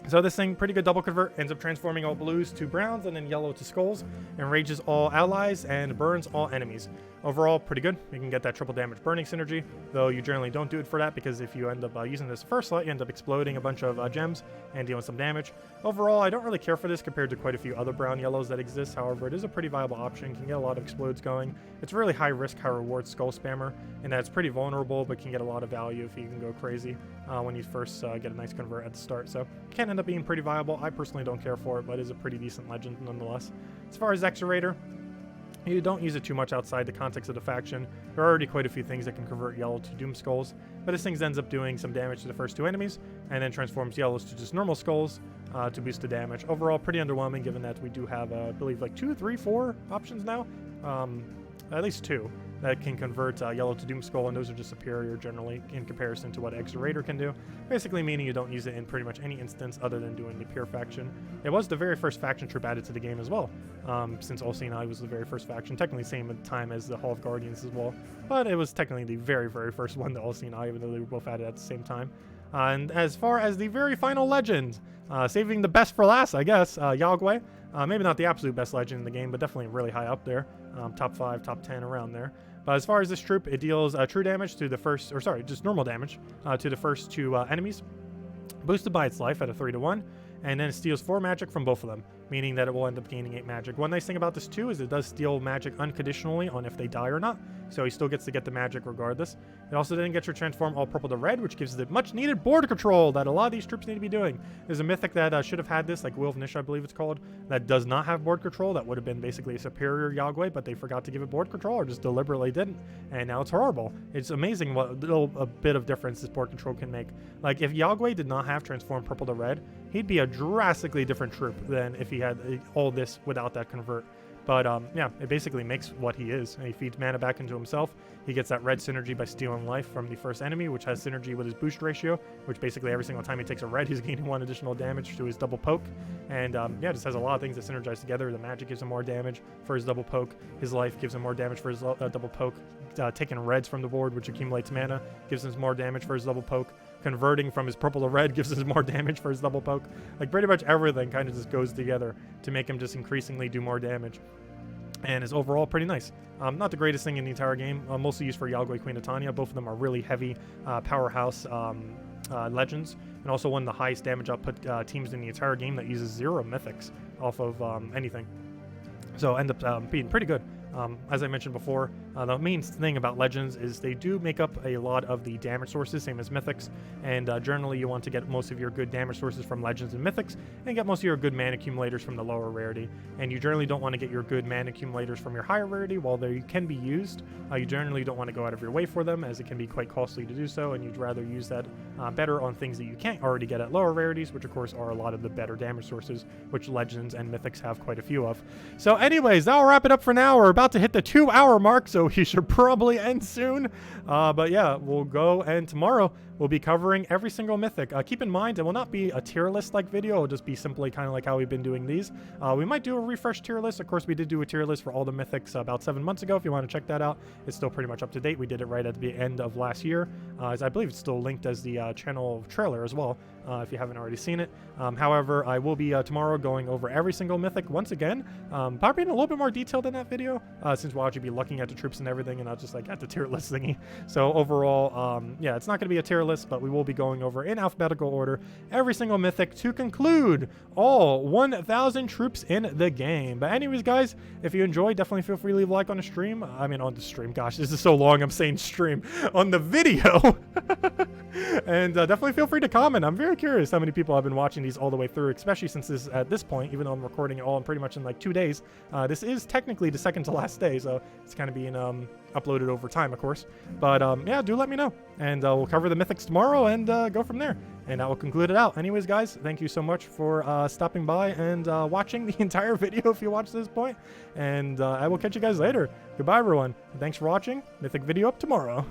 So this thing, pretty good double convert, ends up transforming all blues to browns and then yellow to skulls, enrages all allies and burns all enemies. Overall, pretty good. You can get that triple damage burning synergy, though you generally don't do it for that because if you end up using this first slot, you end up exploding a bunch of gems and dealing some damage. Overall, I don't really care for this compared to quite a few other brown yellows that exist. However, it is a pretty viable option. Can get a lot of explodes going. It's a really high risk, high reward skull spammer, and that's pretty vulnerable, but can get a lot of value if you can go crazy when you first get a nice convert at the start. So can end up being pretty viable. I personally don't care for it, but it is a pretty decent legend nonetheless. As far as Exorator, you don't use it too much outside the context of the faction. There are already quite a few things that can convert yellow to doom skulls, but this thing ends up doing some damage to the first 2 enemies, and then transforms yellows to just normal skulls to boost the damage. Overall, pretty underwhelming given that we do have, I believe, like 2, 3, 4 options now. At least 2 that can convert yellow to doom skull, and those are just superior generally in comparison to what Exorator can do. Basically meaning you don't use it in pretty much any instance other than doing the pure faction. It was the very first faction troop added to the game as well, since All Seeing Eye was the very first faction, technically same time as the Hall of Guardians as well, but it was technically the very, very first one to All Seeing Eye, even though they were both added at the same time. And as far as the very final legend, saving the best for last, I guess, Yagwe. Maybe not the absolute best legend in the game, but definitely really high up there. Top 5, top 10, around there. But as far as this troop, it deals true damage to the first, or sorry, just normal damage to the first 2 enemies, boosted by its life at a 3-to-1, and then it steals 4 magic from both of them, meaning that it will end up gaining 8 magic. One nice thing about this too is it does steal magic unconditionally on if they die or not, so he still gets to get the magic regardless. It also then gets your transform all purple to red, which gives it much needed board control that a lot of these troops need to be doing. There's a mythic that should have had this, like Will of Nish I believe it's called, that does not have board control. That would have been basically a superior Yagwe, but they forgot to give it board control or just deliberately didn't, and now it's horrible. It's amazing what a bit of difference this board control can make. Like if Yagwe did not have transform purple to red, he'd be a drastically different troop than if he had all this without that convert. But yeah, it basically makes what he is. And he feeds mana back into himself. He gets that red synergy by stealing life from the first enemy, which has synergy with his boost ratio, which basically every single time he takes a red, he's gaining 1 additional damage to his double poke. And yeah, just has a lot of things that synergize together. The magic gives him more damage for his double poke. His life gives him more damage for his double poke. Taking reds from the board, which accumulates mana, gives him more damage for his double poke. Converting from his purple to red gives him more damage for his double poke. Like, pretty much everything kind of just goes together to make him just increasingly do more damage. And is overall pretty nice. Not the greatest thing in the entire game, mostly used for Yalgoi Queen of Tanya. Both of them are really heavy powerhouse legends, and also one of the highest damage output teams in the entire game that uses 0 mythics off of anything. So end up being pretty good. As I mentioned before, the main thing about Legends is they do make up a lot of the damage sources, same as Mythics, and generally you want to get most of your good damage sources from Legends and Mythics, and get most of your good mana accumulators from the lower rarity. And you generally don't want to get your good mana accumulators from your higher rarity. While they can be used, you generally don't want to go out of your way for them, as it can be quite costly to do so, and you'd rather use that better on things that you can't already get at lower rarities, which of course are a lot of the better damage sources, which Legends and Mythics have quite a few of. So anyways, that'll wrap it up for now. We're about to hit the 2-hour mark, so we should probably end soon. But yeah, we'll go, and tomorrow we'll be covering every single mythic. Keep in mind, it will not be a tier list like video. It'll just be simply kind of like how we've been doing these. We might do a refresh tier list. Of course, we did do a tier list for all the mythics about 7 months ago. If you want to check that out, it's still pretty much up to date. We did it right at the end of last year, as I believe it's still linked as the channel trailer as well, if you haven't already seen it. However, I will be tomorrow going over every single mythic once again, probably in a little bit more detail than that video, since we'll actually be looking at the troops and everything, and not just like at the tier list thingy. So overall, yeah, it's not going to be a tier list, but we will be going over in alphabetical order every single mythic to conclude all 1,000 troops in the game. But anyways, guys, if you enjoyed, definitely feel free to leave a like on the stream. I mean, on the stream. Gosh, this is so long. I'm saying stream on the video. And definitely feel free to comment. I'm very curious how many people have been watching these all the way through, especially since this, at this point, even though I'm recording it all in pretty much in like 2 days, this is technically the second to last day, so it's kind of being uploaded over time, of course. But yeah, do let me know, and we'll cover the mythics tomorrow and go from there. And that will conclude it out. Anyways, guys, thank you so much for stopping by and watching the entire video if you watched this point. And I will catch you guys later. Goodbye, everyone. Thanks for watching. Mythic video up tomorrow.